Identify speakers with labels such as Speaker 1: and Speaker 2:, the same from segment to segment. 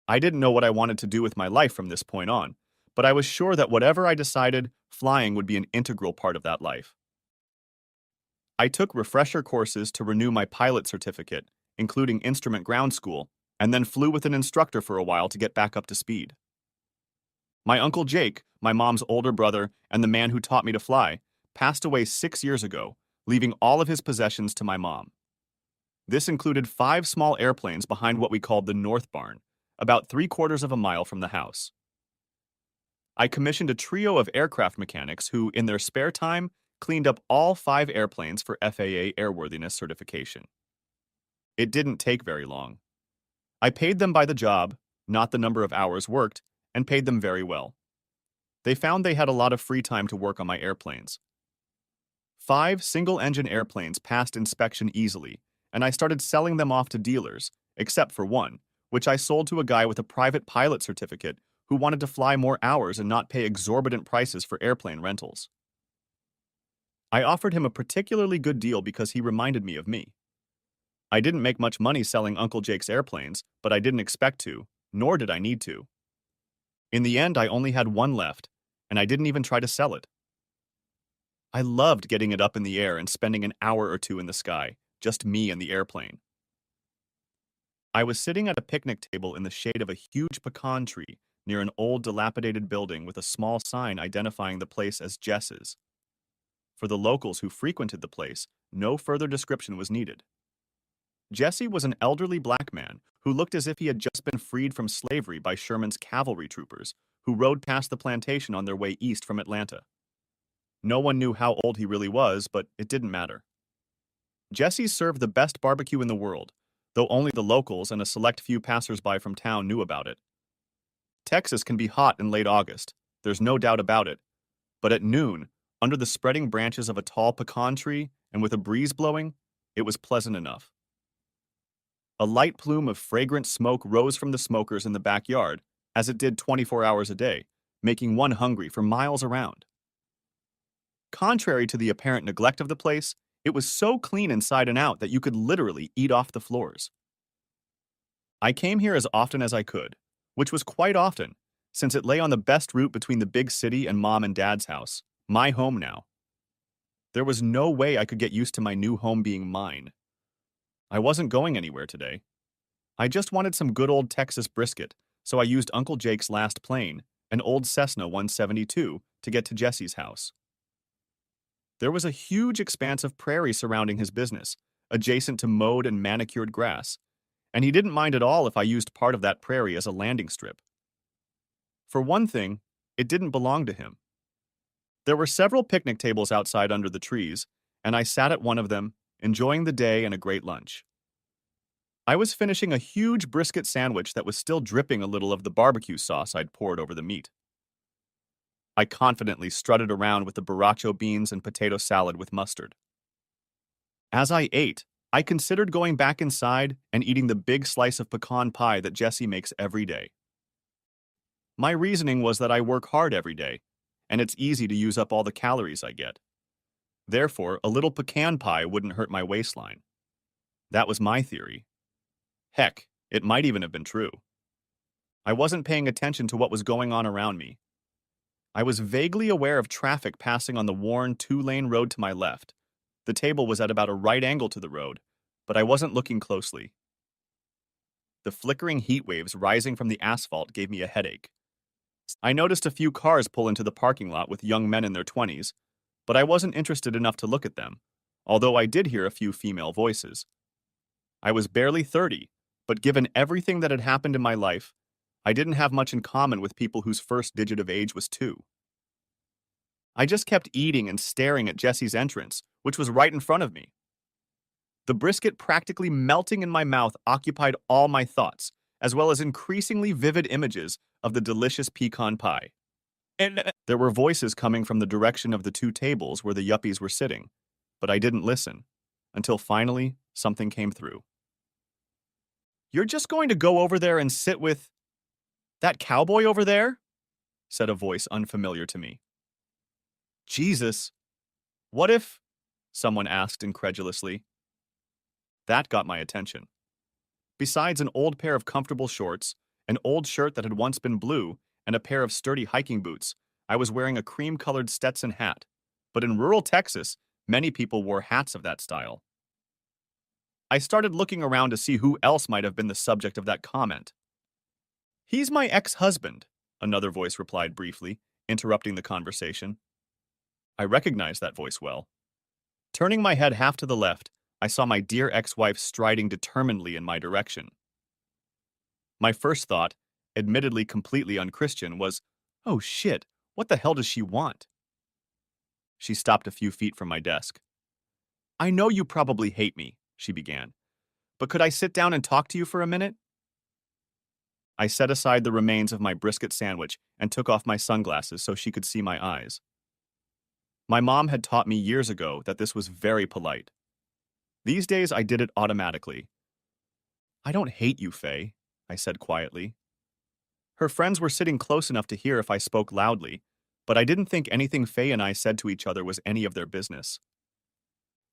Speaker 1: I didn't know what I wanted to do with my life from this point on, but I was sure that whatever I decided, flying would be an integral part of that life. I took refresher courses to renew my pilot certificate, including instrument ground school, and then flew with an instructor for a while to get back up to speed. My uncle Jake, my mom's older brother, and the man who taught me to fly, passed away 6 years ago, leaving all of his possessions to my mom. This included 5 small airplanes behind what we called the North Barn, about 3/4 of a mile from the house. I commissioned a trio of aircraft mechanics who, in their spare time, cleaned up all 5 airplanes for FAA airworthiness certification. It didn't take very long. I paid them by the job, not the number of hours worked, and paid them very well. They found they had a lot of free time to work on my airplanes. 5 single-engine airplanes passed inspection easily, and I started selling them off to dealers, except for one, which I sold to a guy with a private pilot certificate who wanted to fly more hours and not pay exorbitant prices for airplane rentals. I offered him a particularly good deal because he reminded me of me. I didn't make much money selling Uncle Jake's airplanes, but I didn't expect to, nor did I need to. In the end, I only had one left, and I didn't even try to sell it. I loved getting it up in the air and spending an hour or two in the sky, just me and the airplane. I was sitting at a picnic table in the shade of a huge pecan tree near an old dilapidated building with a small sign identifying the place as Jess's. For the locals who frequented the place, no further description was needed. Jesse was an elderly black man who looked as if he had just been freed from slavery by Sherman's cavalry troopers, who rode past the plantation on their way east from Atlanta. No one knew how old he really was, but it didn't matter. Jesse's served the best barbecue in the world, though only the locals and a select few passers-by from town knew about it. Texas can be hot in late August, there's no doubt about it, but at noon, under the spreading branches of a tall pecan tree and with a breeze blowing, it was pleasant enough. A light plume of fragrant smoke rose from the smokers in the backyard, as it did 24 hours a day, making one hungry for miles around. Contrary to the apparent neglect of the place, it was so clean inside and out that you could literally eat off the floors. I came here as often as I could, which was quite often, since it lay on the best route between the big city and Mom and Dad's house, my home now. There was no way I could get used to my new home being mine. I wasn't going anywhere today. I just wanted some good old Texas brisket, so I used Uncle Jake's last plane, an old Cessna 172, to get to Jesse's house. There was a huge expanse of prairie surrounding his business, adjacent to mowed and manicured grass, and he didn't mind at all if I used part of that prairie as a landing strip. For one thing, it didn't belong to him. There were several picnic tables outside under the trees, and I sat at one of them, enjoying the day and a great lunch. I was finishing a huge brisket sandwich that was still dripping a little of the barbecue sauce I'd poured over the meat. I confidently strutted around with the borracho beans and potato salad with mustard. As I ate, I considered going back inside and eating the big slice of pecan pie that Jesse makes every day. My reasoning was that I work hard every day, and it's easy to use up all the calories I get. Therefore, a little pecan pie wouldn't hurt my waistline. That was my theory. Heck, it might even have been true. I wasn't paying attention to what was going on around me. I was vaguely aware of traffic passing on the worn 2-lane road to my left. The table was at about a right angle to the road, but I wasn't looking closely. The flickering heat waves rising from the asphalt gave me a headache. I noticed a few cars pull into the parking lot with young men in their 20s, but I wasn't interested enough to look at them, although I did hear a few female voices. I was barely 30, but given everything that had happened in my life, I didn't have much in common with people whose first digit of age was 2. I just kept eating and staring at Jesse's entrance, which was right in front of me. The brisket practically melting in my mouth occupied all my thoughts, as well as increasingly vivid images of the delicious pecan pie. There were voices coming from the direction of the 2 tables where the yuppies were sitting, but I didn't listen, until finally something came through. "You're just going to go over there and sit with that cowboy over there?" said a voice unfamiliar to me. "Jesus, what if?" someone asked incredulously. That got my attention. Besides an old pair of comfortable shorts, an old shirt that had once been blue, and a pair of sturdy hiking boots. I was wearing a cream-colored Stetson hat. But in rural Texas, many people wore hats of that style. I started looking around to see who else might have been the subject of that comment. "He's my ex-husband," another voice replied briefly, interrupting the conversation. I recognized that voice well. Turning my head half to the left, I saw my dear ex-wife striding determinedly in my direction. My first thought, admittedly completely unchristian, was, "Oh shit, what the hell does she want?" She stopped a few feet from my desk. "I know you probably hate me," she began, "but could I sit down and talk to you for a minute?" I set aside the remains of my brisket sandwich and took off my sunglasses so she could see my eyes. My mom had taught me years ago that this was very polite. These days, I did it automatically. "I don't hate you, Faye," I said quietly. Her friends were sitting close enough to hear if I spoke loudly, but I didn't think anything Faye and I said to each other was any of their business.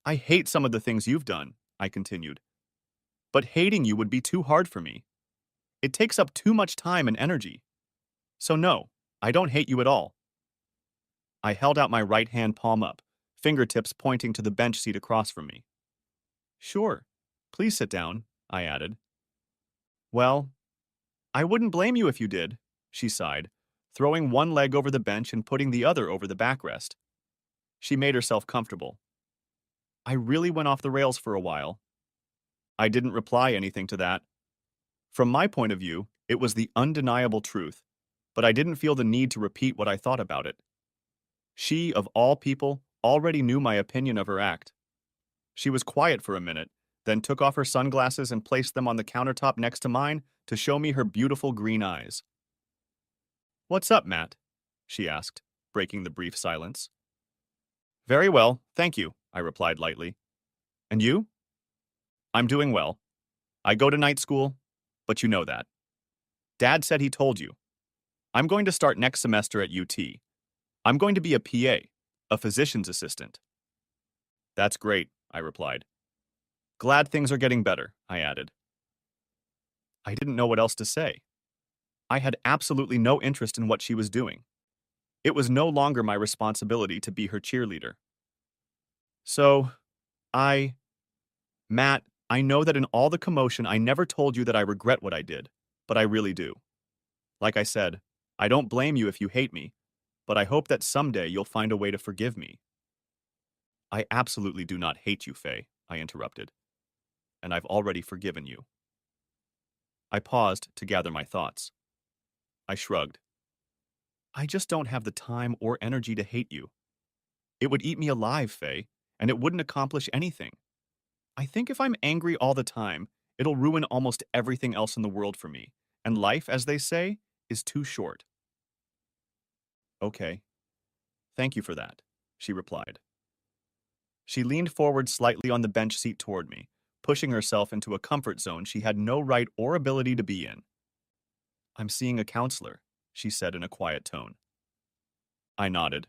Speaker 1: "I hate some of the things you've done," I continued, "but hating you would be too hard for me. It takes up too much time and energy. So no, I don't hate you at all." I held out my right hand palm up, fingertips pointing to the bench seat across from me. "Sure, please sit down," I added. "Well, I wouldn't blame you if you did," she sighed, throwing one leg over the bench and putting the other over the backrest. She made herself comfortable. I really went off the rails for a while. I didn't reply anything to that. From my point of view, it was the undeniable truth, but I didn't feel the need to repeat what I thought about it. She, of all people, already knew my opinion of her act. She was quiet for a minute, then took off her sunglasses and placed them on the countertop next to mine to show me her beautiful green eyes. "What's up, Matt?" she asked, breaking the brief silence. "Very well, thank you," I replied lightly. "And you?" "I'm doing well. I go to night school, but you know that. Dad said he told you. I'm going to start next semester at UT. I'm going to be a PA, a physician's assistant." "That's great," I replied. "Glad things are getting better," I added. I didn't know what else to say. I had absolutely no interest in what she was doing. It was no longer my responsibility to be her cheerleader. So, I, Matt, I know that in all the commotion I never told you that I regret what I did, but I really do. Like I said, I don't blame you if you hate me, but I hope that someday you'll find a way to forgive me." "I absolutely do not hate you, Faye," I interrupted, "and I've already forgiven you." I paused to gather my thoughts. I shrugged. "I just don't have the time or energy to hate you. It would eat me alive, Faye, and it wouldn't accomplish anything. I think if I'm angry all the time, it'll ruin almost everything else in the world for me, and life, as they say, is too short." "Okay, thank you for that," she replied. She leaned forward slightly on the bench seat toward me, pushing herself into a comfort zone she had no right or ability to be in. "I'm seeing a counselor," she said in a quiet tone. I nodded.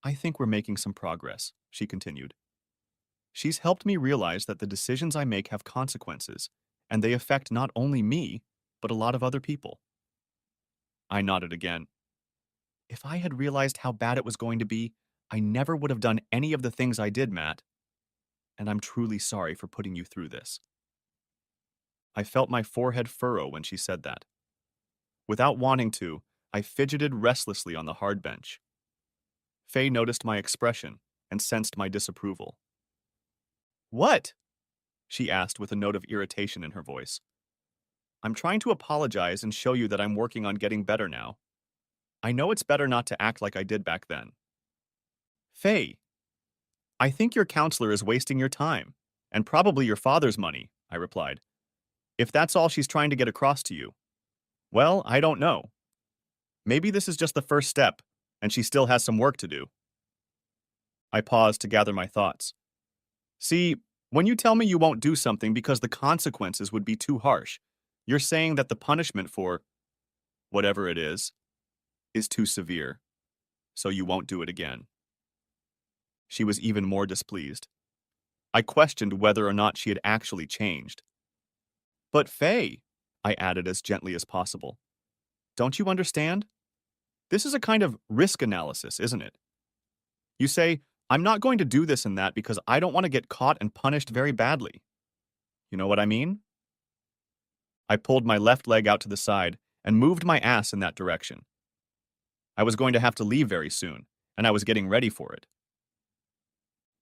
Speaker 1: "I think we're making some progress," she continued. "She's helped me realize that the decisions I make have consequences, and they affect not only me, but a lot of other people." I nodded again. "If I had realized how bad it was going to be, I never would have done any of the things I did, Matt, and I'm truly sorry for putting you through this." I felt my forehead furrow when she said that. Without wanting to, I fidgeted restlessly on the hard bench. Faye noticed my expression and sensed my disapproval. "What?" she asked with a note of irritation in her voice. "I'm trying to apologize and show you that I'm working on getting better now. I know it's better not to act like I did back then." "Faye, I think your counselor is wasting your time, and probably your father's money," I replied. "If that's all she's trying to get across to you, well, I don't know. Maybe this is just the first step, and she still has some work to do." I paused to gather my thoughts. "See, when you tell me you won't do something because the consequences would be too harsh, you're saying that the punishment for whatever it is too severe, so you won't do it again." She was even more displeased. I questioned whether or not she had actually changed. "But Faye," I added as gently as possible. Don't you understand? This is a kind of risk analysis, isn't it? You say, I'm not going to do this and that because I don't want to get caught and punished very badly. You know what I mean? I pulled my left leg out to the side and moved my ass in that direction. I was going to have to leave very soon, and I was getting ready for it.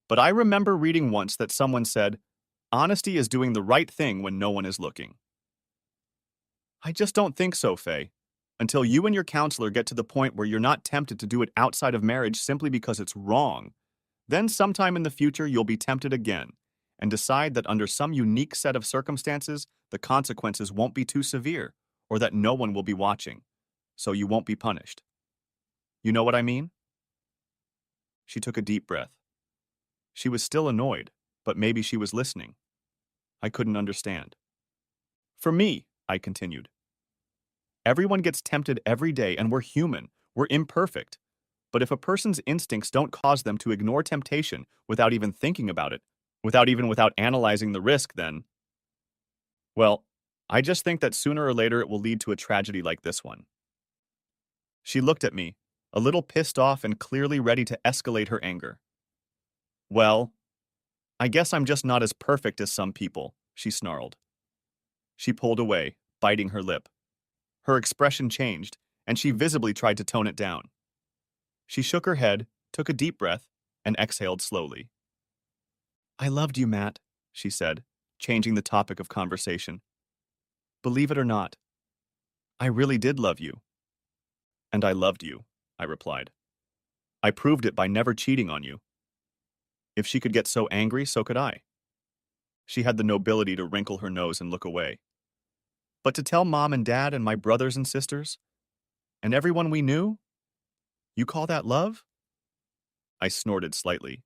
Speaker 1: But I remember reading once that someone said, honesty is doing the right thing when no one is looking. I just don't think so, Faye. Until you and your counselor get to the point where you're not tempted to do it outside of marriage simply because it's wrong, then sometime in the future you'll be tempted again and decide that under some unique set of circumstances, the consequences won't be too severe or that no one will be watching, so you won't be punished. You know what I mean? She took a deep breath. She was still annoyed, but maybe she was listening. I couldn't understand. For me, I continued, everyone gets tempted every day and we're human. We're imperfect. But if a person's instincts don't cause them to ignore temptation without even thinking about it, without analyzing the risk, then, well, I just think that sooner or later it will lead to a tragedy like this one. She looked at me, a little pissed off and clearly ready to escalate her anger. Well, I guess I'm just not as perfect as some people, she snarled. She pulled away, biting her lip. Her expression changed, and she visibly tried to tone it down. She shook her head, took a deep breath, and exhaled slowly. I loved you, Matt, she said, changing the topic of conversation. Believe it or not, I really did love you. And I loved you, I replied. I proved it by never cheating on you. If she could get so angry, so could I. She had the nobility to wrinkle her nose and look away. But to tell Mom and Dad and my brothers and sisters, and everyone we knew, you call that love? I snorted slightly.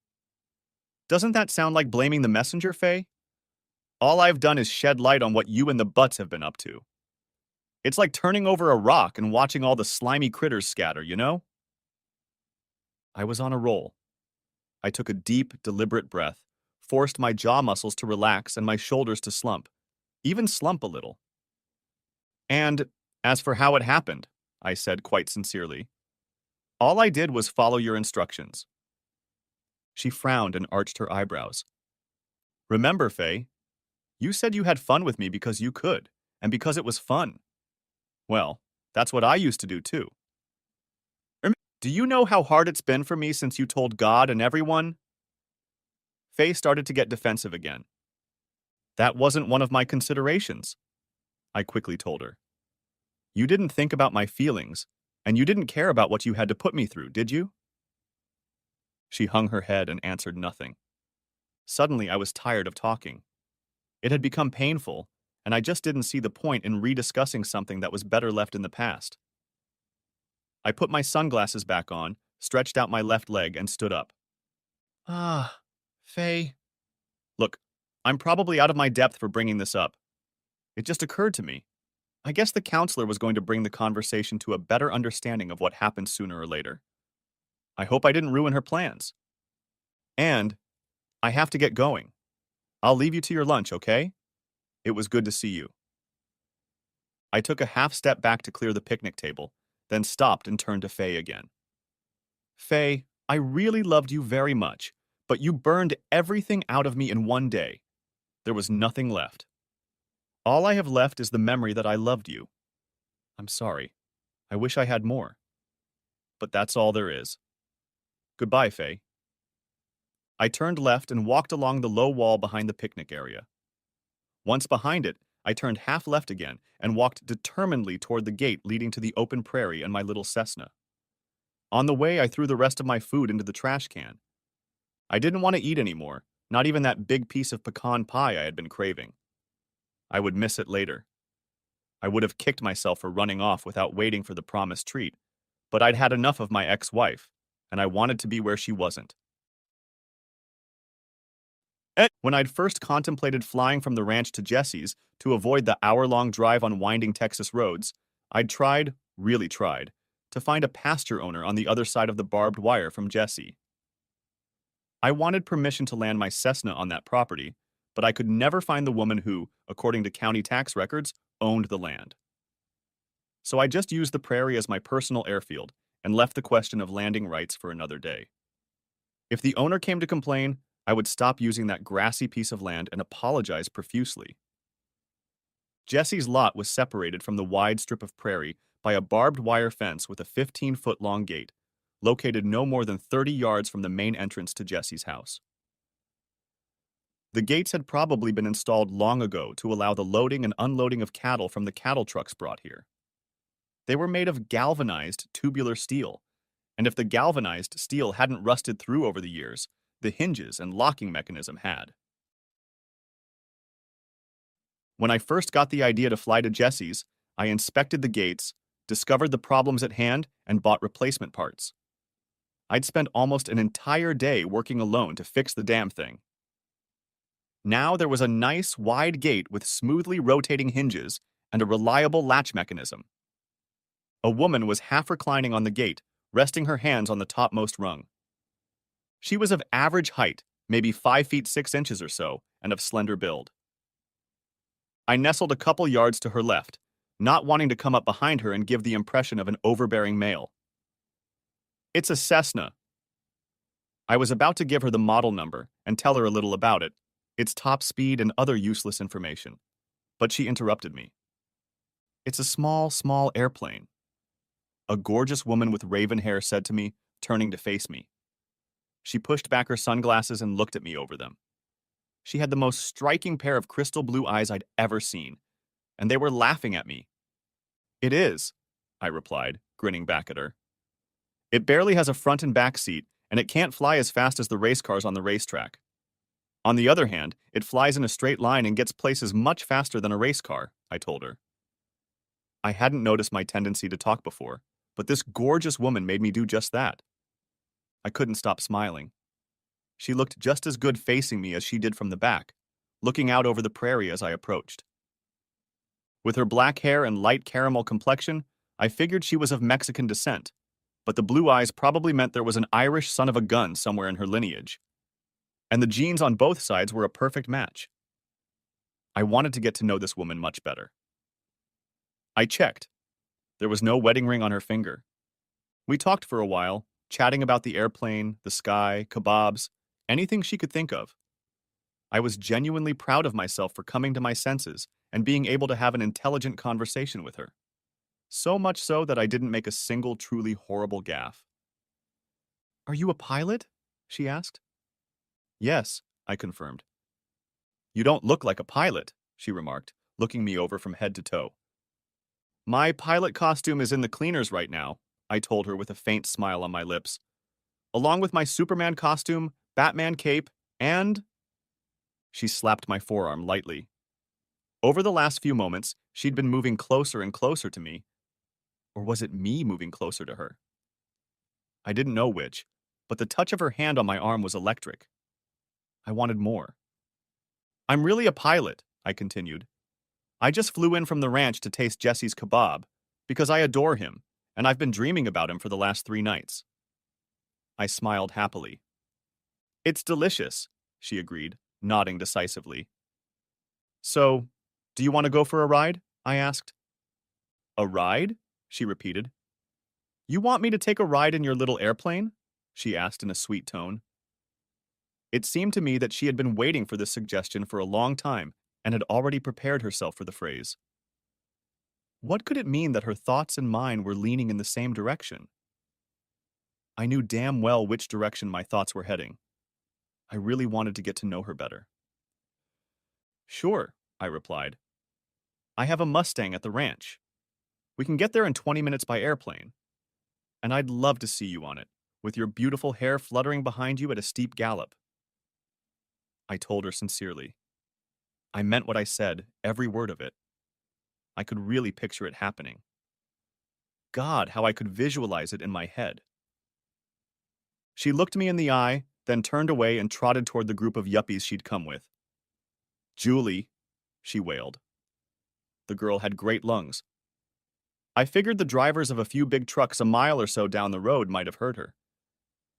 Speaker 1: Doesn't that sound like blaming the messenger, Faye? All I've done is shed light on what you and the Butts have been up to. It's like turning over a rock and watching all the slimy critters scatter, you know? I was on a roll. I took a deep, deliberate breath, forced my jaw muscles to relax and my shoulders to slump, even slump a little. And as for how it happened, I said quite sincerely, all I did was follow your instructions. She frowned and arched her eyebrows. Remember, Faye, you said you had fun with me because you could, and because it was fun. Well, that's what I used to do too. Do you know how hard it's been for me since you told God and everyone? Faye started to get defensive again. That wasn't one of my considerations, I quickly told her. You didn't think about my feelings, and you didn't care about what you had to put me through, did you? She hung her head and answered nothing. Suddenly, I was tired of talking. It had become painful, and I just didn't see the point in rediscussing something that was better left in the past. I put my sunglasses back on, stretched out my left leg, and stood up. Ah, Faye. Look, I'm probably out of my depth for bringing this up. It just occurred to me. I guess the counselor was going to bring the conversation to a better understanding of what happened sooner or later. I hope I didn't ruin her plans. And I have to get going. I'll leave you to your lunch, okay? It was good to see you. I took a half step back to clear the picnic table, then stopped and turned to Faye again. Faye, I really loved you very much, but you burned everything out of me in one day. There was nothing left. All I have left is the memory that I loved you. I'm sorry. I wish I had more. But that's all there is. Goodbye, Faye. I turned left and walked along the low wall behind the picnic area. Once behind it, I turned half left again and walked determinedly toward the gate leading to the open prairie and my little Cessna. On the way, I threw the rest of my food into the trash can. I didn't want to eat anymore, not even that big piece of pecan pie I had been craving. I would miss it later. I would have kicked myself for running off without waiting for the promised treat, but I'd had enough of my ex-wife, and I wanted to be where she wasn't. When I'd first contemplated flying from the ranch to Jesse's to avoid the hour-long drive on winding Texas roads, I'd tried, really tried, to find a pasture owner on the other side of the barbed wire from Jesse. I wanted permission to land my Cessna on that property, but I could never find the woman who, according to county tax records, owned the land. So I just used the prairie as my personal airfield and left the question of landing rights for another day. If the owner came to complain, I would stop using that grassy piece of land and apologize profusely. Jesse's lot was separated from the wide strip of prairie by a barbed wire fence with a 15-foot-long gate, located no more than 30 yards from the main entrance to Jesse's house. The gates had probably been installed long ago to allow the loading and unloading of cattle from the cattle trucks brought here. They were made of galvanized tubular steel, and if the galvanized steel hadn't rusted through over the years, the hinges and locking mechanism had. When I first got the idea to fly to Jesse's, I inspected the gates, discovered the problems at hand, and bought replacement parts. I'd spent almost an entire day working alone to fix the damn thing. Now there was a nice, wide gate with smoothly rotating hinges and a reliable latch mechanism. A woman was half reclining on the gate, resting her hands on the topmost rung. She was of average height, maybe 5 feet 6 inches or so, and of slender build. I nestled a couple yards to her left, not wanting to come up behind her and give the impression of an overbearing male. "It's a Cessna." I was about to give her the model number and tell her a little about it, its top speed and other useless information, but she interrupted me. "It's a small airplane," a gorgeous woman with raven hair said to me, turning to face me. She pushed back her sunglasses and looked at me over them. She had the most striking pair of crystal blue eyes I'd ever seen, and they were laughing at me. "It is," I replied, grinning back at her. "It barely has a front and back seat, and it can't fly as fast as the race cars on the racetrack. On the other hand, it flies in a straight line and gets places much faster than a race car," I told her. I hadn't noticed my tendency to talk before, but this gorgeous woman made me do just that. I couldn't stop smiling. She looked just as good facing me as she did from the back, looking out over the prairie as I approached. With her black hair and light caramel complexion, I figured she was of Mexican descent, but the blue eyes probably meant there was an Irish son of a gun somewhere in her lineage. And the genes on both sides were a perfect match. I wanted to get to know this woman much better. I checked. There was no wedding ring on her finger. We talked for a while, chatting about the airplane, the sky, kebabs, anything she could think of. I was genuinely proud of myself for coming to my senses and being able to have an intelligent conversation with her. So much so that I didn't make a single truly horrible gaffe. "Are you a pilot?" she asked. "Yes," I confirmed. "You don't look like a pilot," she remarked, looking me over from head to toe. "My pilot costume is in the cleaners right now," I told her with a faint smile on my lips. "Along with my Superman costume, Batman cape, and—" She slapped my forearm lightly. Over the last few moments, she'd been moving closer and closer to me. Or was it me moving closer to her? I didn't know which, but the touch of her hand on my arm was electric. I wanted more. "I'm really a pilot," I continued. "I just flew in from the ranch to taste Jesse's kebab, because I adore him, and I've been dreaming about him for the last 3 nights." I smiled happily. "It's delicious," she agreed, nodding decisively. "So, do you want to go for a ride?" I asked. "A ride?" she repeated. "You want me to take a ride in your little airplane?" she asked in a sweet tone. It seemed to me that she had been waiting for this suggestion for a long time and had already prepared herself for the phrase. What could it mean that her thoughts and mine were leaning in the same direction? I knew damn well which direction my thoughts were heading. I really wanted to get to know her better. "Sure," I replied. "I have a Mustang at the ranch. We can get there in 20 minutes by airplane. And I'd love to see you on it, with your beautiful hair fluttering behind you at a steep gallop." I told her sincerely. I meant what I said, every word of it. I could really picture it happening. God, how I could visualize it in my head. She looked me in the eye, then turned away and trotted toward the group of yuppies she'd come with. "Julie," she wailed. The girl had great lungs. I figured the drivers of a few big trucks a mile or so down the road might have heard her.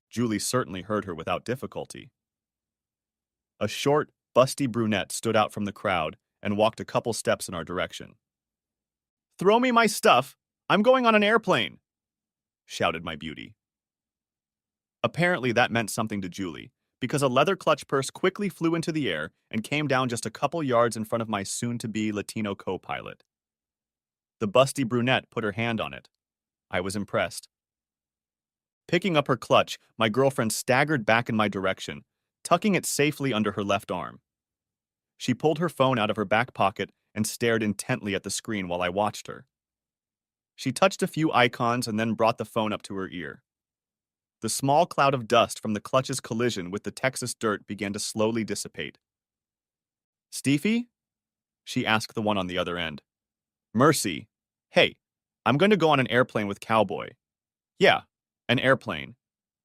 Speaker 1: Julie certainly heard her without difficulty. A short, busty brunette stood out from the crowd and walked a couple steps in our direction. "Throw me my stuff! I'm going on an airplane!" shouted my beauty. Apparently that meant something to Julie, because a leather clutch purse quickly flew into the air and came down just a couple yards in front of my soon-to-be Latino co-pilot. The busty brunette put her hand on it. I was impressed. Picking up her clutch, my girlfriend staggered back in my direction, tucking it safely under her left arm. She pulled her phone out of her back pocket and stared intently at the screen while I watched her. She touched a few icons and then brought the phone up to her ear. The small cloud of dust from the clutch's collision with the Texas dirt began to slowly dissipate. "Steffi?" she asked the one on the other end. "Mercy. Hey, I'm going to go on an airplane with Cowboy." "Yeah, an airplane.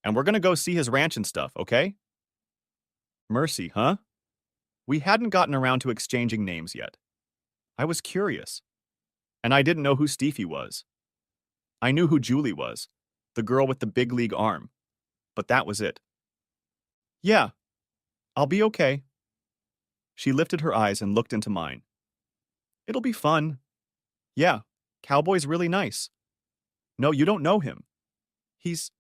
Speaker 1: And we're going to go see his ranch and stuff, okay?" Mercy, huh? We hadn't gotten around to exchanging names yet. I was curious. And I didn't know who Steffi was. I knew who Julie was, the girl with the big league arm. But that was it. "Yeah, I'll be okay." She lifted her eyes and looked into mine. "It'll be fun." "Yeah, Cowboy's really nice." "No, you don't know him. He's—"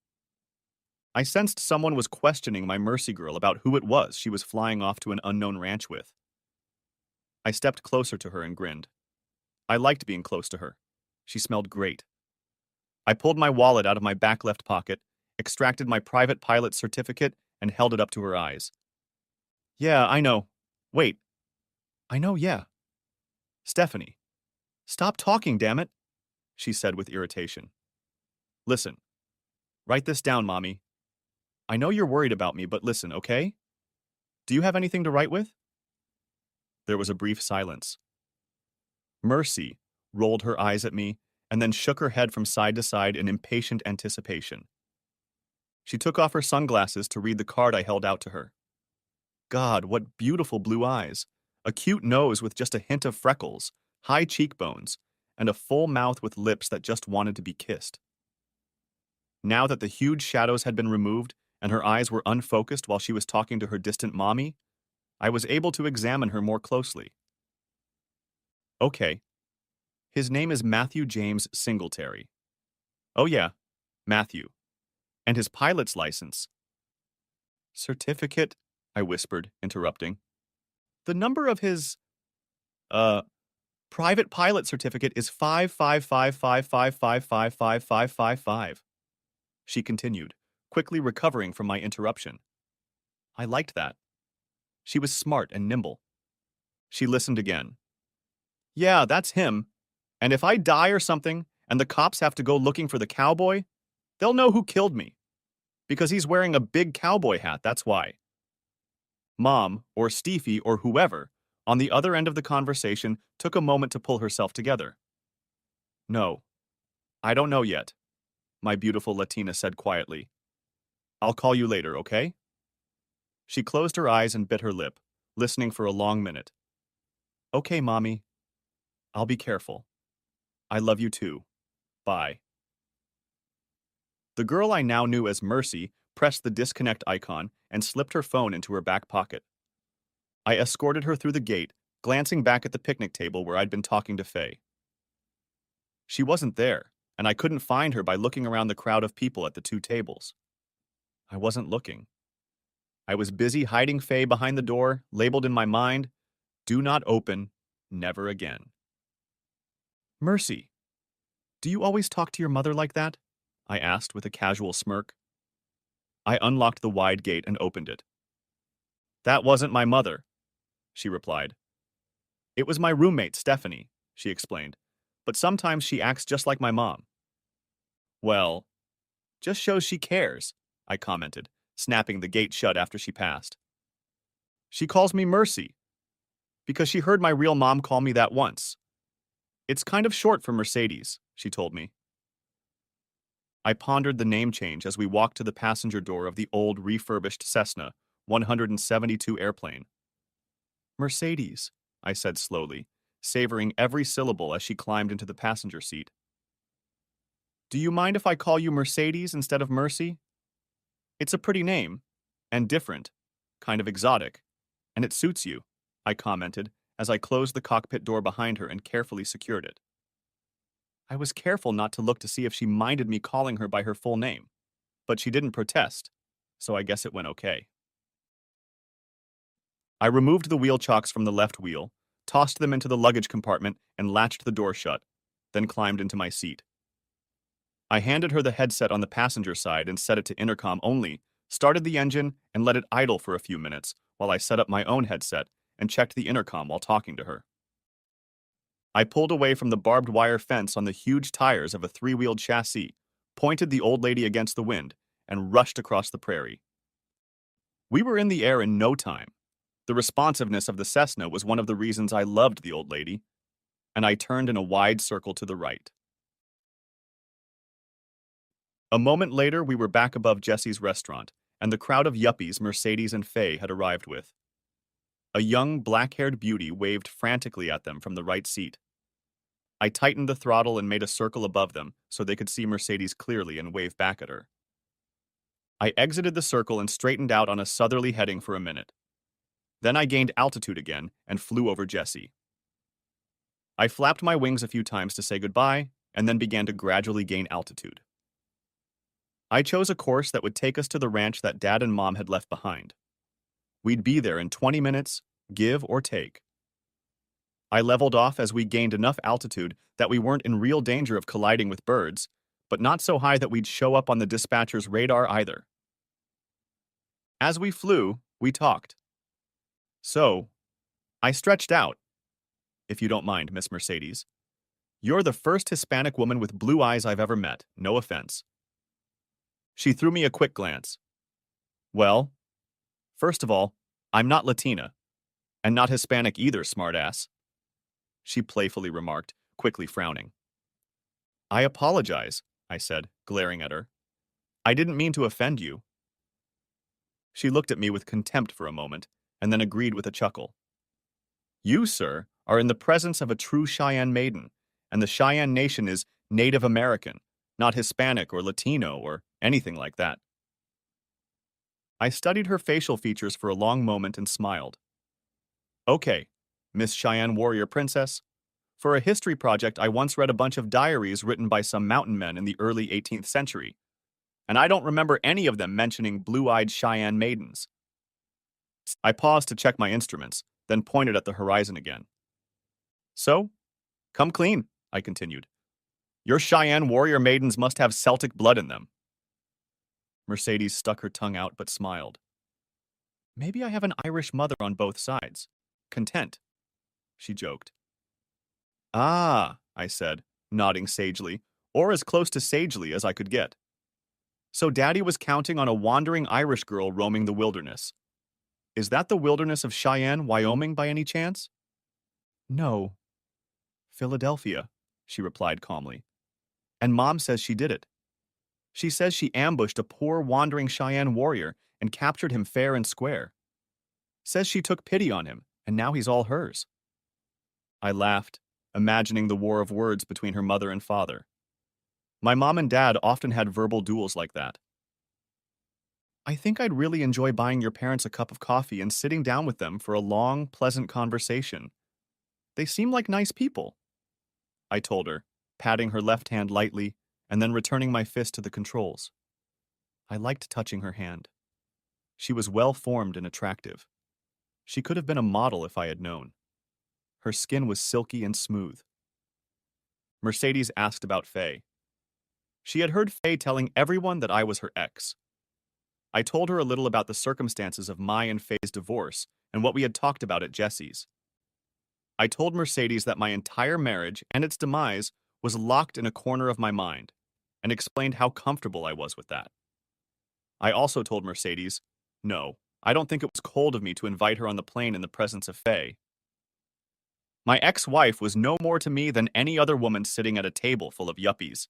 Speaker 1: I sensed someone was questioning my Mercy girl about who it was she was flying off to an unknown ranch with. I stepped closer to her and grinned. I liked being close to her. She smelled great. I pulled my wallet out of my back left pocket, extracted my private pilot certificate, and held it up to her eyes. "Yeah, I know. Wait. I know, yeah. Stephanie. Stop talking, damn it," she said with irritation. "Listen. Write this down, Mommy. I know you're worried about me, but listen, okay? Do you have anything to write with?" There was a brief silence. Mercy rolled her eyes at me and then shook her head from side to side in impatient anticipation. She took off her sunglasses to read the card I held out to her. God, what beautiful blue eyes. A cute nose with just a hint of freckles, high cheekbones, and a full mouth with lips that just wanted to be kissed. Now that the huge shadows had been removed and her eyes were unfocused while she was talking to her distant mommy, I was able to examine her more closely. Okay. His name is Matthew James Singletary. Oh yeah, Matthew. And his pilot's license. Certificate, I whispered, interrupting. The number of his, private pilot certificate is 55555555555. She continued, quickly recovering from my interruption. I liked that. She was smart and nimble. She listened again. Yeah, that's him. And if I die or something, and the cops have to go looking for the cowboy, they'll know who killed me. Because he's wearing a big cowboy hat, that's why. Mom, or Steffi, or whoever, on the other end of the conversation, took a moment to pull herself together. No, I don't know yet, my beautiful Latina said quietly. I'll call you later, okay? She closed her eyes and bit her lip, listening for a long minute. Okay, Mommy. I'll be careful. I love you too. Bye. The girl I now knew as Mercy pressed the disconnect icon and slipped her phone into her back pocket. I escorted her through the gate, glancing back at the picnic table where I'd been talking to Faye. She wasn't there, and I couldn't find her by looking around the crowd of people at the two tables. I wasn't looking. I was busy hiding Faye behind the door, labeled in my mind, "Do not open, never again." Mercy, do you always talk to your mother like that? I asked with a casual smirk. I unlocked the wide gate and opened it. That wasn't my mother, she replied. It was my roommate, Stephanie, she explained, but sometimes she acts just like my mom. Well, just shows she cares, I commented, snapping the gate shut after she passed. She calls me Mercy, because she heard my real mom call me that once. It's kind of short for Mercedes, she told me. I pondered the name change as we walked to the passenger door of the old refurbished Cessna 172 airplane. Mercedes, I said slowly, savoring every syllable as she climbed into the passenger seat. Do you mind if I call you Mercedes instead of Mercy? It's a pretty name, and different, kind of exotic. And it suits you, I commented as I closed the cockpit door behind her and carefully secured it. I was careful not to look to see if she minded me calling her by her full name, but she didn't protest, so I guess it went okay. I removed the wheel chocks from the left wheel, tossed them into the luggage compartment, and latched the door shut, then climbed into my seat. I handed her the headset on the passenger side and set it to intercom only, started the engine, and let it idle for a few minutes while I set up my own headset and checked the intercom while talking to her. I pulled away from the barbed wire fence on the huge tires of a three-wheeled chassis, pointed the old lady against the wind, and rushed across the prairie. We were in the air in no time. The responsiveness of the Cessna was one of the reasons I loved the old lady, and I turned in a wide circle to the right. A moment later, we were back above Jesse's restaurant, and the crowd of yuppies Mercedes and Faye had arrived with. A young, black-haired beauty waved frantically at them from the right seat. I tightened the throttle and made a circle above them so they could see Mercedes clearly and wave back at her. I exited the circle and straightened out on a southerly heading for a minute. Then I gained altitude again and flew over Jesse. I flapped my wings a few times to say goodbye and then began to gradually gain altitude. I chose a course that would take us to the ranch that Dad and Mom had left behind. We'd be there in 20 minutes, give or take. I leveled off as we gained enough altitude that we weren't in real danger of colliding with birds, but not so high that we'd show up on the dispatcher's radar either. As we flew, we talked. So, I stretched out. If you don't mind, Miss Mercedes. You're the first Hispanic woman with blue eyes I've ever met, no offense. She threw me a quick glance. Well, first of all, I'm not Latina, and not Hispanic either, smartass, she playfully remarked, quickly frowning. I apologize, I said, glaring at her. I didn't mean to offend you. She looked at me with contempt for a moment, and then agreed with a chuckle. You, sir, are in the presence of a true Cheyenne maiden, and the Cheyenne Nation is Native American, not Hispanic or Latino or anything like that. I studied her facial features for a long moment and smiled. Okay, Miss Cheyenne Warrior Princess. For a history project, I once read a bunch of diaries written by some mountain men in the early 18th century, and I don't remember any of them mentioning blue-eyed Cheyenne maidens. I paused to check my instruments, then pointed at the horizon again. So, come clean, I continued. Your Cheyenne warrior maidens must have Celtic blood in them. Mercedes stuck her tongue out but smiled. Maybe I have an Irish mother on both sides. Content, she joked. Ah, I said, nodding sagely, or as close to sagely as I could get. So Daddy was counting on a wandering Irish girl roaming the wilderness. Is that the wilderness of Cheyenne, Wyoming, by any chance? No. Philadelphia, she replied calmly. And Mom says she did it. She says she ambushed a poor wandering Cheyenne warrior and captured him fair and square. Says she took pity on him, and now he's all hers. I laughed, imagining the war of words between her mother and father. My mom and dad often had verbal duels like that. I think I'd really enjoy buying your parents a cup of coffee and sitting down with them for a long, pleasant conversation. They seem like nice people, I told her, patting her left hand lightly and then returning my fist to the controls. I liked touching her hand. She was well-formed and attractive. She could have been a model if I had known. Her skin was silky and smooth. Mercedes asked about Faye. She had heard Faye telling everyone that I was her ex. I told her a little about the circumstances of my and Faye's divorce and what we had talked about at Jesse's. I told Mercedes that my entire marriage and its demise was locked in a corner of my mind and explained how comfortable I was with that. I also told Mercedes, no, I don't think it was cold of me to invite her on the plane in the presence of Faye. My ex-wife was no more to me than any other woman sitting at a table full of yuppies.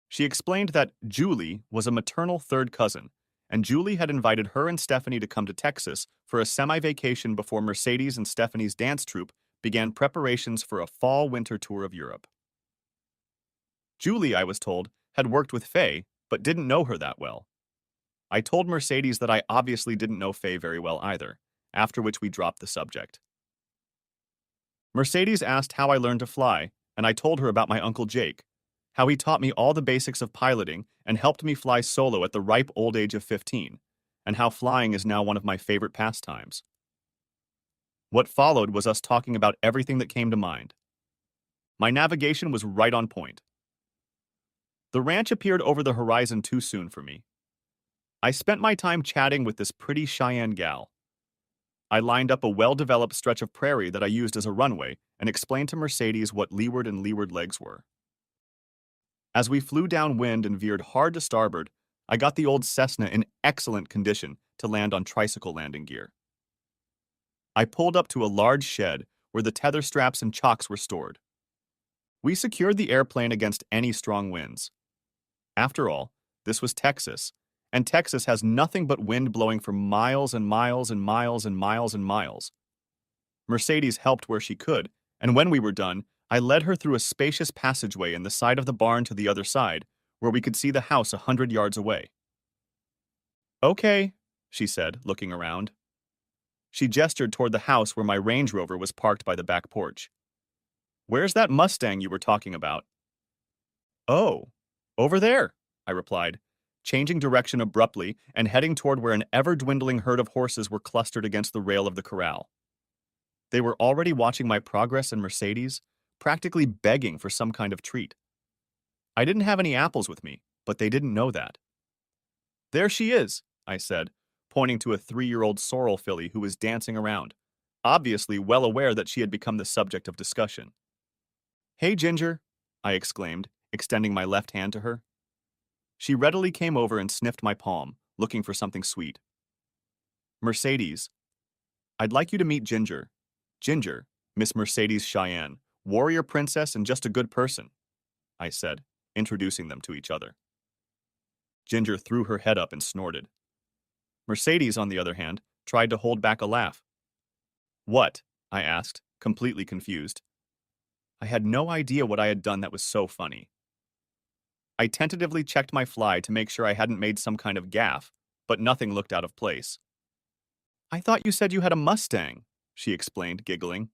Speaker 1: She explained that Julie was a maternal third cousin, and Julie had invited her and Stephanie to come to Texas for a semi-vacation before Mercedes and Stephanie's dance troupe began preparations for a fall-winter tour of Europe. Julie, I was told, had worked with Faye, but didn't know her that well. I told Mercedes that I obviously didn't know Faye very well either, after which we dropped the subject. Mercedes asked how I learned to fly, and I told her about my Uncle Jake, how he taught me all the basics of piloting and helped me fly solo at the ripe old age of 15, and how flying is now one of my favorite pastimes. What followed was us talking about everything that came to mind. My navigation was right on point. The ranch appeared over the horizon too soon for me. I spent my time chatting with this pretty Cheyenne gal. I lined up a well-developed stretch of prairie that I used as a runway and explained to Mercedes what leeward and leeward legs were. As we flew downwind and veered hard to starboard, I got the old Cessna in excellent condition to land on tricycle landing gear. I pulled up to a large shed where the tether straps and chocks were stored. We secured the airplane against any strong winds. After all, this was Texas, and Texas has nothing but wind blowing for miles and miles and miles and miles and miles. Mercedes helped where she could, and when we were done, I led her through a spacious passageway in the side of the barn to the other side, where we could see the house 100 yards away. Okay, she said, looking around. She gestured toward the house where my Range Rover was parked by the back porch. Where's that Mustang you were talking about? Oh, over there, I replied, changing direction abruptly and heading toward where an ever-dwindling herd of horses were clustered against the rail of the corral. They were already watching my progress in Mercedes, practically begging for some kind of treat. I didn't have any apples with me, but they didn't know that. There she is, I said, pointing to a 3-year-old sorrel filly who was dancing around, obviously well aware that she had become the subject of discussion. Hey, Ginger, I exclaimed, extending my left hand to her. She readily came over and sniffed my palm, looking for something sweet. Mercedes, I'd like you to meet Ginger. Ginger, Miss Mercedes Cheyenne, warrior princess and just a good person, I said, introducing them to each other. Ginger threw her head up and snorted. Mercedes, on the other hand, tried to hold back a laugh. What? I asked, completely confused. I had no idea what I had done that was so funny. I tentatively checked my fly to make sure I hadn't made some kind of gaffe, but nothing looked out of place. I thought you said you had a Mustang, she explained, giggling.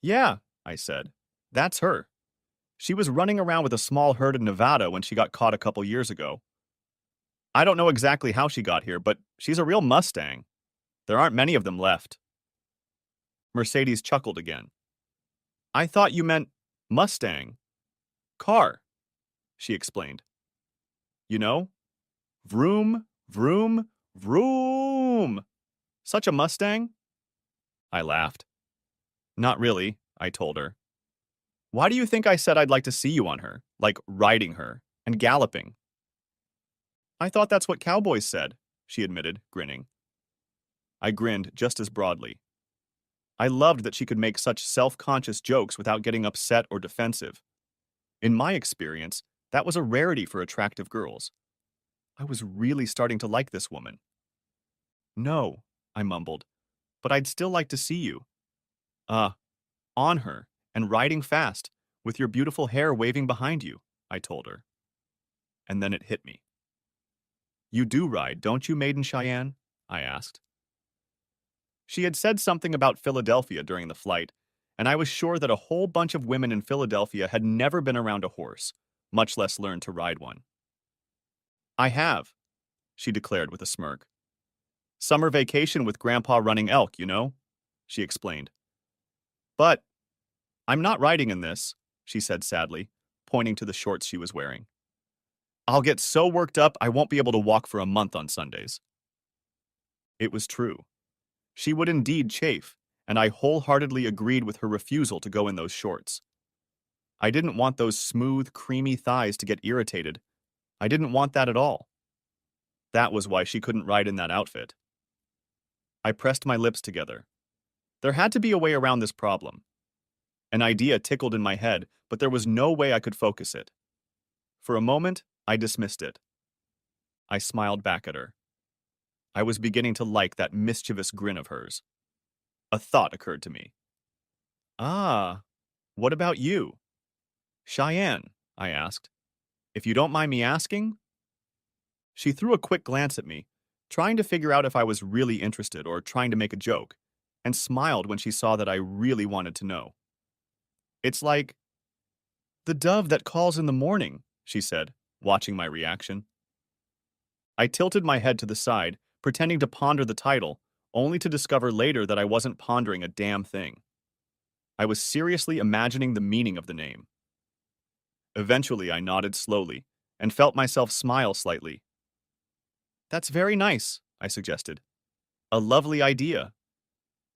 Speaker 1: Yeah, I said. That's her. She was running around with a small herd in Nevada when she got caught a couple years ago. I don't know exactly how she got here, but she's a real Mustang. There aren't many of them left. Mercedes chuckled again. I thought you meant Mustang. Car, she explained. You know? Vroom, vroom, vroom. Such a Mustang? I laughed. Not really, I told her. Why do you think I said I'd like to see you on her, like riding her, and galloping? I thought that's what cowboys said, she admitted, grinning. I grinned just as broadly. I loved that she could make such self-conscious jokes without getting upset or defensive. In my experience, that was a rarity for attractive girls. I was really starting to like this woman. No, I mumbled, but I'd still like to see you. On her, and riding fast, with your beautiful hair waving behind you, I told her. And then it hit me. You do ride, don't you, Maiden Cheyenne? I asked. She had said something about Philadelphia during the flight, and I was sure that a whole bunch of women in Philadelphia had never been around a horse, much less learned to ride one. I have, she declared with a smirk. Summer vacation with Grandpa running elk, you know, she explained. But I'm not riding in this, she said sadly, pointing to the shorts she was wearing. I'll get so worked up I won't be able to walk for a month on Sundays. It was true. She would indeed chafe, and I wholeheartedly agreed with her refusal to go in those shorts. I didn't want those smooth, creamy thighs to get irritated. I didn't want that at all. That was why she couldn't ride in that outfit. I pressed my lips together. There had to be a way around this problem. An idea tickled in my head, but there was no way I could focus it. For a moment, I dismissed it. I smiled back at her. I was beginning to like that mischievous grin of hers. A thought occurred to me. Ah, what about you? Cheyenne, I asked. If you don't mind me asking? She threw a quick glance at me, trying to figure out if I was really interested or trying to make a joke, and smiled when she saw that I really wanted to know. It's like the dove that calls in the morning, she said, watching my reaction. I tilted my head to the side, pretending to ponder the title, only to discover later that I wasn't pondering a damn thing. I was seriously imagining the meaning of the name. Eventually, I nodded slowly and felt myself smile slightly. That's very nice, I suggested. A lovely idea.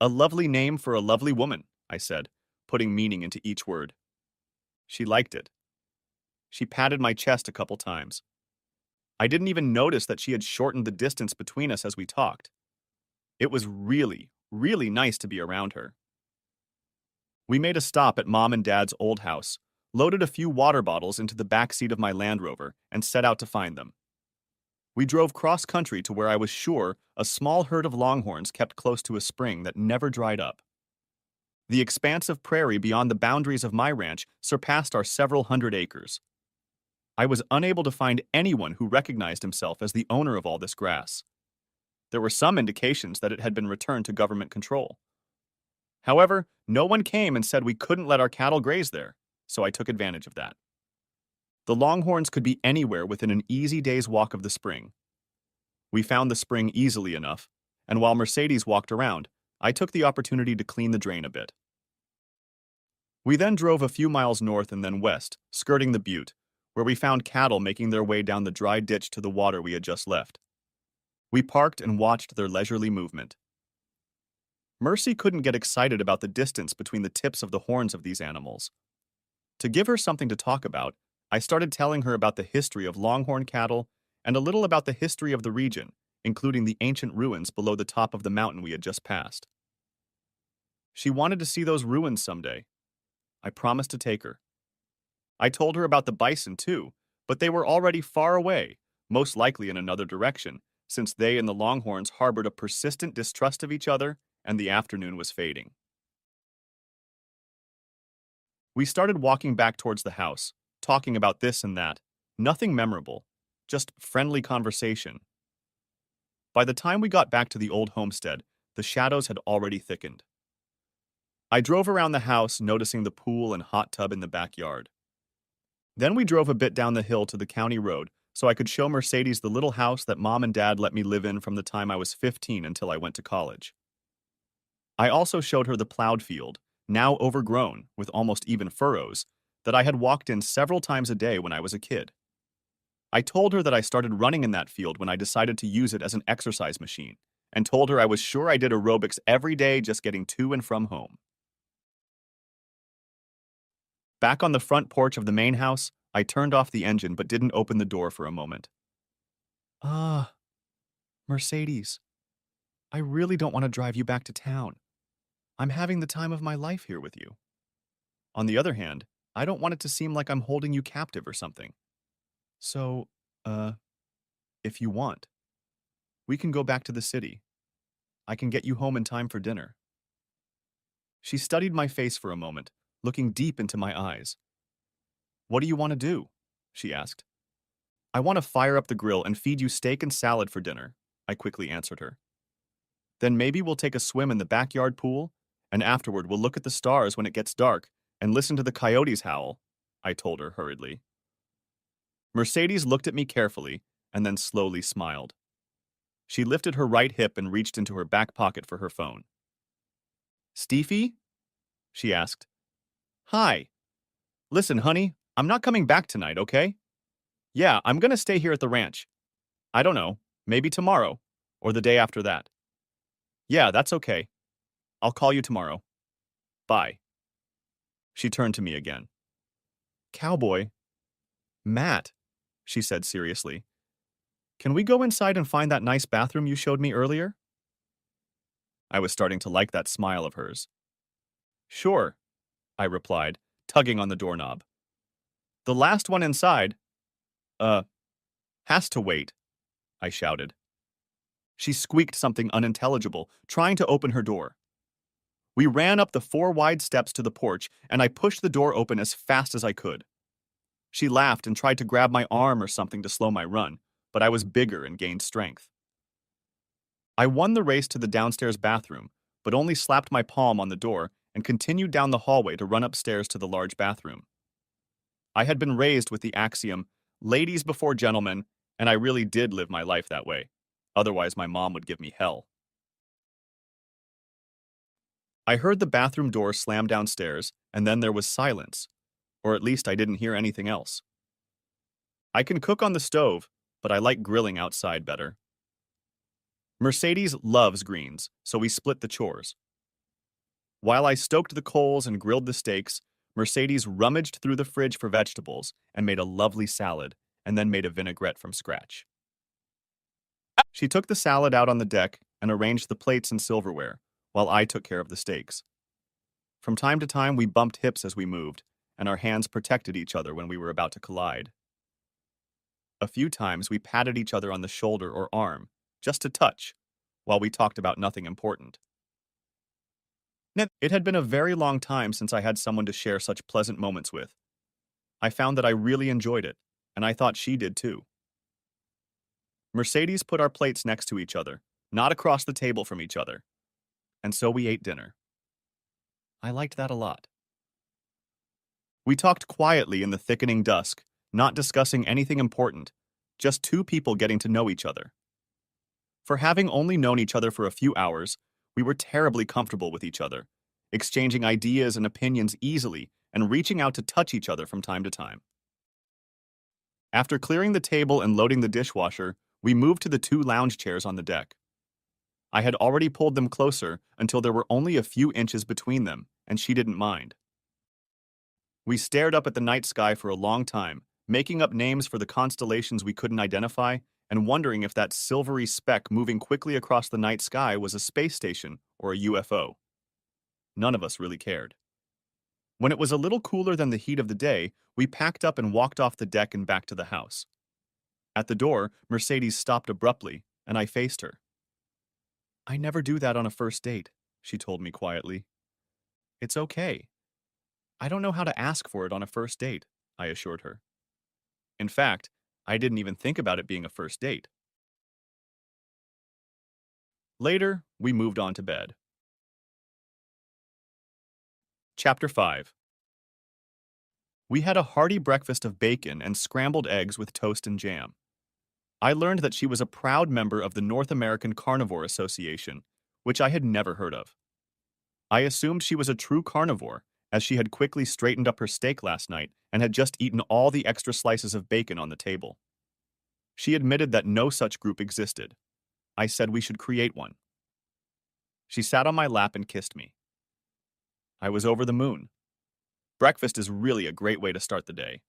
Speaker 1: A lovely name for a lovely woman, I said, putting meaning into each word. She liked it. She patted my chest a couple times. I didn't even notice that she had shortened the distance between us as we talked. It was really, really nice to be around her. We made a stop at Mom and Dad's old house, loaded a few water bottles into the back seat of my Land Rover, and set out to find them. We drove cross-country to where I was sure a small herd of longhorns kept close to a spring that never dried up. The expanse of prairie beyond the boundaries of my ranch surpassed our several hundred acres. I was unable to find anyone who recognized himself as the owner of all this grass. There were some indications that it had been returned to government control. However, no one came and said we couldn't let our cattle graze there, so I took advantage of that. The longhorns could be anywhere within an easy day's walk of the spring. We found the spring easily enough, and while Mercedes walked around, I took the opportunity to clean the drain a bit. We then drove a few miles north and then west, skirting the butte, where we found cattle making their way down the dry ditch to the water we had just left. We parked and watched their leisurely movement. Mercy couldn't get excited about the distance between the tips of the horns of these animals. To give her something to talk about, I started telling her about the history of longhorn cattle and a little about the history of the region, including the ancient ruins below the top of the mountain we had just passed. She wanted to see those ruins someday. I promised to take her. I told her about the bison too, but they were already far away, most likely in another direction, since they and the longhorns harbored a persistent distrust of each other and the afternoon was fading. We started walking back towards the house, talking about this and that. Nothing memorable, just friendly conversation. By the time we got back to the old homestead, the shadows had already thickened. I drove around the house, noticing the pool and hot tub in the backyard. Then we drove a bit down the hill to the county road so I could show Mercedes the little house that Mom and Dad let me live in from the time I was 15 until I went to college. I also showed her the plowed field, now overgrown with almost even furrows, that I had walked in several times a day when I was a kid. I told her that I started running in that field when I decided to use it as an exercise machine, and told her I was sure I did aerobics every day just getting to and from home. Back on the front porch of the main house, I turned off the engine but didn't open the door for a moment. Ah, Mercedes, I really don't want to drive you back to town. I'm having the time of my life here with you. On the other hand, I don't want it to seem like I'm holding you captive or something. So, if you want, we can go back to the city. I can get you home in time for dinner. She studied my face for a moment, looking deep into my eyes. What do you want to do? She asked. I want to fire up the grill and feed you steak and salad for dinner, I quickly answered her. Then maybe we'll take a swim in the backyard pool, and afterward we'll look at the stars when it gets dark and listen to the coyotes howl, I told her hurriedly. Mercedes looked at me carefully and then slowly smiled. She lifted her right hip and reached into her back pocket for her phone. Steefy? She asked. Hi. Listen, honey, I'm not coming back tonight, okay? Yeah, I'm gonna stay here at the ranch. I don't know, maybe tomorrow, or the day after that. Yeah, that's okay. I'll call you tomorrow. Bye. She turned to me again. Cowboy. Matt, she said seriously. Can we go inside and find that nice bathroom you showed me earlier? I was starting to like that smile of hers. Sure, I replied, tugging on the doorknob. The last one inside, has to wait, I shouted. She squeaked something unintelligible, trying to open her door. We ran up the 4 wide steps to the porch, and I pushed the door open as fast as I could. She laughed and tried to grab my arm or something to slow my run, but I was bigger and gained strength. I won the race to the downstairs bathroom, but only slapped my palm on the door and continued down the hallway to run upstairs to the large bathroom. I had been raised with the axiom, ladies before gentlemen, and I really did live my life that way. Otherwise, my mom would give me hell. I heard the bathroom door slam downstairs, and then there was silence, or at least I didn't hear anything else. I can cook on the stove, but I like grilling outside better. Mercedes loves greens, so we split the chores. While I stoked the coals and grilled the steaks, Mercedes rummaged through the fridge for vegetables and made a lovely salad, and then made a vinaigrette from scratch. She took the salad out on the deck and arranged the plates and silverware, while I took care of the steaks. From time to time, we bumped hips as we moved, and our hands protected each other when we were about to collide. A few times, we patted each other on the shoulder or arm, just to touch, while we talked about nothing important. It had been a very long time since I had someone to share such pleasant moments with. I found that I really enjoyed it, and I thought she did too. Mercedes put our plates next to each other, not across the table from each other, and so we ate dinner. I liked that a lot. We talked quietly in the thickening dusk, not discussing anything important, just two people getting to know each other. For having only known each other for a few hours, we were terribly comfortable with each other, exchanging ideas and opinions easily and reaching out to touch each other from time to time. After clearing the table and loading the dishwasher, we moved to the two lounge chairs on the deck. I had already pulled them closer until there were only a few inches between them, and she didn't mind. We stared up at the night sky for a long time, making up names for the constellations we couldn't identify and wondering if that silvery speck moving quickly across the night sky was a space station or a UFO. None of us really cared. When it was a little cooler than the heat of the day, we packed up and walked off the deck and back to the house. At the door, Mercedes stopped abruptly, and I faced her. "I never do that on a first date," she told me quietly. "It's okay. I don't know how to ask for it on a first date," I assured her. In fact, I didn't even think about it being a first date. Later, we moved on to bed. Chapter 5. We had a hearty breakfast of bacon and scrambled eggs with toast and jam. I learned that she was a proud member of the North American Carnivore Association, which I had never heard of. I assumed she was a true carnivore, as she had quickly straightened up her steak last night and had just eaten all the extra slices of bacon on the table. She admitted that no such group existed. I said we should create one. She sat on my lap and kissed me. I was over the moon. Breakfast is really a great way to start the day.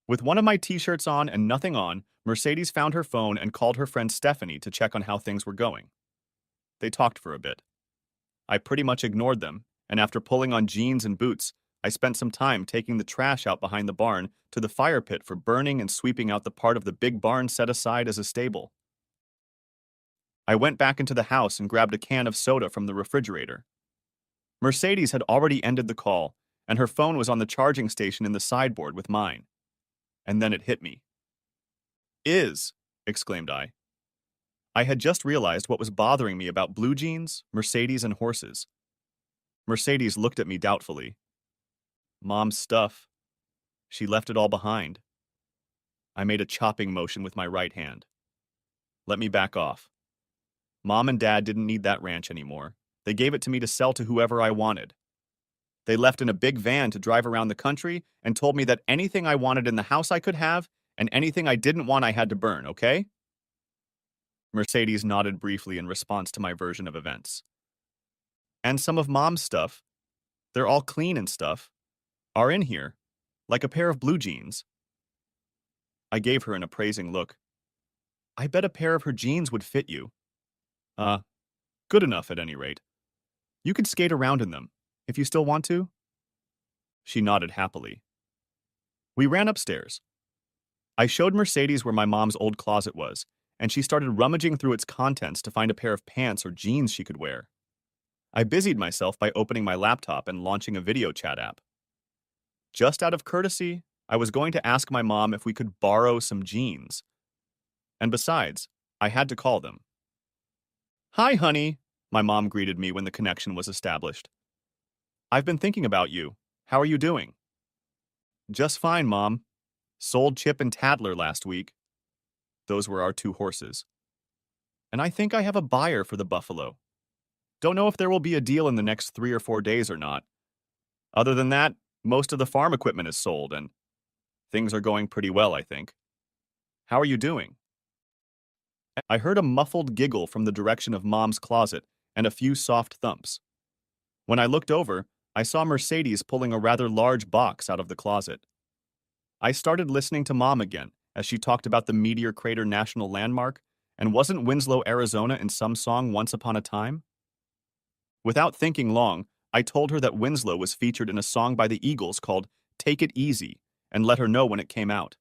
Speaker 1: With one of my t-shirts on and nothing on, Mercedes found her phone and called her friend Stephanie to check on how things were going. They talked for a bit. I pretty much ignored them, and after pulling on jeans and boots, I spent some time taking the trash out behind the barn to the fire pit for burning and sweeping out the part of the big barn set aside as a stable. I went back into the house and grabbed a can of soda from the refrigerator. Mercedes had already ended the call, and her phone was on the charging station in the sideboard with mine. And then it hit me. "Is," exclaimed I. I had just realized what was bothering me about blue jeans, Mercedes, and horses. Mercedes looked at me doubtfully. "Mom's stuff. She left it all behind." I made a chopping motion with my right hand. "Let me back off. Mom and Dad didn't need that ranch anymore. They gave it to me to sell to whoever I wanted. They left in a big van to drive around the country and told me that anything I wanted in the house I could have, and anything I didn't want I had to burn, okay?" Mercedes nodded briefly in response to my version of events. "And some of Mom's stuff, they're all clean and stuff, are in here, like a pair of blue jeans." I gave her an appraising look. "I bet a pair of her jeans would fit you." Uh, good enough at any rate. You could skate around in them, if you still want to." She nodded happily. We ran upstairs. I showed Mercedes where my mom's old closet was, and she started rummaging through its contents to find a pair of pants or jeans she could wear. I busied myself by opening my laptop and launching a video chat app. Just out of courtesy, I was going to ask my mom if we could borrow some jeans. And besides, I had to call them. Hi, honey, my mom greeted me when the connection was established. I've been thinking about you. How are you doing? Just fine, Mom. Sold Chip and Tadler last week. Those were our two horses. And I think I have a buyer for the buffalo. Don't know if there will be a deal in the next 3 or 4 days or not. Other than that, most of the farm equipment is sold and things are going pretty well, I think. How are you doing? I heard a muffled giggle from the direction of Mom's closet and a few soft thumps. When I looked over, I saw Mercedes pulling a rather large box out of the closet. I started listening to Mom again as she talked about the Meteor Crater National Landmark, and wasn't Winslow, Arizona in some song once upon a time? Without thinking long, I told her that Winslow was featured in a song by the Eagles called Take It Easy and let her know when it came out.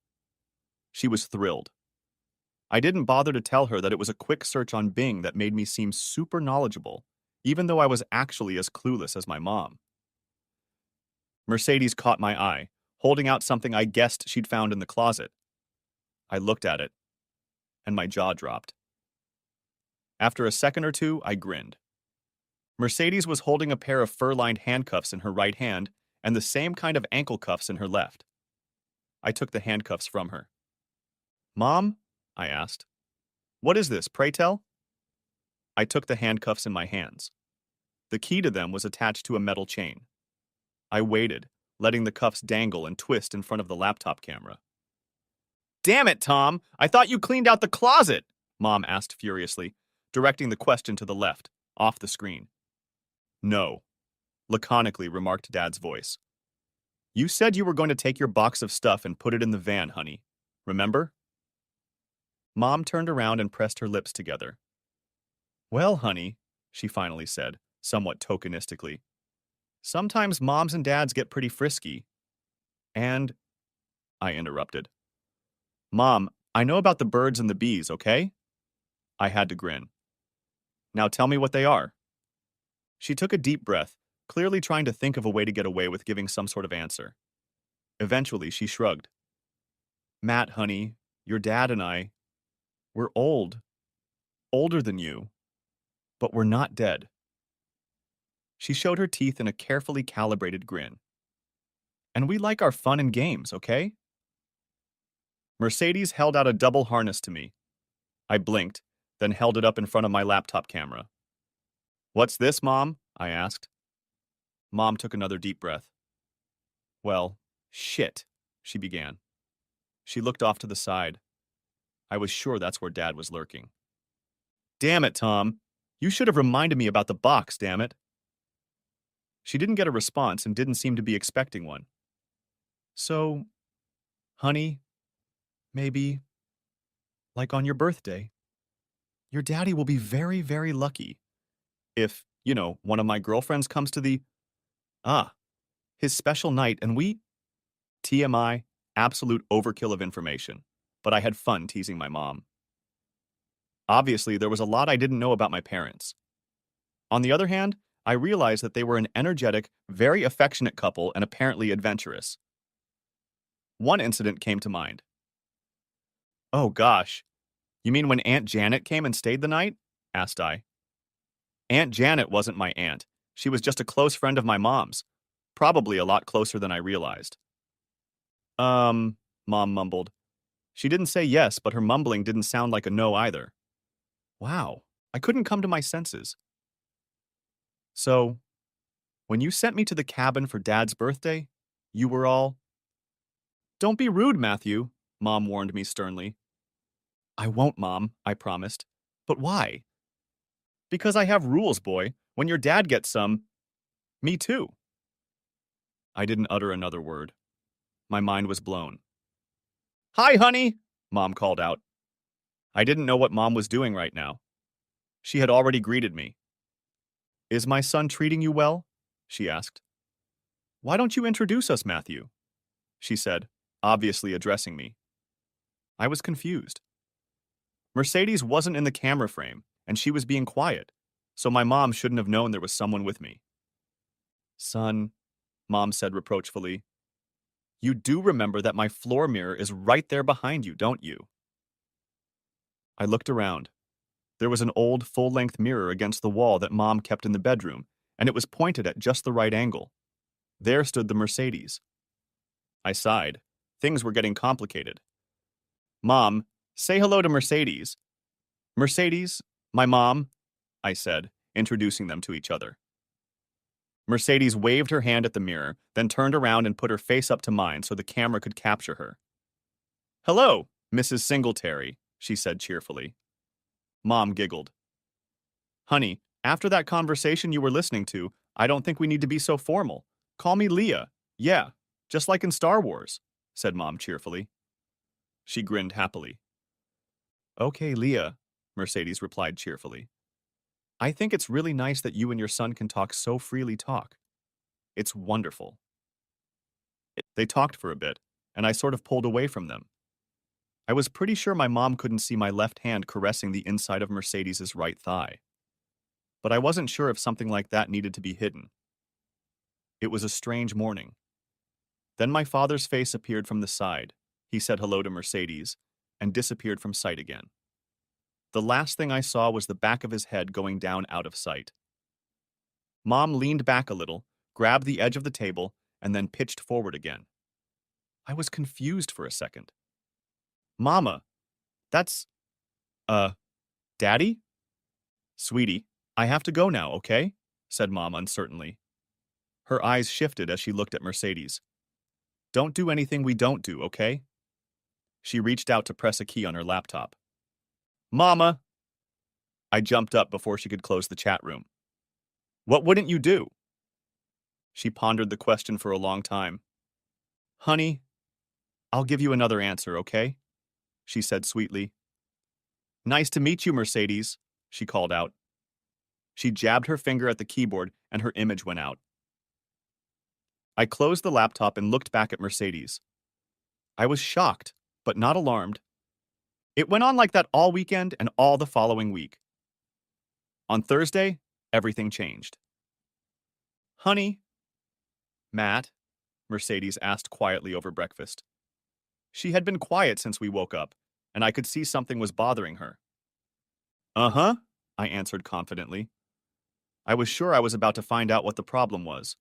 Speaker 1: She was thrilled. I didn't bother to tell her that it was a quick search on Bing that made me seem super knowledgeable, even though I was actually as clueless as my mom. Mercedes caught my eye, holding out something I guessed she'd found in the closet. I looked at it, and my jaw dropped. After a second or two, I grinned. Mercedes was holding a pair of fur-lined handcuffs in her right hand and the same kind of ankle cuffs in her left. I took the handcuffs from her. Mom? I asked. What is this, pray tell? I took the handcuffs in my hands. The key to them was attached to a metal chain. I waited, letting the cuffs dangle and twist in front of the laptop camera. Damn it, Tom! I thought you cleaned out the closet! Mom asked furiously, directing the question to the left, off the screen. No, laconically remarked Dad's voice. You said you were going to take your box of stuff and put it in the van, honey. Remember? Mom turned around and pressed her lips together. Well, honey, she finally said, somewhat tokenistically. Sometimes moms and dads get pretty frisky. And, I interrupted. Mom, I know about the birds and the bees, okay? I had to grin. Now tell me what they are. She took a deep breath, clearly trying to think of a way to get away with giving some sort of answer. Eventually, she shrugged. Matt, honey, your dad and I, we're old. Older than you. But we're not dead. She showed her teeth in a carefully calibrated grin. And we like our fun and games, okay? Mercedes held out a double harness to me. I blinked, then held it up in front of my laptop camera. What's this, Mom? I asked. Mom took another deep breath. Well, shit, she began. She looked off to the side. I was sure that's where Dad was lurking. Damn it, Tom. You should have reminded me about the box, damn it. She didn't get a response and didn't seem to be expecting one. So, honey, maybe, like on your birthday, your daddy will be very, very lucky if, one of my girlfriends comes to his special night and we, TMI, absolute overkill of information, but I had fun teasing my mom. Obviously, there was a lot I didn't know about my parents. On the other hand, I realized that they were an energetic, very affectionate couple and apparently adventurous. One incident came to mind. Oh gosh, you mean when Aunt Janet came and stayed the night? Asked I. Aunt Janet wasn't my aunt. She was just a close friend of my mom's. Probably a lot closer than I realized. Mom mumbled. She didn't say yes, but her mumbling didn't sound like a no either. Wow, I couldn't come to my senses. So, when you sent me to the cabin for Dad's birthday, you were all... Don't be rude, Matthew, Mom warned me sternly. I won't, Mom, I promised. But why? Because I have rules, boy. When your dad gets some, me too. I didn't utter another word. My mind was blown. Hi, honey, Mom called out. I didn't know what Mom was doing right now. She had already greeted me. Is my son treating you well? She asked. Why don't you introduce us, Matthew? She said, obviously addressing me. I was confused. Mercedes wasn't in the camera frame, and she was being quiet, so my mom shouldn't have known there was someone with me. Son, Mom said reproachfully, you do remember that my floor mirror is right there behind you, don't you? I looked around. There was an old, full-length mirror against the wall that Mom kept in the bedroom, and it was pointed at just the right angle. There stood the Mercedes. I sighed. Things were getting complicated. Mom, say hello to Mercedes. Mercedes, my mom, I said, introducing them to each other. Mercedes waved her hand at the mirror, then turned around and put her face up to mine so the camera could capture her. Hello, Mrs. Singletary, she said cheerfully. Mom giggled. Honey, after that conversation you were listening to, I don't think we need to be so formal. Call me Leah. Yeah, just like in Star Wars, said Mom cheerfully. She grinned happily. Okay, Leah, Mercedes replied cheerfully. I think it's really nice that you and your son can talk so freely talk. It's wonderful. They talked for a bit, and I sort of pulled away from them. I was pretty sure my mom couldn't see my left hand caressing the inside of Mercedes's right thigh. But I wasn't sure if something like that needed to be hidden. It was a strange morning. Then my father's face appeared from the side. He said hello to Mercedes, and disappeared from sight again. The last thing I saw was the back of his head going down out of sight. Mom leaned back a little, grabbed the edge of the table, and then pitched forward again. I was confused for a second. Mama, that's, Daddy? Sweetie, I have to go now, okay? Said Mom uncertainly. Her eyes shifted as she looked at Mercedes. Don't do anything we don't do, okay? She reached out to press a key on her laptop. Mama! I jumped up before she could close the chat room. What wouldn't you do? She pondered the question for a long time. Honey, I'll give you another answer, okay? She said sweetly. Nice to meet you, Mercedes, she called out. She jabbed her finger at the keyboard and her image went out. I closed the laptop and looked back at Mercedes. I was shocked, but not alarmed. It went on like that all weekend and all the following week. On Thursday, everything changed. Honey, Matt, Mercedes asked quietly over breakfast. She had been quiet since we woke up, and I could see something was bothering her. Uh-huh, I answered confidently. I was sure I was about to find out what the problem was.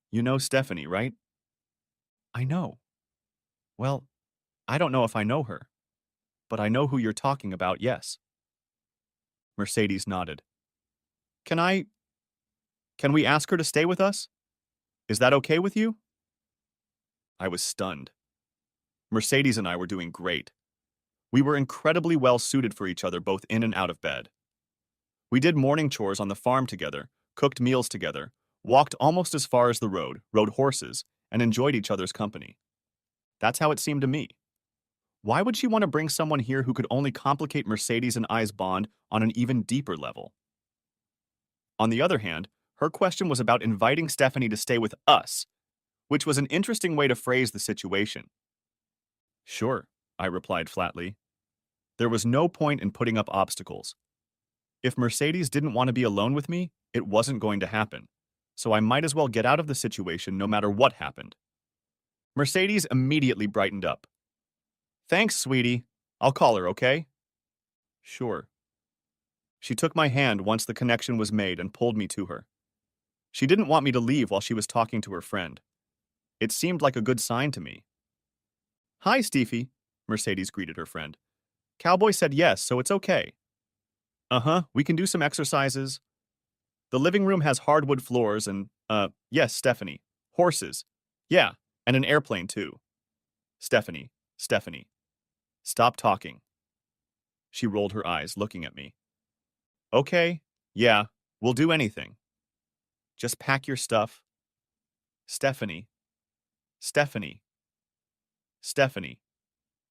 Speaker 1: You know Stephanie, right? I know. Well, I don't know if I know her, but I know who you're talking about, yes. Mercedes nodded. Can we ask her to stay with us? Is that okay with you? I was stunned. Mercedes and I were doing great. We were incredibly well suited for each other both in and out of bed. We did morning chores on the farm together, cooked meals together, walked almost as far as the road, rode horses, and enjoyed each other's company. That's how it seemed to me. Why would she want to bring someone here who could only complicate Mercedes and I's bond on an even deeper level? On the other hand, her question was about inviting Stephanie to stay with us, which was an interesting way to phrase the situation. Sure, I replied flatly. There was no point in putting up obstacles. If Mercedes didn't want to be alone with me, it wasn't going to happen, so I might as well get out of the situation no matter what happened. Mercedes immediately brightened up. Thanks, sweetie. I'll call her, okay? Sure. She took my hand once the connection was made and pulled me to her. She didn't want me to leave while she was talking to her friend. It seemed like a good sign to me. Hi, Steffi, Mercedes greeted her friend. Cowboy said yes, so it's okay. Uh-huh, we can do some exercises. The living room has hardwood floors and, yes, Stephanie. Horses. Yeah, and an airplane too. Stephanie. Stop talking. She rolled her eyes, looking at me. Okay, yeah, we'll do anything. Just pack your stuff. Stephanie.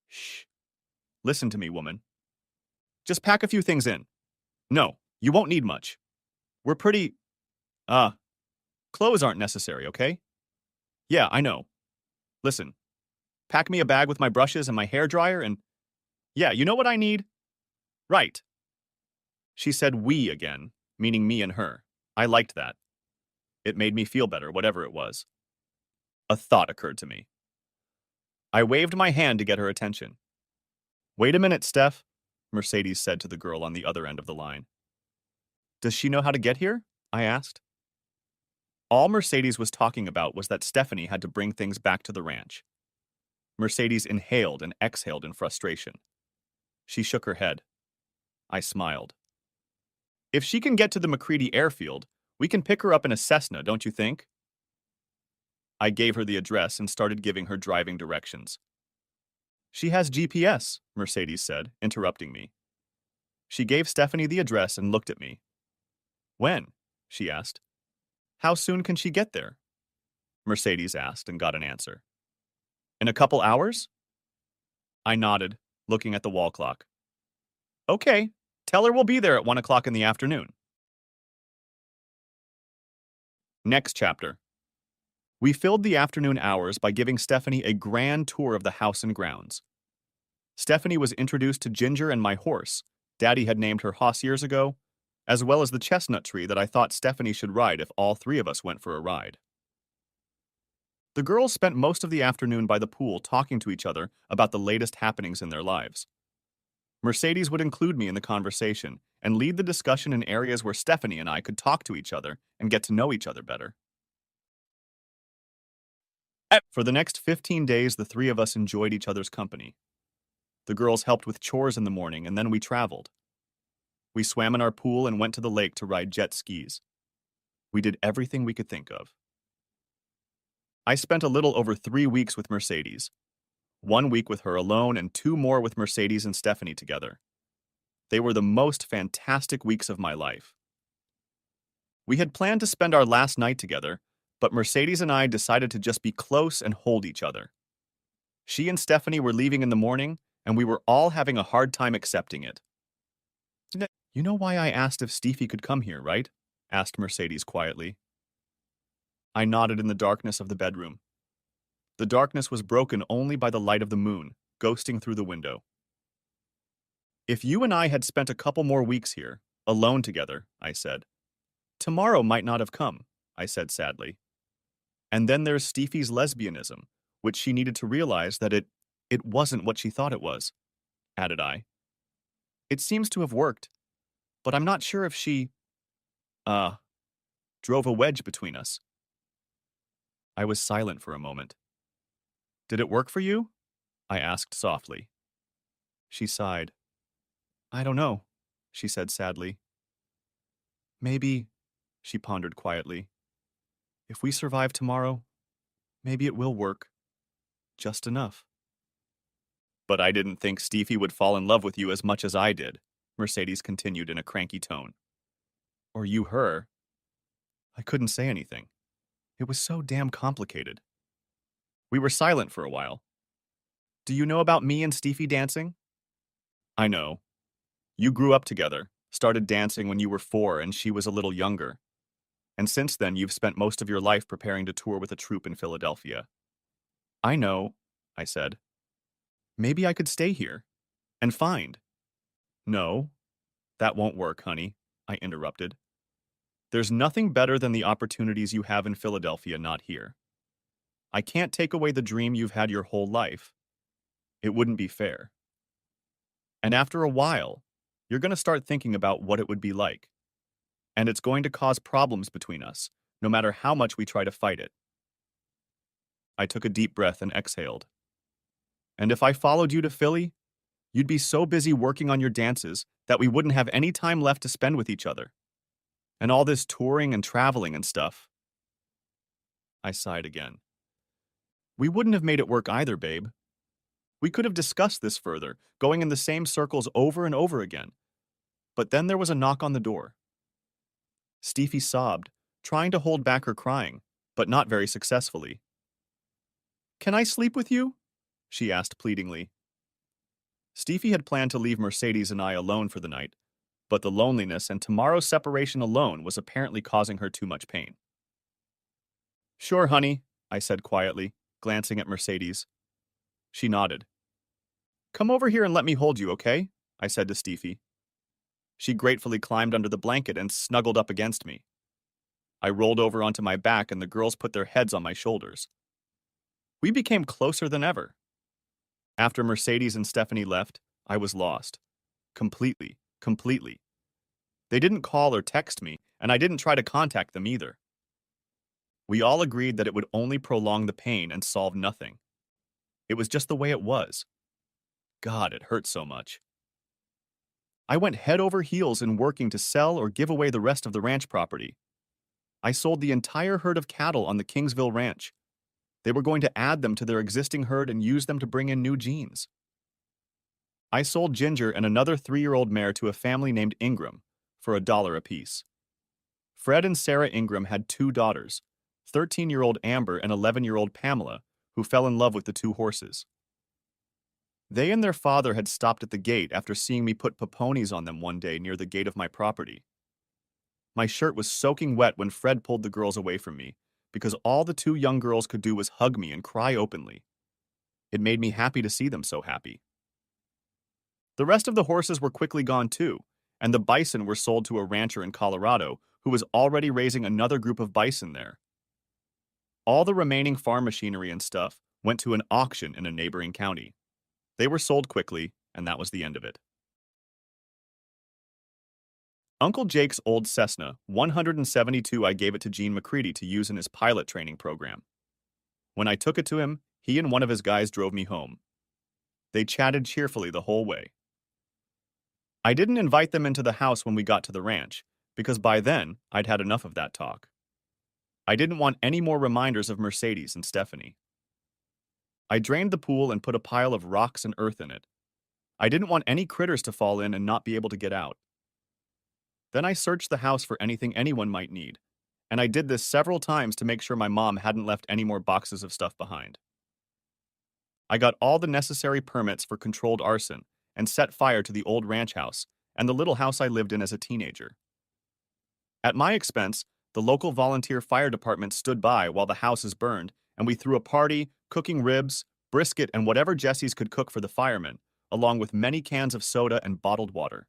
Speaker 1: Shh. Listen to me, woman. Just pack a few things in. No, you won't need much. We're pretty, clothes aren't necessary, okay? Yeah, I know. Listen, pack me a bag with my brushes and my hairdryer and, yeah, you know what I need? Right. She said we again, meaning me and her. I liked that. It made me feel better, whatever it was. A thought occurred to me. I waved my hand to get her attention. Wait a minute, Steph. Mercedes said to the girl on the other end of the line. Does she know how to get here? I asked. All Mercedes was talking about was that Stephanie had to bring things back to the ranch. Mercedes inhaled and exhaled in frustration. She shook her head. I smiled. If she can get to the McCready airfield, we can pick her up in a Cessna, don't you think? I gave her the address and started giving her driving directions. She has GPS, Mercedes said, interrupting me. She gave Stephanie the address and looked at me. When? She asked. How soon can she get there? Mercedes asked and got an answer. In a couple hours? I nodded, looking at the wall clock. Okay, tell her we'll be there at 1 o'clock in the afternoon. Next chapter. We filled the afternoon hours by giving Stephanie a grand tour of the house and grounds. Stephanie was introduced to Ginger and my horse. Daddy had named her Hoss years ago, as well as the chestnut tree that I thought Stephanie should ride if all three of us went for a ride. The girls spent most of the afternoon by the pool talking to each other about the latest happenings in their lives. Mercedes would include me in the conversation and lead the discussion in areas where Stephanie and I could talk to each other and get to know each other better. For the next 15 days, the three of us enjoyed each other's company. The girls helped with chores in the morning, and then we traveled. We swam in our pool and went to the lake to ride jet skis. We did everything we could think of. I spent a little over 3 weeks with Mercedes. 1 week with her alone and 2 more with Mercedes and Stephanie together. They were the most fantastic weeks of my life. We had planned to spend our last night together, but Mercedes and I decided to just be close and hold each other. She and Stephanie were leaving in the morning, and we were all having a hard time accepting it. You know why I asked if Steffi could come here, right? Asked Mercedes quietly. I nodded in the darkness of the bedroom. The darkness was broken only by the light of the moon, ghosting through the window. If you and I had spent a couple more weeks here, alone together, I said. Tomorrow might not have come, I said sadly. And then there's Steffi's lesbianism, which she needed to realize that it wasn't what she thought it was, added I. It seems to have worked, but I'm not sure if she, drove a wedge between us. I was silent for a moment. Did it work for you? I asked softly. She sighed. I don't know, she said sadly. Maybe, she pondered quietly, if we survive tomorrow, maybe it will work. Just enough. But I didn't think Steffi would fall in love with you as much as I did, Mercedes continued in a cranky tone. Or you her. I couldn't say anything. It was so damn complicated. We were silent for a while. Do you know about me and Steffi dancing? I know. You grew up together, started dancing when you were 4 and she was a little younger. And since then, you've spent most of your life preparing to tour with a troupe in Philadelphia. I know, I said. Maybe I could stay here. And find. No, that won't work, honey, I interrupted. There's nothing better than the opportunities you have in Philadelphia not here. I can't take away the dream you've had your whole life. It wouldn't be fair. And after a while, you're going to start thinking about what it would be like. And it's going to cause problems between us, no matter how much we try to fight it. I took a deep breath and exhaled. And if I followed you to Philly, you'd be so busy working on your dances that we wouldn't have any time left to spend with each other. And all this touring and traveling and stuff. I sighed again. We wouldn't have made it work either, babe. We could have discussed this further, going in the same circles over and over again. But then there was a knock on the door. Steffi sobbed, trying to hold back her crying, but not very successfully. Can I sleep with you? She asked pleadingly. Steffi had planned to leave Mercedes and I alone for the night, but the loneliness and tomorrow's separation alone was apparently causing her too much pain. Sure, honey, I said quietly, glancing at Mercedes. She nodded. Come over here and let me hold you, okay? I said to Steffi. She gratefully climbed under the blanket and snuggled up against me. I rolled over onto my back and the girls put their heads on my shoulders. We became closer than ever. After Mercedes and Stephanie left, I was lost, Completely. Completely. They didn't call or text me, and I didn't try to contact them either. We all agreed that it would only prolong the pain and solve nothing. It was just the way it was. God, it hurt so much. I went head over heels in working to sell or give away the rest of the ranch property. I sold the entire herd of cattle on the Kingsville Ranch. They were going to add them to their existing herd and use them to bring in new genes. I sold Ginger and another 3-year-old mare to a family named Ingram for $1 apiece. Fred and Sarah Ingram had 2 daughters, 13-year-old Amber and 11-year-old Pamela, who fell in love with the 2 horses. They and their father had stopped at the gate after seeing me put poponies on them one day near the gate of my property. My shirt was soaking wet when Fred pulled the girls away from me, because all the 2 young girls could do was hug me and cry openly. It made me happy to see them so happy. The rest of the horses were quickly gone too, and the bison were sold to a rancher in Colorado who was already raising another group of bison there. All the remaining farm machinery and stuff went to an auction in a neighboring county. They were sold quickly, and that was the end of it. Uncle Jake's old Cessna 172, I gave it to Gene McCready to use in his pilot training program. When I took it to him, he and one of his guys drove me home. They chatted cheerfully the whole way. I didn't invite them into the house when we got to the ranch, because by then I'd had enough of that talk. I didn't want any more reminders of Mercedes and Stephanie. I drained the pool and put a pile of rocks and earth in it. I didn't want any critters to fall in and not be able to get out. Then I searched the house for anything anyone might need, and I did this several times to make sure my mom hadn't left any more boxes of stuff behind. I got all the necessary permits for controlled arson and set fire to the old ranch house and the little house I lived in as a teenager. At my expense, the local volunteer fire department stood by while the houses burned, and we threw a party, cooking ribs, brisket, and whatever Jesse's could cook for the firemen, along with many cans of soda and bottled water.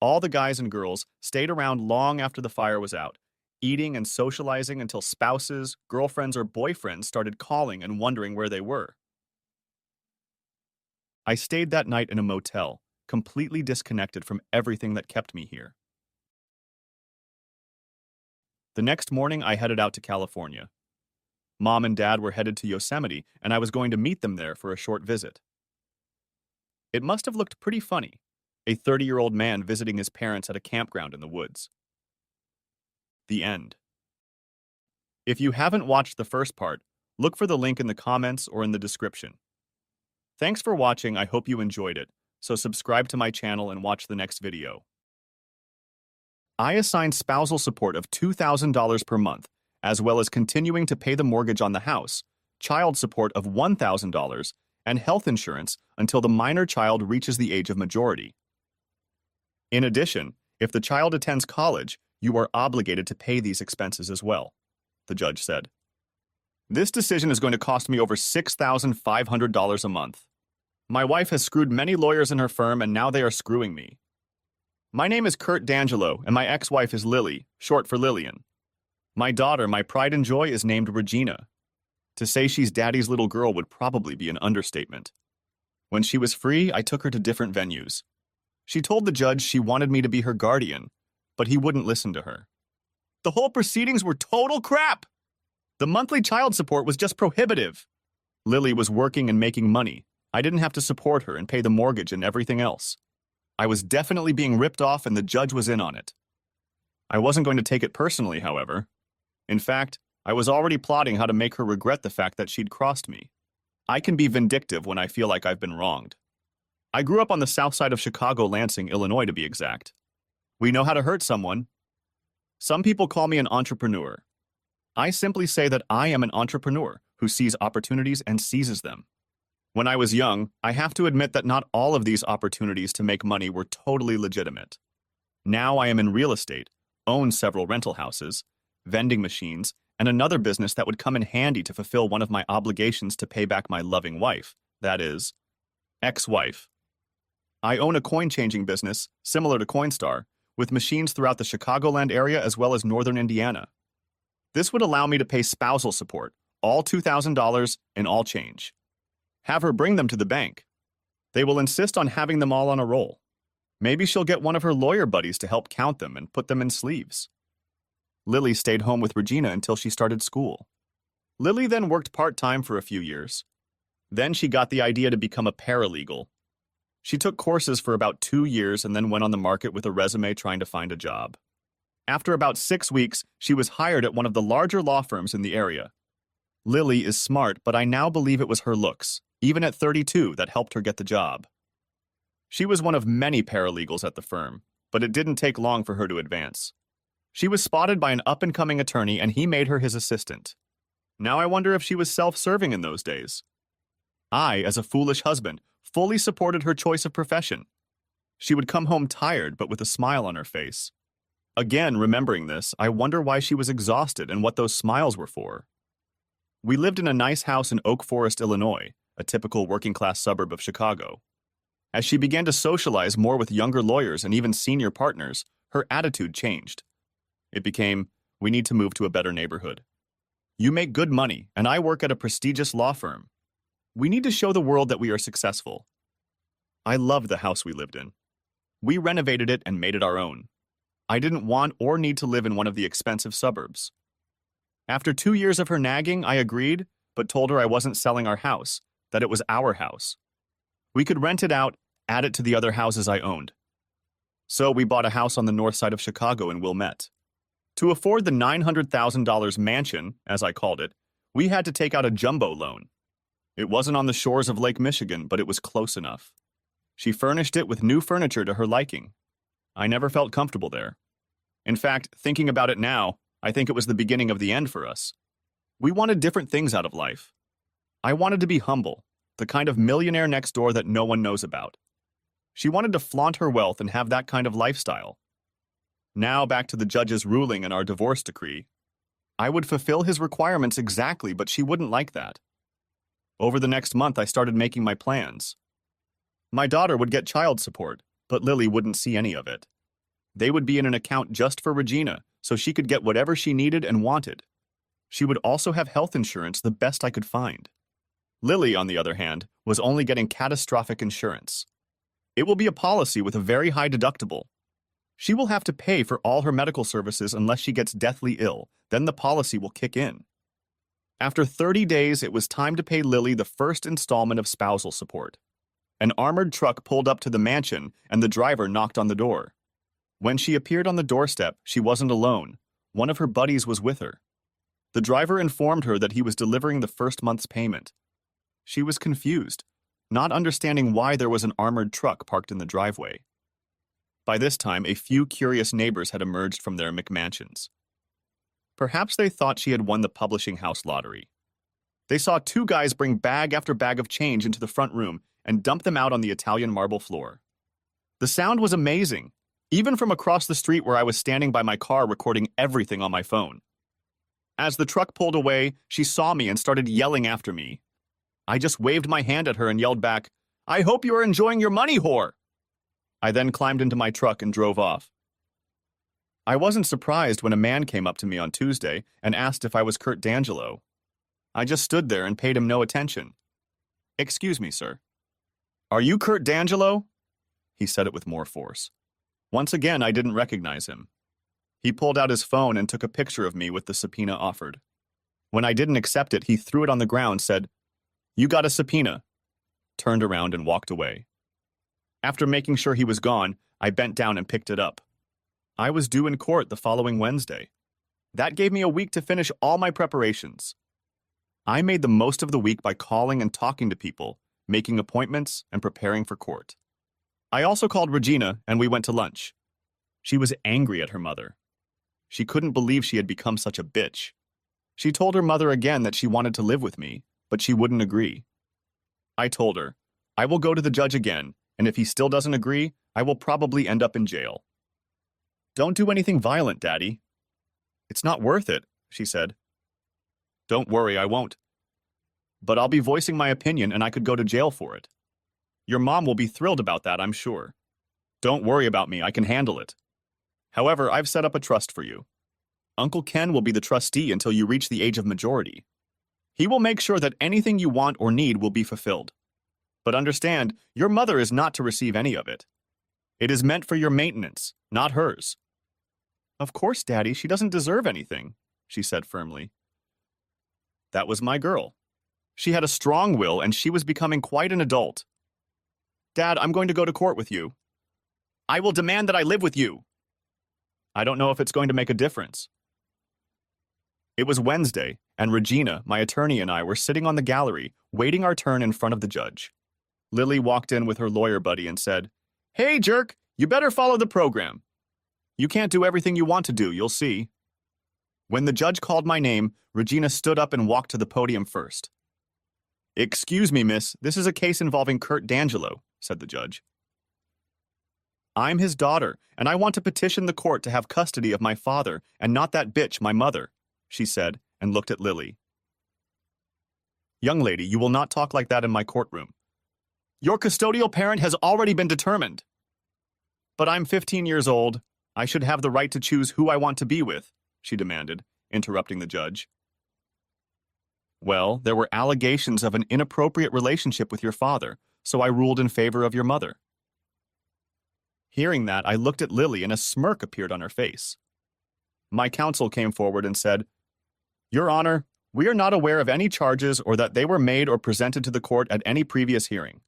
Speaker 1: All the guys and girls stayed around long after the fire was out, eating and socializing until spouses, girlfriends, or boyfriends started calling and wondering where they were. I stayed that night in a motel, completely disconnected from everything that kept me here. The next morning, I headed out to California. Mom and Dad were headed to Yosemite, and I was going to meet them there for a short visit. It must have looked pretty funny, a 30-year-old man visiting his parents at a campground in the woods. The end. If you haven't watched the first part, look for the link in the comments or in the description. Thanks for watching. I hope you enjoyed it, so subscribe to my channel and watch the next video. I assigned spousal support of $2,000 per month, as well as continuing to pay the mortgage on the house, child support of $1,000, and health insurance until the minor child reaches the age of majority. In addition, if the child attends college, you are obligated to pay these expenses as well, the judge said. This decision is going to cost me over $6,500 a month. My wife has screwed many lawyers in her firm, and now they are screwing me. My name is Kurt D'Angelo, and my ex-wife is Lily, short for Lillian. My daughter, my pride and joy, is named Regina. To say she's daddy's little girl would probably be an understatement. When she was free, I took her to different venues. She told the judge she wanted me to be her guardian, but he wouldn't listen to her. The whole proceedings were total crap! The monthly child support was just prohibitive. Lily was working and making money. I didn't have to support her and pay the mortgage and everything else. I was definitely being ripped off, and the judge was in on it. I wasn't going to take it personally, however. In fact, I was already plotting how to make her regret the fact that she'd crossed me. I can be vindictive when I feel like I've been wronged. I grew up on the south side of Chicago, Lansing, Illinois, to be exact. We know how to hurt someone. Some people call me an entrepreneur. I simply say that I am an entrepreneur who sees opportunities and seizes them. When I was young, I have to admit that not all of these opportunities to make money were totally legitimate. Now I am in real estate, own several rental houses, vending machines, and another business that would come in handy to fulfill one of my obligations to pay back my loving wife, that is, ex-wife. I own a coin-changing business, similar to Coinstar, with machines throughout the Chicagoland area as well as northern Indiana. This would allow me to pay spousal support, all $2,000 and all change. Have her bring them to the bank. They will insist on having them all on a roll. Maybe she'll get one of her lawyer buddies to help count them and put them in sleeves. Lily stayed home with Regina until she started school. Lily then worked part-time for a few years. Then she got the idea to become a paralegal. She took courses for about 2 years and then went on the market with a resume trying to find a job. After about 6 weeks, she was hired at one of the larger law firms in the area. Lily is smart, but I now believe it was her looks, even at 32, that helped her get the job. She was one of many paralegals at the firm, but it didn't take long for her to advance. She was spotted by an up-and-coming attorney and he made her his assistant. Now I wonder if she was self-serving in those days. I, as a foolish husband, fully supported her choice of profession. She would come home tired but with a smile on her face. Again, remembering this, I wonder why she was exhausted and what those smiles were for. We lived in a nice house in Oak Forest, Illinois, a typical working-class suburb of Chicago. As she began to socialize more with younger lawyers and even senior partners, her attitude changed. It became, we need to move to a better neighborhood. You make good money, and I work at a prestigious law firm. We need to show the world that we are successful. I loved the house we lived in. We renovated it and made it our own. I didn't want or need to live in one of the expensive suburbs. After 2 years of her nagging, I agreed, but told her I wasn't selling our house, that it was our house. We could rent it out, add it to the other houses I owned. So we bought a house on the north side of Chicago in Wilmette. To afford the $900,000 mansion, as I called it, we had to take out a jumbo loan. It wasn't on the shores of Lake Michigan, but it was close enough. She furnished it with new furniture to her liking. I never felt comfortable there. In fact, thinking about it now, I think it was the beginning of the end for us. We wanted different things out of life. I wanted to be humble, the kind of millionaire next door that no one knows about. She wanted to flaunt her wealth and have that kind of lifestyle. Now back to the judge's ruling and our divorce decree. I would fulfill his requirements exactly, but she wouldn't like that. Over the next month, I started making my plans. My daughter would get child support, but Lily wouldn't see any of it. They would be in an account just for Regina, so she could get whatever she needed and wanted. She would also have health insurance, the best I could find. Lily, on the other hand, was only getting catastrophic insurance. It will be a policy with a very high deductible. She will have to pay for all her medical services unless she gets deathly ill, then the policy will kick in. After 30 days, it was time to pay Lily the first installment of spousal support. An armored truck pulled up to the mansion, and the driver knocked on the door. When she appeared on the doorstep, she wasn't alone. One of her buddies was with her. The driver informed her that he was delivering the first month's payment. She was confused, not understanding why there was an armored truck parked in the driveway. By this time, a few curious neighbors had emerged from their McMansions. Perhaps they thought she had won the publishing house lottery. They saw 2 guys bring bag after bag of change into the front room and dump them out on the Italian marble floor. The sound was amazing, even from across the street where I was standing by my car recording everything on my phone. As the truck pulled away, she saw me and started yelling after me. I just waved my hand at her and yelled back, "I hope you are enjoying your money, whore!" I then climbed into my truck and drove off. I wasn't surprised when a man came up to me on Tuesday and asked if I was Kurt D'Angelo. I just stood there and paid him no attention. "Excuse me, sir." "Are you Kurt D'Angelo?" He said it with more force. Once again, I didn't recognize him. He pulled out his phone and took a picture of me with the subpoena offered. When I didn't accept it, he threw it on the ground, said, "You got a subpoena," turned around and walked away. After making sure he was gone, I bent down and picked it up. I was due in court the following Wednesday. That gave me a week to finish all my preparations. I made the most of the week by calling and talking to people, making appointments, and preparing for court. I also called Regina, and we went to lunch. She was angry at her mother. She couldn't believe she had become such a bitch. She told her mother again that she wanted to live with me, but she wouldn't agree. I told her, I will go to the judge again, and if he still doesn't agree, I will probably end up in jail. "Don't do anything violent, Daddy." "It's not worth it," she said. "Don't worry, I won't. But I'll be voicing my opinion and I could go to jail for it. Your mom will be thrilled about that, I'm sure. Don't worry about me, I can handle it. However, I've set up a trust for you. Uncle Ken will be the trustee until you reach the age of majority. He will make sure that anything you want or need will be fulfilled. But understand, your mother is not to receive any of it. It is meant for your maintenance, not hers. Of course, Daddy, she doesn't deserve anything, she said firmly. That was my girl. She had a strong will, and she was becoming quite an adult. Dad, I'm going to go to court with you. I will demand that I live with you. I don't know if it's going to make a difference. It was Wednesday, and Regina, my attorney, and I were sitting on the gallery, waiting our turn in front of the judge. Lily walked in with her lawyer buddy and said, "Hey, jerk, you better follow the program. You can't do everything you want to do, you'll see." When the judge called my name, Regina stood up and walked to the podium first. "Excuse me, miss, this is a case involving Kurt D'Angelo," said the judge. "I'm his daughter, and I want to petition the court to have custody of my father and not that bitch, my mother," she said, and looked at Lily. "Young lady, you will not talk like that in my courtroom. Your custodial parent has already been determined." "But I'm 15 years old. I should have the right to choose who I want to be with," she demanded, interrupting the judge. "Well, there were allegations of an inappropriate relationship with your father, so I ruled in favor of your mother." Hearing that, I looked at Lily and a smirk appeared on her face. My counsel came forward and said, "Your Honor, we are not aware of any charges or that they were made or presented to the court at any previous hearing.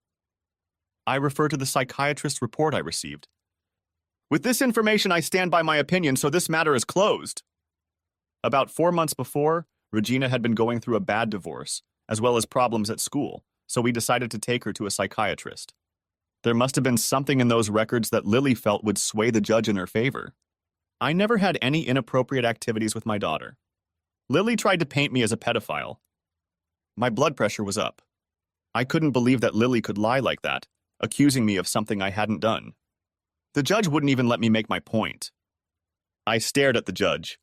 Speaker 1: I refer to the psychiatrist's report I received. With this information, I stand by my opinion, so this matter is closed." About 4 months before, Regina had been going through a bad divorce, as well as problems at school, so we decided to take her to a psychiatrist. There must have been something in those records that Lily felt would sway the judge in her favor. I never had any inappropriate activities with my daughter. Lily tried to paint me as a pedophile. My blood pressure was up. I couldn't believe that Lily could lie like that, accusing me of something I hadn't done. The judge wouldn't even let me make my point. I stared at the judge.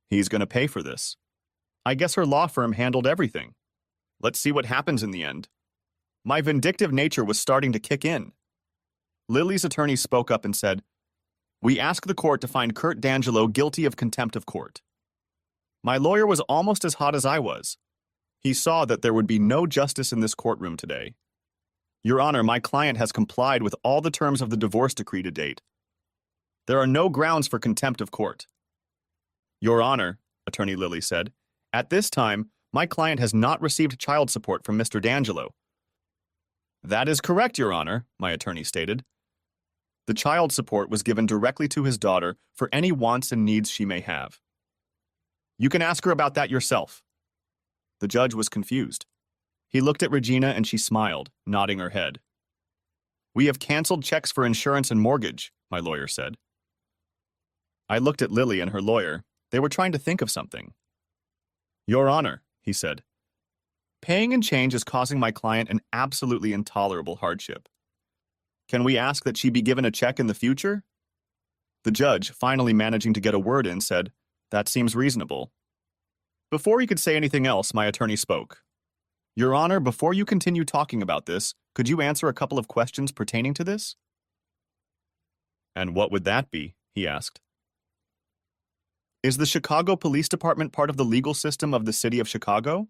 Speaker 1: He's going to pay for this. I guess her law firm handled everything. Let's see what happens in the end. My vindictive nature was starting to kick in. Lily's attorney spoke up and said, "We ask the court to find Kurt D'Angelo guilty of contempt of court." My lawyer was almost as hot as I was. He saw that there would be no justice in this courtroom today. "Your Honor, my client has complied with all the terms of the divorce decree to date. There are no grounds for contempt of court." "Your Honor," Attorney Lily said, "at this time, my client has not received child support from Mr. D'Angelo." "That is correct, Your Honor," my attorney stated. "The child support was given directly to his daughter for any wants and needs she may have. You can ask her about that yourself." The judge was confused. He looked at Regina and she smiled, nodding her head. "We have canceled checks for insurance and mortgage," my lawyer said. I looked at Lily and her lawyer. They were trying to think of something. "Your Honor," he said, "paying in change is causing my client an absolutely intolerable hardship. Can we ask that she be given a check in the future?" The judge, finally managing to get a word in, said, "That seems reasonable." Before he could say anything else, my attorney spoke. "Your Honor, before you continue talking about this, could you answer a couple of questions pertaining to this?" "And what would that be?" he asked. "Is the Chicago Police Department part of the legal system of the city of Chicago?"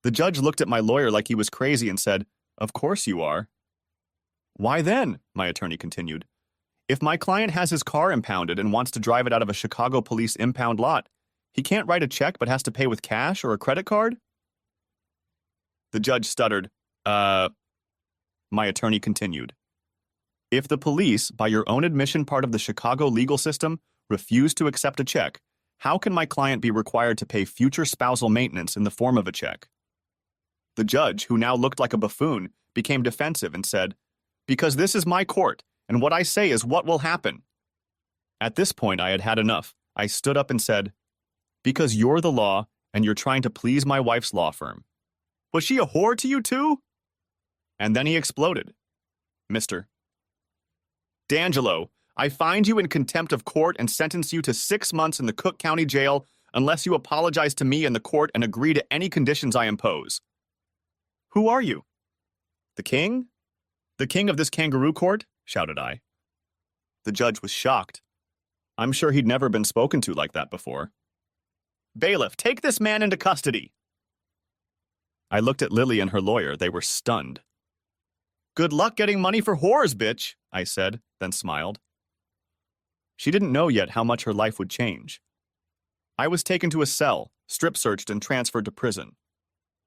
Speaker 1: The judge looked at my lawyer like he was crazy and said, "Of course you are." "Why then?" my attorney continued. "If my client has his car impounded and wants to drive it out of a Chicago police impound lot, he can't write a check but has to pay with cash or a credit card?" The judge stuttered, My attorney continued. "If the police, by your own admission part of the Chicago legal system, refuse to accept a check, how can my client be required to pay future spousal maintenance in the form of a check?" The judge, who now looked like a buffoon, became defensive and said, "Because this is my court, and what I say is what will happen." At this point, I had had enough. I stood up and said, "Because you're the law, and you're trying to please my wife's law firm." "Was she a whore to you too?" And then he exploded. "Mr. D'Angelo, I find you in contempt of court and sentence you to 6 months in the Cook County Jail unless you apologize to me and the court and agree to any conditions I impose." "Who are you?" "The king? The king of this kangaroo court?" shouted I. The judge was shocked. I'm sure he'd never been spoken to like that before. "Bailiff, take this man into custody." I looked at Lily and her lawyer. They were stunned. Good luck getting money for whores, bitch, I said, then smiled. She didn't know yet how much her life would change. I was taken to a cell, strip-searched and transferred to prison.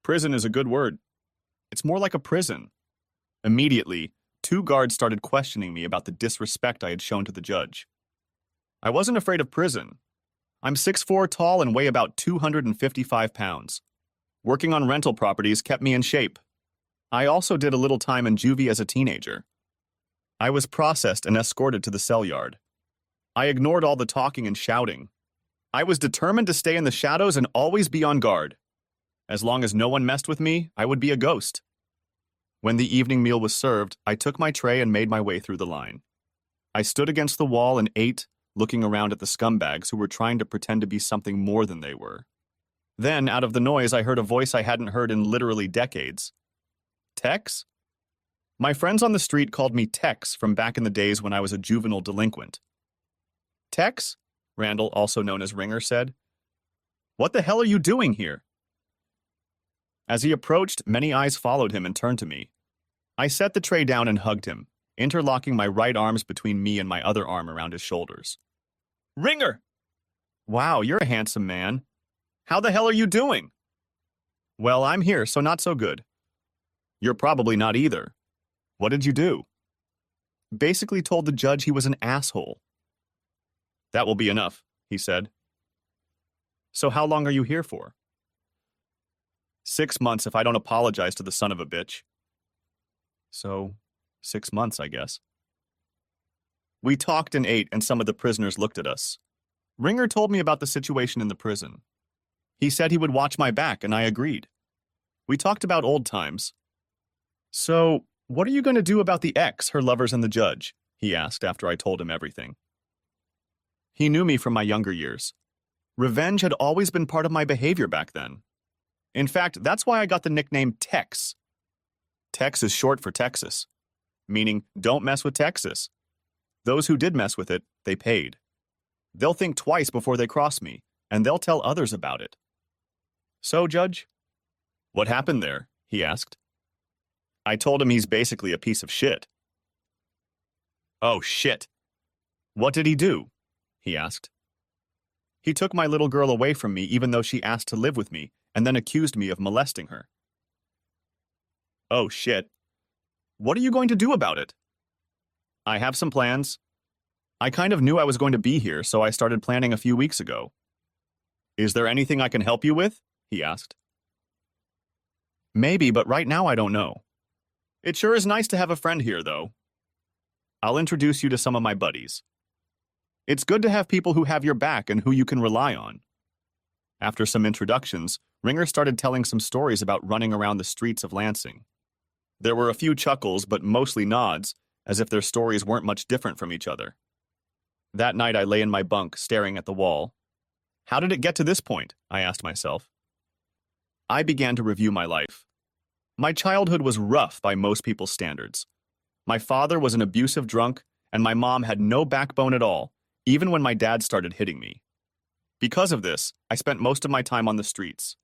Speaker 1: Prison is a good word. It's more like a prison. Immediately, 2 guards started questioning me about the disrespect I had shown to the judge. I wasn't afraid of prison. I'm 6'4" tall and weigh about 255 pounds. Working on rental properties kept me in shape. I also did a little time in juvie as a teenager. I was processed and escorted to the cell yard. I ignored all the talking and shouting. I was determined to stay in the shadows and always be on guard. As long as no one messed with me, I would be a ghost. When the evening meal was served, I took my tray and made my way through the line. I stood against the wall and ate, looking around at the scumbags who were trying to pretend to be something more than they were. Then, out of the noise, I heard a voice I hadn't heard in literally decades. Tex? My friends on the street called me Tex from back in the days when I was a juvenile delinquent. Tex? Randall, also known as Ringer, said. What the hell are you doing here? As he approached, many eyes followed him and turned to me. I set the tray down and hugged him, interlocking my right arms between me and my other arm around his shoulders. Ringer! Wow, you're a handsome man. How the hell are you doing? Well, I'm here, so not so good. You're probably not either. What did you do? Basically told the judge he was an asshole. That will be enough, he said. So how long are you here for? 6 months if I don't apologize to the son of a bitch. So, 6 months, I guess. We talked and ate, and some of the prisoners looked at us. Ringer told me about the situation in the prison. He said he would watch my back, and I agreed. We talked about old times. So, what are you going to do about the ex, her lovers, and the judge? He asked after I told him everything. He knew me from my younger years. Revenge had always been part of my behavior back then. In fact, that's why I got the nickname Tex. Tex is short for Texas, meaning don't mess with Texas. Those who did mess with it, they paid. They'll think twice before they cross me, and they'll tell others about it. So, Judge? What happened there? He asked. I told him he's basically a piece of shit. Oh, shit. What did he do? He asked. He took my little girl away from me even though she asked to live with me, and then accused me of molesting her. Oh, shit. What are you going to do about it? I have some plans. I kind of knew I was going to be here, so I started planning a few weeks ago. Is there anything I can help you with? He asked. Maybe, but right now I don't know. It sure is nice to have a friend here, though. I'll introduce you to some of my buddies. It's good to have people who have your back and who you can rely on. After some introductions, Ringer started telling some stories about running around the streets of Lansing. There were a few chuckles, but mostly nods, as if their stories weren't much different from each other. That night I lay in my bunk, staring at the wall. How did it get to this point? I asked myself. I began to review my life. My childhood was rough by most people's standards. My father was an abusive drunk, and my mom had no backbone at all, even when my dad started hitting me. Because of this, I spent most of my time on the streets.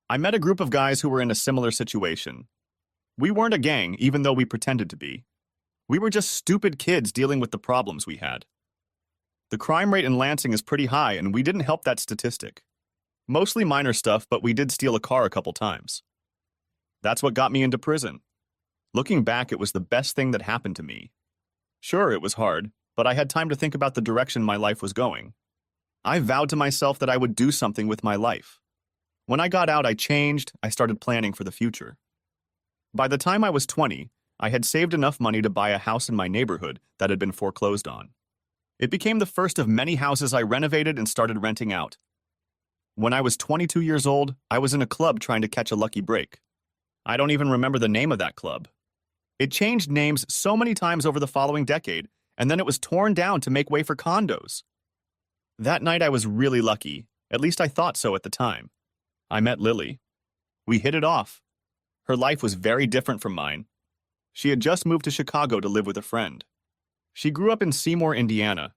Speaker 1: I met a group of guys who were in a similar situation. We weren't a gang, even though we pretended to be. We were just stupid kids dealing with the problems we had. The crime rate in Lansing is pretty high, and we didn't help that statistic. Mostly minor stuff, but we did steal a car a couple times. That's what got me into prison. Looking back, it was the best thing that happened to me. Sure, it was hard, but I had time to think about the direction my life was going. I vowed to myself that I would do something with my life. When I got out, I changed. I started planning for the future. By the time I was 20, I had saved enough money to buy a house in my neighborhood that had been foreclosed on. It became the first of many houses I renovated and started renting out. When I was 22 years old, I was in a club trying to catch a lucky break. I don't even remember the name of that club. It changed names so many times over the following decade, and then it was torn down to make way for condos. That night I was really lucky, at least I thought so at the time. I met Lily. We hit it off. Her life was very different from mine. She had just moved to Chicago to live with a friend. She grew up in Seymour, Indiana.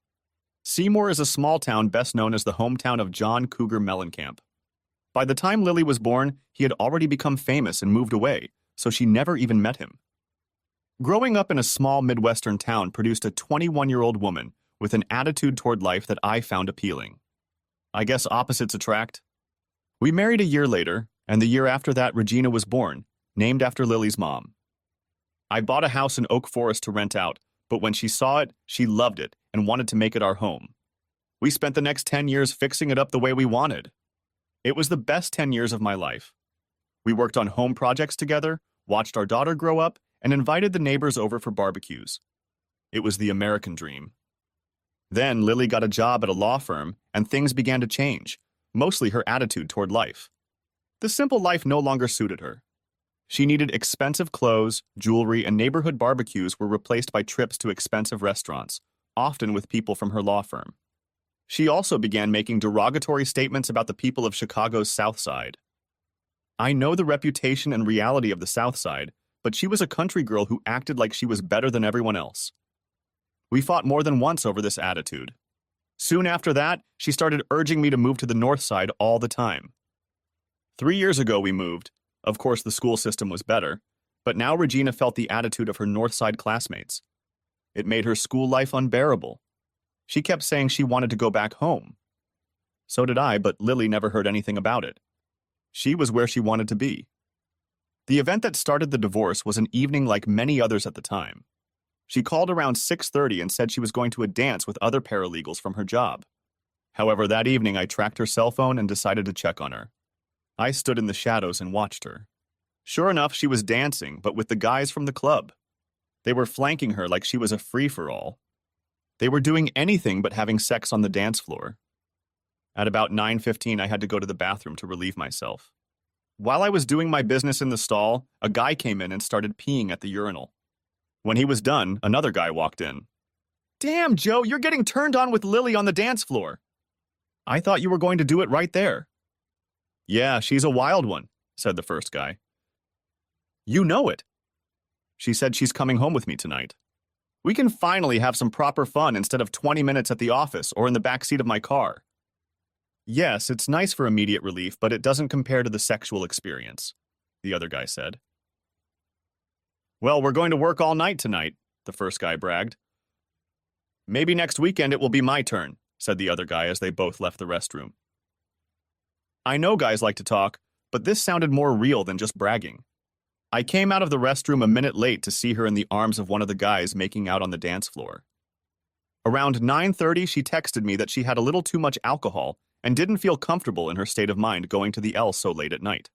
Speaker 1: Seymour is a small town best known as the hometown of John Cougar Mellencamp. By the time Lily was born, he had already become famous and moved away, so she never even met him. Growing up in a small Midwestern town produced a 21-year-old woman with an attitude toward life that I found appealing. I guess opposites attract. We married a year later, and the year after that Regina was born, named after Lily's mom. I bought a house in Oak Forest to rent out, but when she saw it, she loved it and wanted to make it our home. We spent the next 10 years fixing it up the way we wanted. It was the best 10 years of my life. We worked on home projects together, watched our daughter grow up, and invited the neighbors over for barbecues. It was the American dream. Then Lily got a job at a law firm, and things began to change, mostly her attitude toward life. The simple life no longer suited her. She needed expensive clothes, jewelry, and neighborhood barbecues were replaced by trips to expensive restaurants, often with people from her law firm. She also began making derogatory statements about the people of Chicago's South Side. I know the reputation and reality of the South Side, but she was a country girl who acted like she was better than everyone else. We fought more than once over this attitude. Soon after that, she started urging me to move to the North Side all the time. 3 years ago we moved. Of course, the school system was better, but now Regina felt the attitude of her North Side classmates. It made her school life unbearable. She kept saying she wanted to go back home. So did I, but Lily never heard anything about it. She was where she wanted to be. The event that started the divorce was an evening like many others at the time. She called around 6:30 and said she was going to a dance with other paralegals from her job. However, that evening I tracked her cell phone and decided to check on her. I stood in the shadows and watched her. Sure enough, she was dancing, but with the guys from the club. They were flanking her like she was a free-for-all. They were doing anything but having sex on the dance floor. At about 9:15, I had to go to the bathroom to relieve myself. While I was doing my business in the stall, a guy came in and started peeing at the urinal. When he was done, another guy walked in. "Damn, Joe, you're getting turned on with Lily on the dance floor. I thought you were going to do it right there." "Yeah, she's a wild one," said the first guy. "You know it. She said she's coming home with me tonight. We can finally have some proper fun instead of 20 minutes at the office or in the back seat of my car." "Yes, it's nice for immediate relief, but it doesn't compare to the sexual experience," the other guy said. "Well, we're going to work all night tonight," the first guy bragged. "Maybe next weekend it will be my turn," said the other guy as they both left the restroom. I know guys like to talk, but this sounded more real than just bragging. I came out of the restroom a minute late to see her in the arms of one of the guys making out on the dance floor. Around 9:30, she texted me that she had a little too much alcohol and didn't feel comfortable in her state of mind going to the L so late at night.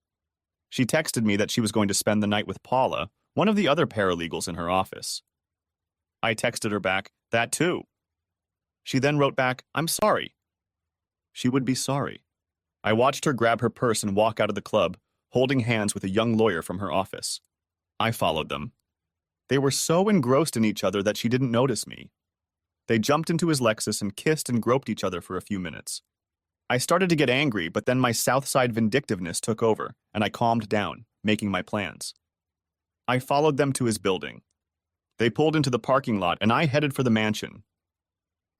Speaker 1: She texted me that she was going to spend the night with Paula, one of the other paralegals in her office. I texted her back, "That too." She then wrote back, "I'm sorry." She would be sorry. I watched her grab her purse and walk out of the club, holding hands with a young lawyer from her office. I followed them. They were so engrossed in each other that she didn't notice me. They jumped into his Lexus and kissed and groped each other for a few minutes. I started to get angry, but then my Southside vindictiveness took over, and I calmed down, making my plans. I followed them to his building. They pulled into the parking lot, and I headed for the mansion.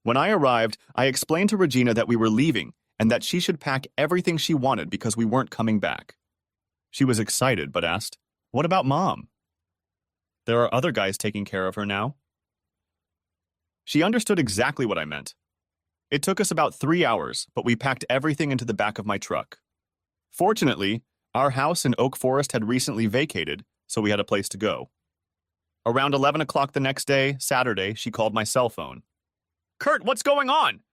Speaker 1: When I arrived, I explained to Regina that we were leaving and that she should pack everything she wanted because we weren't coming back. She was excited, but asked, "What about Mom?" "There are other guys taking care of her now." She understood exactly what I meant. It took us about 3 hours, but we packed everything into the back of my truck. Fortunately, our house in Oak Forest had recently vacated, so we had a place to go. Around 11 o'clock the next day, Saturday, she called my cell phone. "Kurt, what's going on?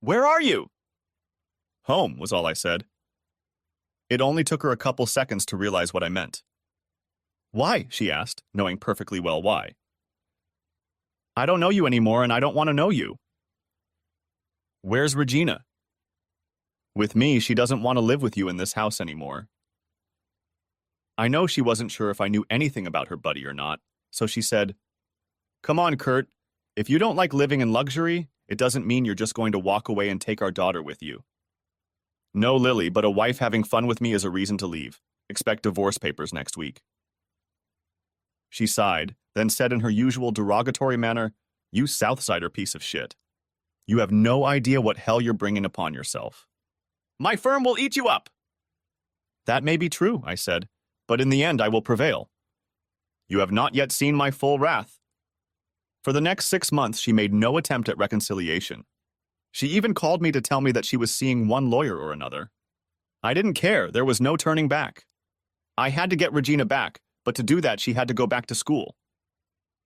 Speaker 1: Where are you?" "Home," was all I said. It only took her a couple seconds to realize what I meant. "Why?" she asked, knowing perfectly well why. "I don't know you anymore, and I don't want to know you." "Where's Regina?" "With me, she doesn't want to live with you in this house anymore." I know she wasn't sure if I knew anything about her buddy or not, so she said, "Come on, Kurt. If you don't like living in luxury, it doesn't mean you're just going to walk away and take our daughter with you." "No, Lily, but a wife having fun with me is a reason to leave. Expect divorce papers next week." She sighed, then said in her usual derogatory manner, "You Southsider piece of shit. You have no idea what hell you're bringing upon yourself." "My firm will eat you up," That may be true, I said, but in the end I will prevail. You have not yet seen my full wrath. For the next 6 months, she made no attempt at reconciliation. She even called me to tell me that she was seeing one lawyer or another. I didn't care, there was no turning back. I had to get Regina back, but to do that she had to go back to school.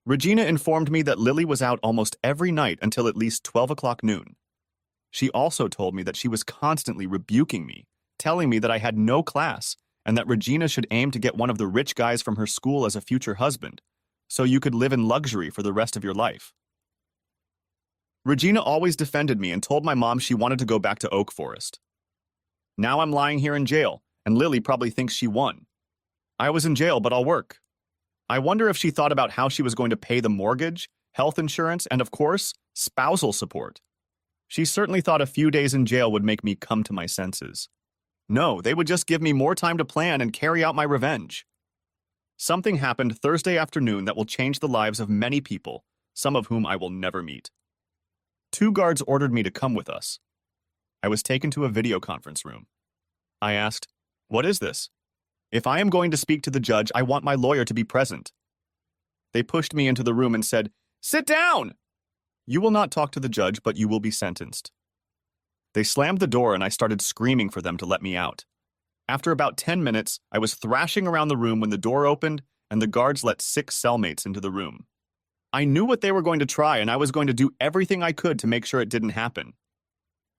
Speaker 1: Regina informed me that Lily was out almost every night until at least 12 o'clock noon. She also told me that she was constantly rebuking me, telling me that I had no class, and that Regina should aim to get one of the rich guys from her school as a future husband, so you could live in luxury for the rest of your life. Regina always defended me and told my mom she wanted to go back to Oak Forest. Now I'm lying here in jail, and Lily probably thinks she won. I was in jail, but I'll work. I wonder if she thought about how she was going to pay the mortgage, health insurance, and of course, spousal support. She certainly thought a few days in jail would make me come to my senses. No, they would just give me more time to plan and carry out my revenge. Something happened Thursday afternoon that will change the lives of many people, some of whom I will never meet. 2 guards ordered me to come with us. I was taken to a video conference room. I asked, "What is this? If I am going to speak to the judge, I want my lawyer to be present." They pushed me into the room and said, "Sit down! You will not talk to the judge, but you will be sentenced." They slammed the door and I started screaming for them to let me out. After about 10 minutes, I was thrashing around the room when the door opened and the guards let 6 cellmates into the room. I knew what they were going to try and I was going to do everything I could to make sure it didn't happen.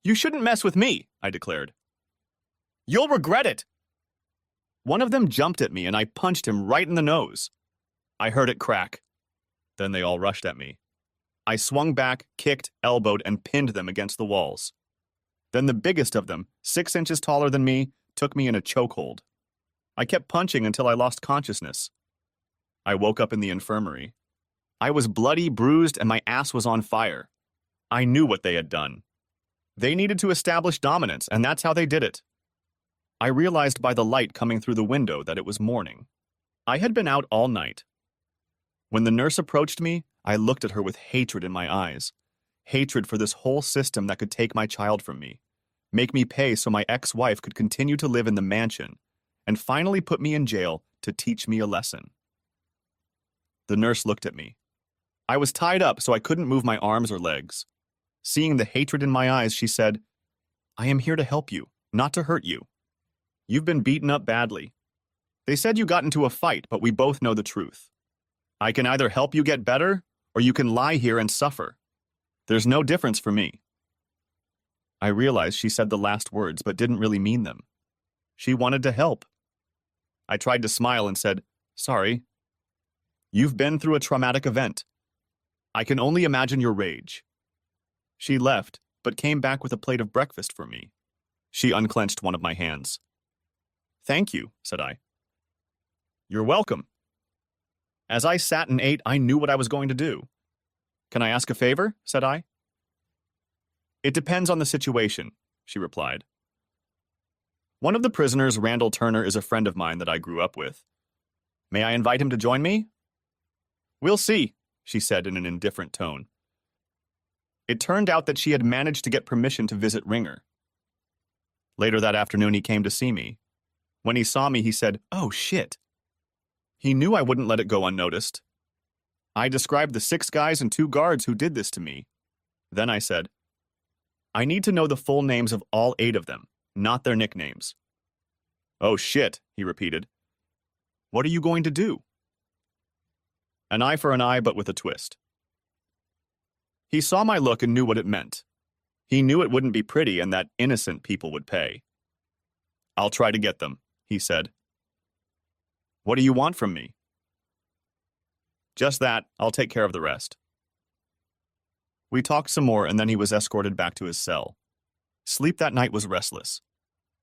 Speaker 1: "You shouldn't mess with me," I declared. "You'll regret it." One of them jumped at me and I punched him right in the nose. I heard it crack. Then they all rushed at me. I swung back, kicked, elbowed, and pinned them against the walls. Then the biggest of them, 6 inches taller than me, took me in a chokehold. I kept punching until I lost consciousness. I woke up in the infirmary. I was bloody, bruised, and my ass was on fire. I knew what they had done. They needed to establish dominance, and that's how they did it. I realized by the light coming through the window that it was morning. I had been out all night. When the nurse approached me, I looked at her with hatred in my eyes. Hatred for this whole system that could take my child from me, make me pay so my ex-wife could continue to live in the mansion, and finally put me in jail to teach me a lesson. The nurse looked at me. I was tied up so I couldn't move my arms or legs. Seeing the hatred in my eyes, she said, "I am here to help you, not to hurt you. You've been beaten up badly. They said you got into a fight, but we both know the truth. I can either help you get better, or you can lie here and suffer. There's no difference for me." I realized she said the last words but didn't really mean them. She wanted to help. I tried to smile and said, "Sorry. You've been through a traumatic event. I can only imagine your rage." She left, but came back with a plate of breakfast for me. She unclenched one of my hands. "Thank you," said I. "You're welcome." As I sat and ate, I knew what I was going to do. "Can I ask a favor?" said I. "It depends on the situation," she replied. "One of the prisoners, Randall Turner, is a friend of mine that I grew up with. May I invite him to join me?" "We'll see," she said in an indifferent tone. It turned out that she had managed to get permission to visit Ringer. Later that afternoon, he came to see me. When he saw me, he said, "Oh, shit." He knew I wouldn't let it go unnoticed. I described the 6 guys and 2 guards who did this to me. Then I said, "I need to know the full names of all 8 of them, not their nicknames." "Oh, shit," he repeated. "What are you going to do?" An eye for an eye, but with a twist. He saw my look and knew what it meant. He knew it wouldn't be pretty and that innocent people would pay. "I'll try to get them," he said. "What do you want from me?" "Just that. I'll take care of the rest." We talked some more and then he was escorted back to his cell. Sleep that night was restless.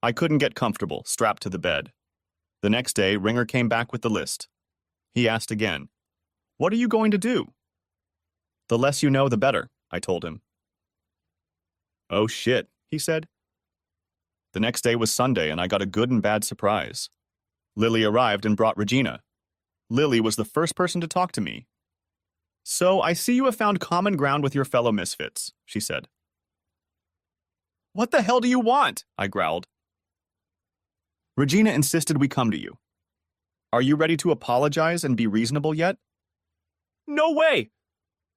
Speaker 1: I couldn't get comfortable, strapped to the bed. The next day, Ringer came back with the list. He asked again, "What are you going to do?" "The less you know, the better," I told him. "Oh shit," he said. The next day was Sunday and I got a good and bad surprise. Lily arrived and brought Regina. Lily was the first person to talk to me. "So I see you have found common ground with your fellow misfits," she said. "What the hell do you want?" I growled. Regina insisted we come to you. Are you ready to apologize and be reasonable yet? No way!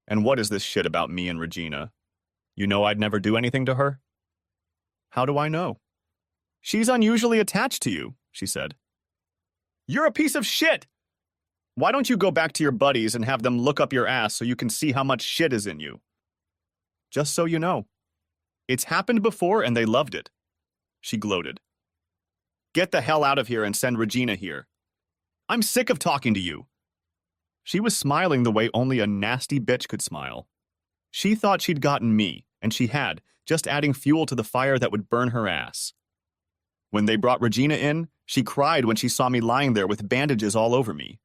Speaker 1: And what is this shit about me and Regina? You know I'd never do anything to her? How do I know? She's unusually attached to you, she said. You're a piece of shit! Why don't you go back to your buddies and have them look up your ass so you can see how much shit is in you? Just so you know. It's happened before and they loved it. She gloated. Get the hell out of here and send Regina here. I'm sick of talking to you. She was smiling the way only a nasty bitch could smile. She thought she'd gotten me, and she had, just adding fuel to the fire that would burn her ass. When they brought Regina in, she cried when she saw me lying there with bandages all over me.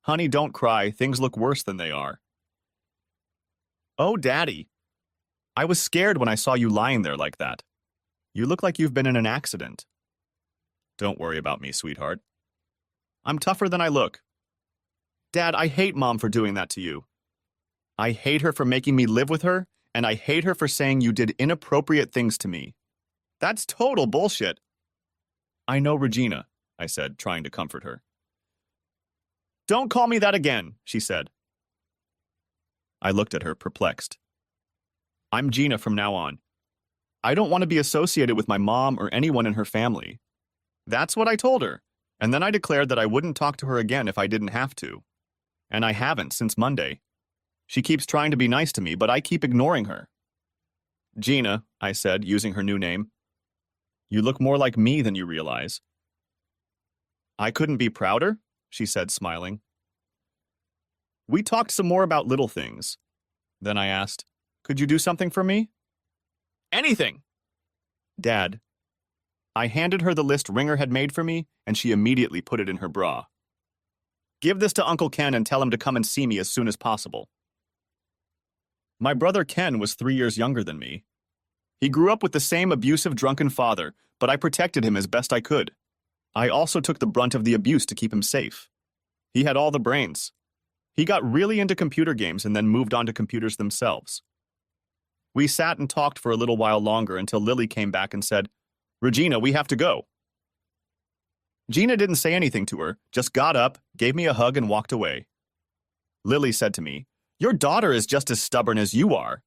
Speaker 1: Honey, don't cry. Things look worse than they are. Oh, Daddy. I was scared when I saw you lying there like that. You look like you've been in an accident. Don't worry about me, sweetheart. I'm tougher than I look. Dad, I hate Mom for doing that to you. I hate her for making me live with her, and I hate her for saying you did inappropriate things to me. That's total bullshit. I know, Regina, I said, trying to comfort her. Don't call me that again, she said. I looked at her, perplexed. I'm Gina from now on. I don't want to be associated with my mom or anyone in her family. That's what I told her, and then I declared that I wouldn't talk to her again if I didn't have to. And I haven't since Monday. She keeps trying to be nice to me, but I keep ignoring her. Gina, I said, using her new name. You look more like me than you realize. I couldn't be prouder, she said, smiling. We talked some more about little things. Then I asked, could you do something for me? Anything! Dad. I handed her the list Ringer had made for me, and she immediately put it in her bra. Give this to Uncle Ken and tell him to come and see me as soon as possible. My brother Ken was 3 years younger than me. He grew up with the same abusive, drunken father, but I protected him as best I could. I also took the brunt of the abuse to keep him safe. He had all the brains. He got really into computer games and then moved on to computers themselves. We sat and talked for a little while longer until Lily came back and said, Regina, we have to go. Gina didn't say anything to her, just got up, gave me a hug, and walked away. Lily said to me, Your daughter is just as stubborn as you are.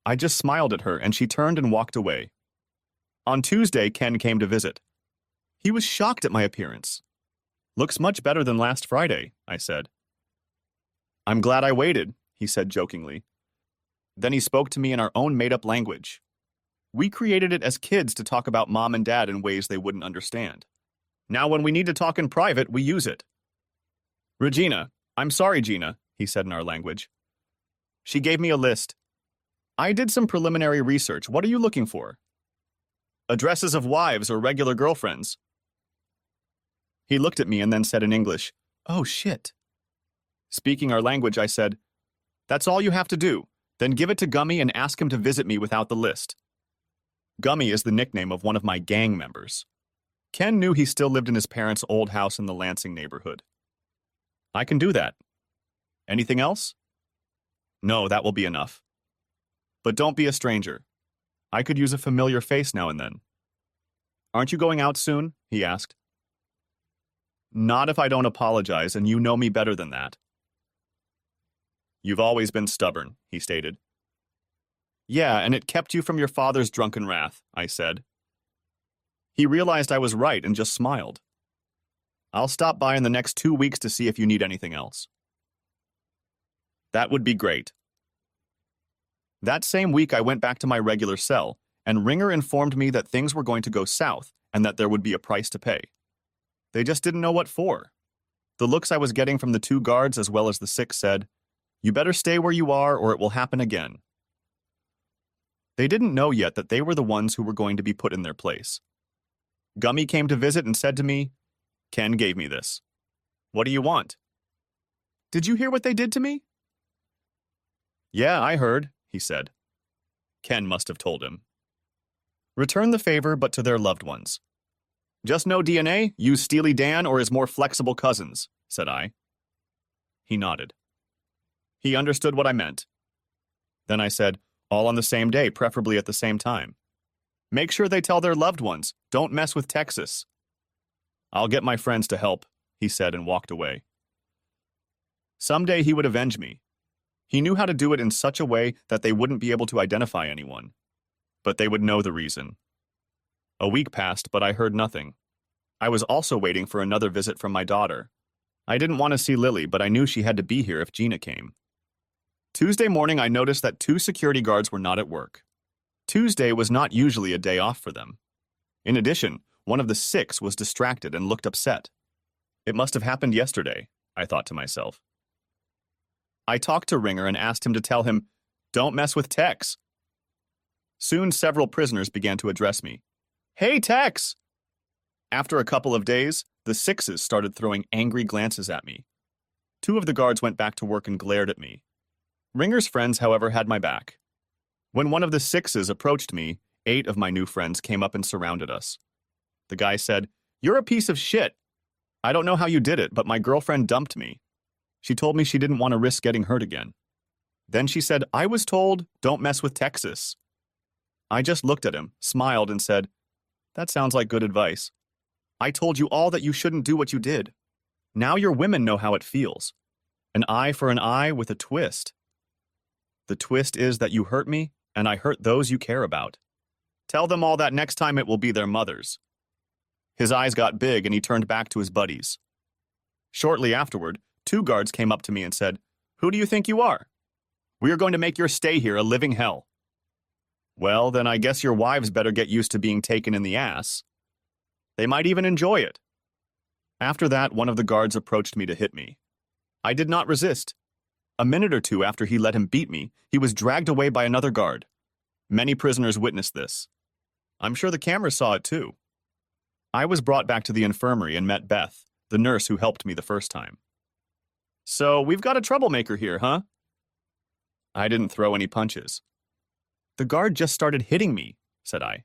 Speaker 1: I just smiled at her, and she turned and walked away. On Tuesday, Ken came to visit. He was shocked at my appearance. Looks much better than last Friday, I said. I'm glad I waited, he said jokingly. Then he spoke to me in our own made-up language. We created it as kids to talk about Mom and Dad in ways they wouldn't understand. Now when we need to talk in private, we use it. Regina, I'm sorry, Gina, he said in our language. She gave me a list. I did some preliminary research. What are you looking for? Addresses of wives or regular girlfriends. He looked at me and then said in English, Oh, shit. Speaking our language, I said, That's all you have to do. Then give it to Gummy and ask him to visit me without the list. Gummy is the nickname of one of my gang members. Ken knew he still lived in his parents' old house in the Lansing neighborhood. I can do that. Anything else? No, that will be enough. But don't be a stranger. I could use a familiar face now and then. Aren't you going out soon? He asked. Not if I don't apologize, and you know me better than that. You've always been stubborn, he stated. Yeah, and it kept you from your father's drunken wrath, I said. He realized I was right and just smiled. I'll stop by in the next 2 weeks to see if you need anything else. That would be great. That same week, I went back to my regular cell, and Ringer informed me that things were going to go south and that there would be a price to pay. They just didn't know what for. The looks I was getting from the 2 guards as well as the 6 said, You better stay where you are or it will happen again. They didn't know yet that they were the ones who were going to be put in their place. Gummy came to visit and said to me, Ken gave me this. What do you want? Did you hear what they did to me? Yeah, I heard, he said. Ken must have told him. Return the favor, but to their loved ones. Just no DNA, use Steely Dan or his more flexible cousins, said I. He nodded. He understood what I meant. Then I said, all on the same day, preferably at the same time. Make sure they tell their loved ones, don't mess with Texas. I'll get my friends to help, he said and walked away. Someday he would avenge me. He knew how to do it in such a way that they wouldn't be able to identify anyone. But they would know the reason. A week passed, but I heard nothing. I was also waiting for another visit from my daughter. I didn't want to see Lily, but I knew she had to be here if Gina came. Tuesday morning, I noticed that 2 security guards were not at work. Tuesday was not usually a day off for them. In addition, one of the 6 was distracted and looked upset. It must have happened yesterday, I thought to myself. I talked to Ringer and asked him to tell him, "Don't mess with Tex." Soon several prisoners began to address me. "Hey, Tex!" After a couple of days, the 6s started throwing angry glances at me. 2 of the guards went back to work and glared at me. Ringer's friends, however, had my back. When one of the 6s approached me, 8 of my new friends came up and surrounded us. The guy said, "You're a piece of shit. I don't know how you did it, but my girlfriend dumped me. She told me she didn't want to risk getting hurt again. Then she said, I was told, don't mess with Texas." I just looked at him, smiled, and said, "That sounds like good advice. I told you all that you shouldn't do what you did. Now your women know how it feels. An eye for an eye with a twist. The twist is that you hurt me, and I hurt those you care about. Tell them all that next time it will be their mothers." His eyes got big and he turned back to his buddies. Shortly afterward, 2 guards came up to me and said, "Who do you think you are? We are going to make your stay here a living hell." Well, then I guess your wives better get used to being taken in the ass. They might even enjoy it. After that, one of the guards approached me to hit me. I did not resist. A minute or 2 after he let him beat me, he was dragged away by another guard. Many prisoners witnessed this. I'm sure the cameras saw it too. I was brought back to the infirmary and met Beth, the nurse who helped me the first time. "So, we've got a troublemaker here, huh?" I didn't throw any punches. "The guard just started hitting me," said I.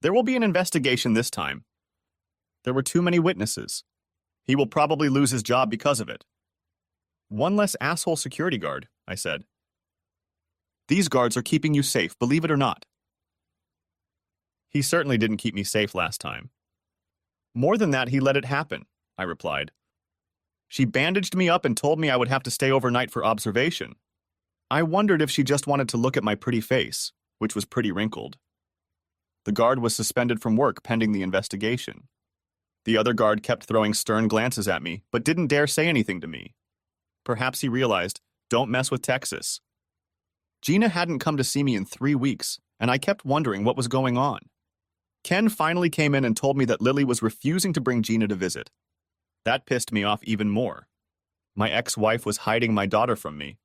Speaker 1: "There will be an investigation this time. There were too many witnesses. He will probably lose his job because of it." "One less asshole security guard," I said. "These guards are keeping you safe, believe it or not." "He certainly didn't keep me safe last time." "More than that, he let it happen," I replied. "She bandaged me up and told me I would have to stay overnight for observation. I wondered if she just wanted to look at my pretty face, which was pretty wrinkled." The guard was suspended from work pending the investigation. The other guard kept throwing stern glances at me, but didn't dare say anything to me. Perhaps he realized, don't mess with Texas. Gina hadn't come to see me in 3 weeks, and I kept wondering what was going on. Ken finally came in and told me that Lily was refusing to bring Gina to visit. That pissed me off even more. My ex-wife was hiding my daughter from me.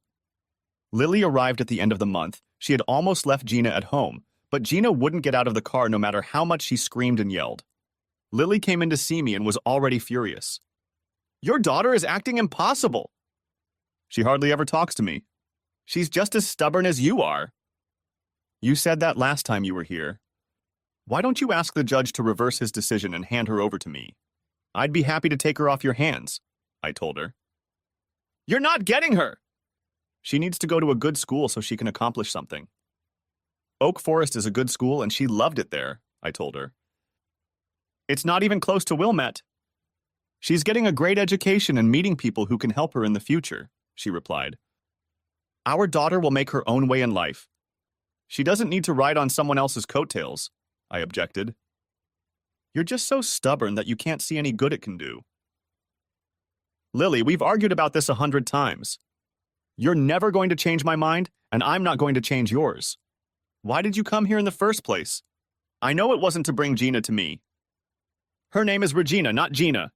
Speaker 1: Lily arrived at the end of the month. She had almost left Gina at home, but Gina wouldn't get out of the car no matter how much she screamed and yelled. Lily came in to see me and was already furious. "Your daughter is acting impossible." "She hardly ever talks to me. She's just as stubborn as you are." "You said that last time you were here. Why don't you ask the judge to reverse his decision and hand her over to me? I'd be happy to take her off your hands," I told her. "You're not getting her." "She needs to go to a good school so she can accomplish something." "Oak Forest is a good school and she loved it there," I told her. "It's not even close to Wilmette." "She's getting a great education and meeting people who can help her in the future," she replied. "Our daughter will make her own way in life. She doesn't need to ride on someone else's coattails," I objected. "You're just so stubborn that you can't see any good it can do." "Lily, we've argued about this 100 times. You're never going to change my mind, and I'm not going to change yours. Why did you come here in the first place? I know it wasn't to bring Gina to me." "Her name is Regina, not Gina."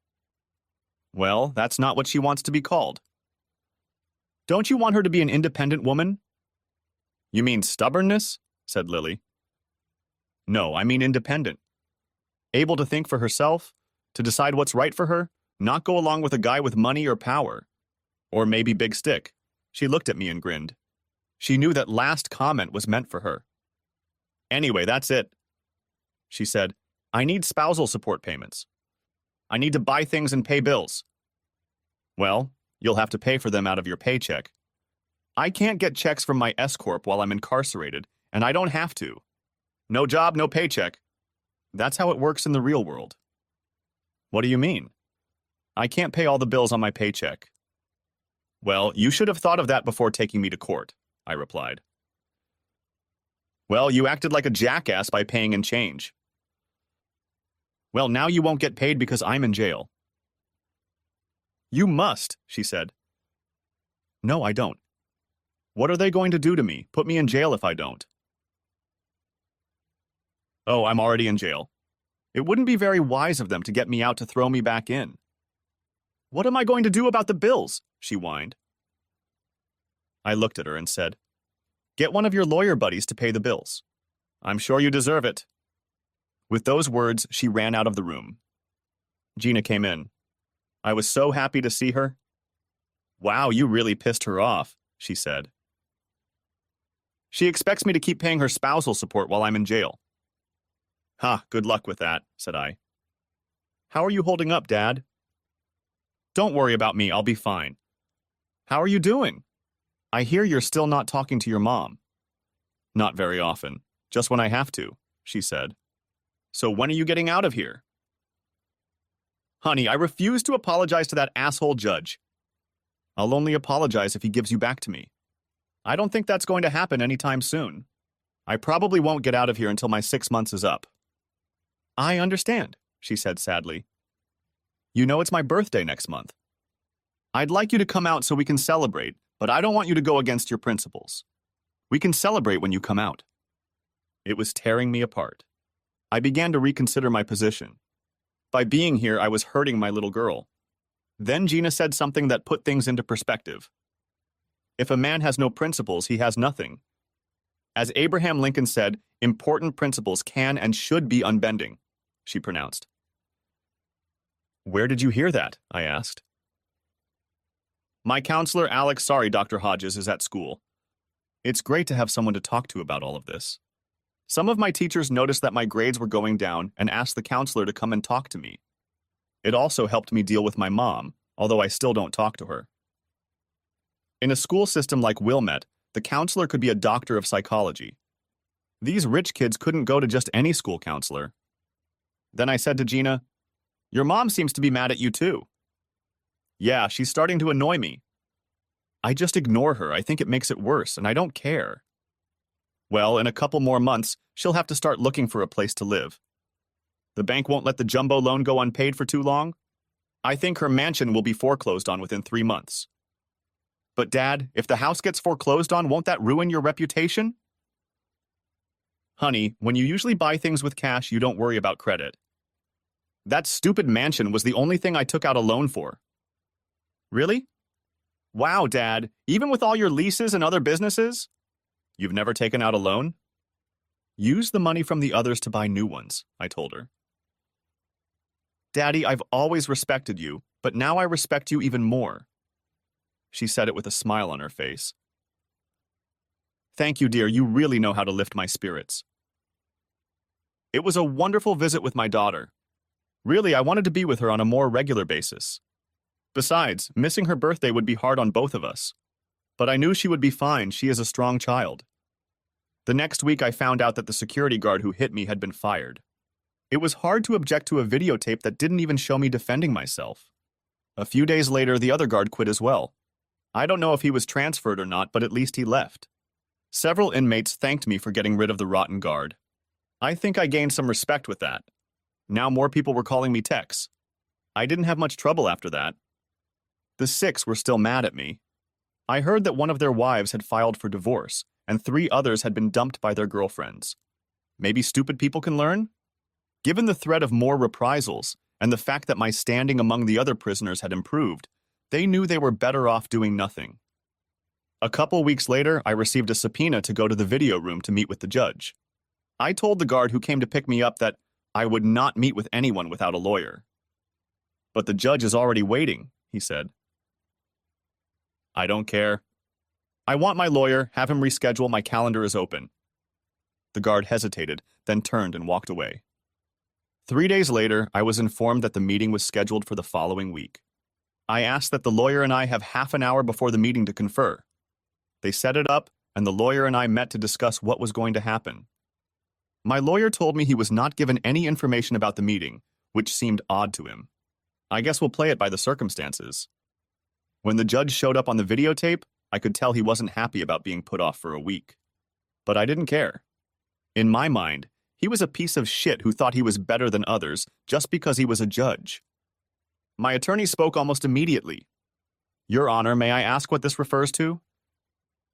Speaker 1: "Well, that's not what she wants to be called." "Don't you want her to be an independent woman?" "You mean stubbornness?" said Lily. "No, I mean independent. Able to think for herself, to decide what's right for her, not go along with a guy with money or power. Or maybe big stick." She looked at me and grinned. She knew that last comment was meant for her. "Anyway, that's it." She said, "I need spousal support payments. I need to buy things and pay bills." "Well, you'll have to pay for them out of your paycheck. I can't get checks from my S-Corp while I'm incarcerated, and I don't have to. No job, no paycheck. That's how it works in the real world." What do you mean? I can't pay all the bills on my paycheck. Well, you should have thought of that before taking me to court, I replied. Well, you acted like a jackass by paying in change. Well, now you won't get paid because I'm in jail. You must, she said. No, I don't. What are they going to do to me? Put me in jail if I don't. Oh, I'm already in jail. It wouldn't be very wise of them to get me out to throw me back in. What am I going to do about the bills? She whined. I looked at her and said, Get one of your lawyer buddies to pay the bills. I'm sure you deserve it. With those words, she ran out of the room. Gina came in. I was so happy to see her. Wow, you really pissed her off, she said. She expects me to keep paying her spousal support while I'm in jail. Ha, good luck with that, said I. How are you holding up, Dad? Don't worry about me, I'll be fine. How are you doing? I hear you're still not talking to your mom. Not very often, just when I have to, she said. So when are you getting out of here? Honey, I refuse to apologize to that asshole judge. I'll only apologize if he gives you back to me. I don't think that's going to happen anytime soon. I probably won't get out of here until my 6 months is up. I understand, she said sadly. You know it's my birthday next month. I'd like you to come out so we can celebrate, but I don't want you to go against your principles. We can celebrate when you come out. It was tearing me apart. I began to reconsider my position. By being here, I was hurting my little girl. Then Gina said something that put things into perspective. If a man has no principles, he has nothing. As Abraham Lincoln said, important principles can and should be unbending, she pronounced. Where did you hear that? I asked. My counselor, Alex, Dr. Hodges, is at school. It's great to have someone to talk to about all of this. Some of my teachers noticed that my grades were going down and asked the counselor to come and talk to me. It also helped me deal with my mom, although I still don't talk to her. In a school system like Wilmette, the counselor could be a doctor of psychology. These rich kids couldn't go to just any school counselor. Then I said to Gina, Your mom seems to be mad at you too. Yeah, she's starting to annoy me. I just ignore her. I think it makes it worse, and I don't care. Well, in a couple more months, she'll have to start looking for a place to live. The bank won't let the jumbo loan go unpaid for too long. I think her mansion will be foreclosed on within 3 months. But Dad, if the house gets foreclosed on, won't that ruin your reputation? Honey, when you usually buy things with cash, you don't worry about credit. That stupid mansion was the only thing I took out a loan for. Really? Wow, Dad, even with all your leases and other businesses? You've never taken out a loan? Use the money from the others to buy new ones, I told her. Daddy, I've always respected you, but now I respect you even more. She said it with a smile on her face. Thank you, dear. You really know how to lift my spirits. It was a wonderful visit with my daughter. Really, I wanted to be with her on a more regular basis. Besides, missing her birthday would be hard on both of us. But I knew she would be fine. She is a strong child. The next week, I found out that the security guard who hit me had been fired. It was hard to object to a videotape that didn't even show me defending myself. A few days later, the other guard quit as well. I don't know if he was transferred or not, but at least he left. Several inmates thanked me for getting rid of the rotten guard. I think I gained some respect with that. Now more people were calling me Tex. I didn't have much trouble after that. The 6 were still mad at me. I heard that one of their wives had filed for divorce, and 3 others had been dumped by their girlfriends. Maybe stupid people can learn? Given the threat of more reprisals, and the fact that my standing among the other prisoners had improved, they knew they were better off doing nothing. A couple weeks later, I received a subpoena to go to the video room to meet with the judge. I told the guard who came to pick me up that I would not meet with anyone without a lawyer. But the judge is already waiting, he said. I don't care. I want my lawyer, have him reschedule, my calendar is open. The guard hesitated, then turned and walked away. 3 days later, I was informed that the meeting was scheduled for the following week. I asked that the lawyer and I have half an hour before the meeting to confer. They set it up, and the lawyer and I met to discuss what was going to happen. My lawyer told me he was not given any information about the meeting, which seemed odd to him. I guess we'll play it by the circumstances. When the judge showed up on the videotape, I could tell he wasn't happy about being put off for a week. But I didn't care. In my mind, he was a piece of shit who thought he was better than others just because he was a judge. My attorney spoke almost immediately. Your Honor, may I ask what this refers to?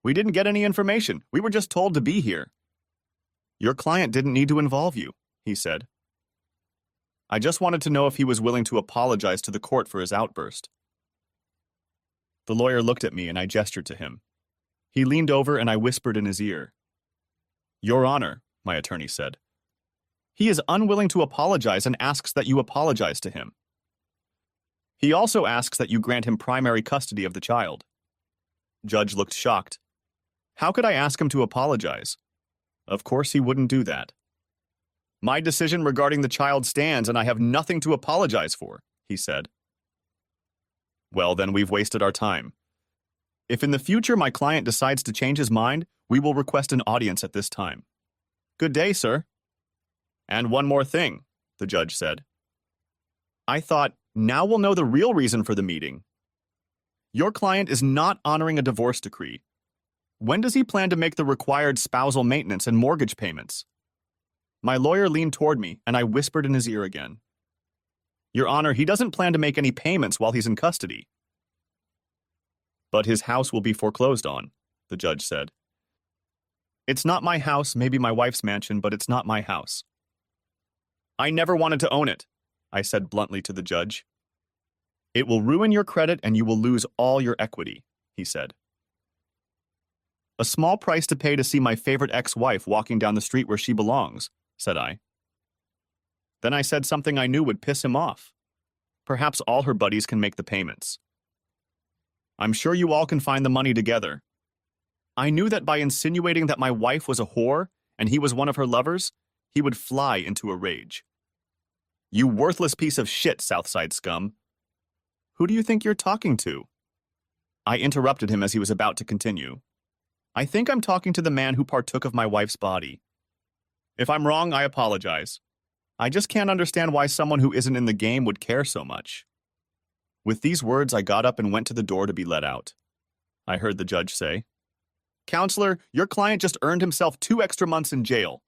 Speaker 1: We didn't get any information. We were just told to be here. Your client didn't need to involve you, he said. I just wanted to know if he was willing to apologize to the court for his outburst. The lawyer looked at me and I gestured to him. He leaned over and I whispered in his ear. Your Honor, my attorney said. He is unwilling to apologize and asks that you apologize to him. He also asks that you grant him primary custody of the child. Judge looked shocked. How could I ask him to apologize? Of course he wouldn't do that. My decision regarding the child stands and I have nothing to apologize for, he said. Well, then we've wasted our time. If in the future my client decides to change his mind, we will request an audience at this time. Good day, sir. And one more thing, the judge said. I thought, now we'll know the real reason for the meeting. Your client is not honoring a divorce decree. When does he plan to make the required spousal maintenance and mortgage payments? My lawyer leaned toward me, and I whispered in his ear again. Your Honor, he doesn't plan to make any payments while he's in custody. But his house will be foreclosed on, the judge said. It's not my house, maybe my wife's mansion, but it's not my house. I never wanted to own it, I said bluntly to the judge. It will ruin your credit and you will lose all your equity, he said. A small price to pay to see my favorite ex-wife walking down the street where she belongs, said I. Then I said something I knew would piss him off. Perhaps all her buddies can make the payments. I'm sure you all can find the money together. I knew that by insinuating that my wife was a whore and he was one of her lovers, he would fly into a rage. You worthless piece of shit, Southside scum. Who do you think you're talking to? I interrupted him as he was about to continue. I think I'm talking to the man who partook of my wife's body. If I'm wrong, I apologize. I just can't understand why someone who isn't in the game would care so much. With these words, I got up and went to the door to be let out. I heard the judge say, Counselor, your client just earned himself 2 extra months in jail.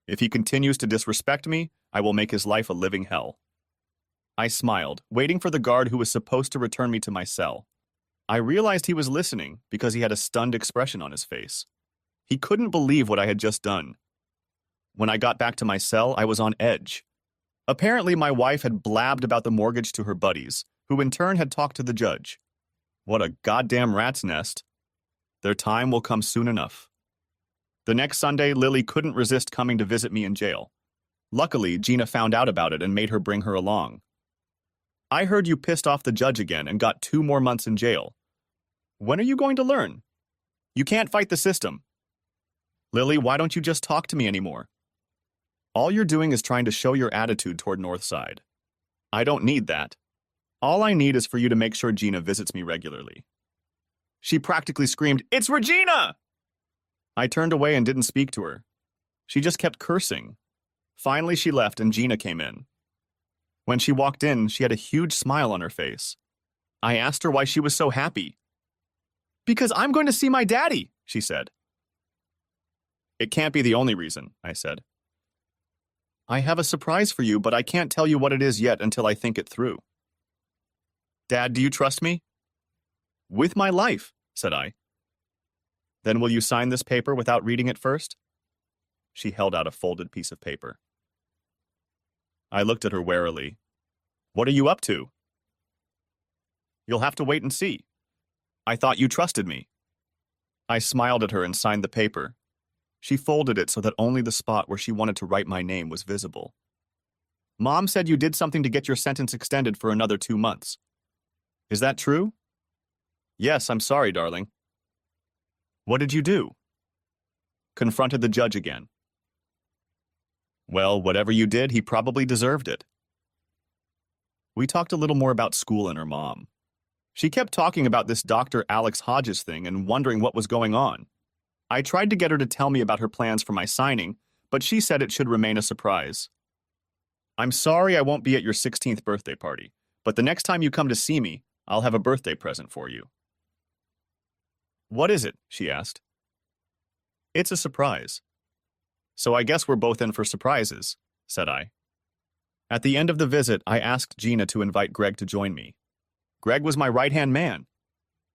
Speaker 1: If he continues to disrespect me, I will make his life a living hell. I smiled, waiting for the guard who was supposed to return me to my cell. I realized he was listening because he had a stunned expression on his face. He couldn't believe what I had just done. When I got back to my cell, I was on edge. Apparently, my wife had blabbed about the mortgage to her buddies, who in turn had talked to the judge. What a goddamn rat's nest. Their time will come soon enough. The next Sunday, Lily couldn't resist coming to visit me in jail. Luckily, Gina found out about it and made her bring her along. I heard you pissed off the judge again and got 2 more months in jail. When are you going to learn? You can't fight the system. Lily, why don't you just talk to me anymore? All you're doing is trying to show your attitude toward Northside. I don't need that. All I need is for you to make sure Gina visits me regularly. She practically screamed, It's Regina! I turned away and didn't speak to her. She just kept cursing. Finally, she left and Gina came in. When she walked in, she had a huge smile on her face. I asked her why she was so happy. Because I'm going to see my daddy, she said. It can't be the only reason, I said. I have a surprise for you, but I can't tell you what it is yet until I think it through. Dad, do you trust me? With my life, said I. Then will you sign this paper without reading it first? She held out a folded piece of paper. I looked at her warily. What are you up to? You'll have to wait and see. I thought you trusted me. I smiled at her and signed the paper. She folded it so that only the spot where she wanted to write my name was visible. Mom said you did something to get your sentence extended for another 2 months. Is that true? Yes, I'm sorry, darling. What did you do? Confronted the judge again. Well, whatever you did, he probably deserved it. We talked a little more about school and her mom. She kept talking about this Dr. Alex Hodges thing and wondering what was going on. I tried to get her to tell me about her plans for my signing, but she said it should remain a surprise. I'm sorry I won't be at your 16th birthday party, But the next time you come to see me, I'll have a birthday present for you. What is it? She asked. It's a surprise. So I guess we're both in for surprises, said I. At the end of the visit, I asked Gina to invite Greg to join me. Greg was my right-hand man.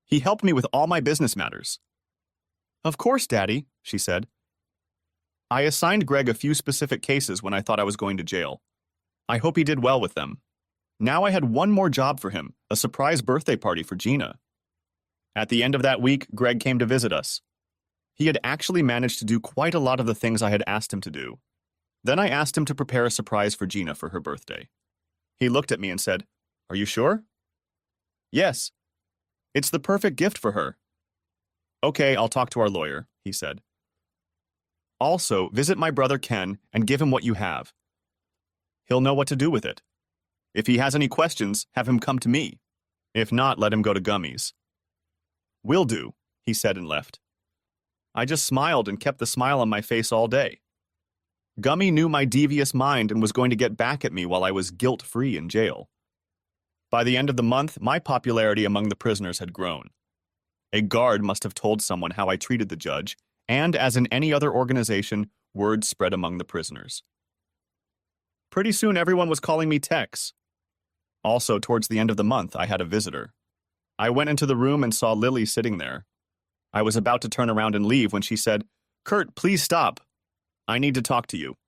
Speaker 1: He helped me with all my business matters. Of course, Daddy, she said. I assigned Greg a few specific cases when I thought I was going to jail. I hope he did well with them. Now I had one more job for him, a surprise birthday party for Gina. At the end of that week, Greg came to visit us. He had actually managed to do quite a lot of the things I had asked him to do. Then I asked him to prepare a surprise for Gina for her birthday. He looked at me and said, "Are you sure?" "Yes. It's the perfect gift for her." "Okay, I'll talk to our lawyer," he said. "Also, visit my brother Ken and give him what you have. He'll know what to do with it. If he has any questions, have him come to me. If not, let him go to Gummies." "Will do," he said and left. I just smiled and kept the smile on my face all day. Gummy knew my devious mind and was going to get back at me while I was guilt-free in jail. By the end of the month, my popularity among the prisoners had grown. A guard must have told someone how I treated the judge, and as in any other organization, word spread among the prisoners. Pretty soon everyone was calling me Tex. Also, towards the end of the month, I had a visitor. I went into the room and saw Lily sitting there. I was about to turn around and leave when she said, "Kurt, please stop. I need to talk to you."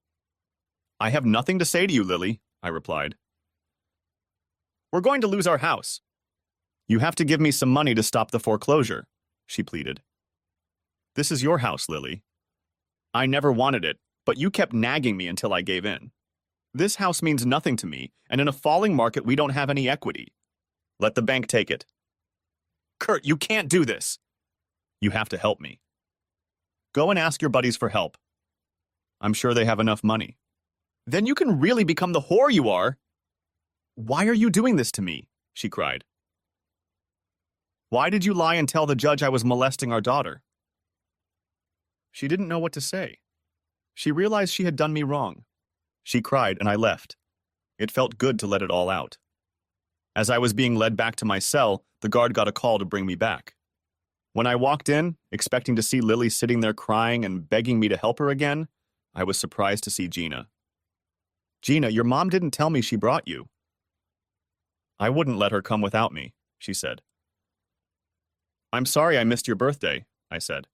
Speaker 1: "I have nothing to say to you, Lily," I replied. "We're going to lose our house. You have to give me some money to stop the foreclosure," she pleaded. "This is your house, Lily. I never wanted it, but you kept nagging me until I gave in. This house means nothing to me, and in a falling market we don't have any equity. Let the bank take it." "Kurt, you can't do this." "You have to help me." "Go and ask your buddies for help. I'm sure they have enough money." "Then you can really become the whore you are." "Why are you doing this to me?" she cried. "Why did you lie and tell the judge I was molesting our daughter?" She didn't know what to say. She realized she had done me wrong. She cried and I left. It felt good to let it all out. As I was being led back to my cell, the guard got a call to bring me back. When I walked in, expecting to see Lily sitting there crying and begging me to help her again, I was surprised to see Gina. "Gina, your mom didn't tell me she brought you." "I wouldn't let her come without me," she said. "I'm sorry I missed your birthday," I said.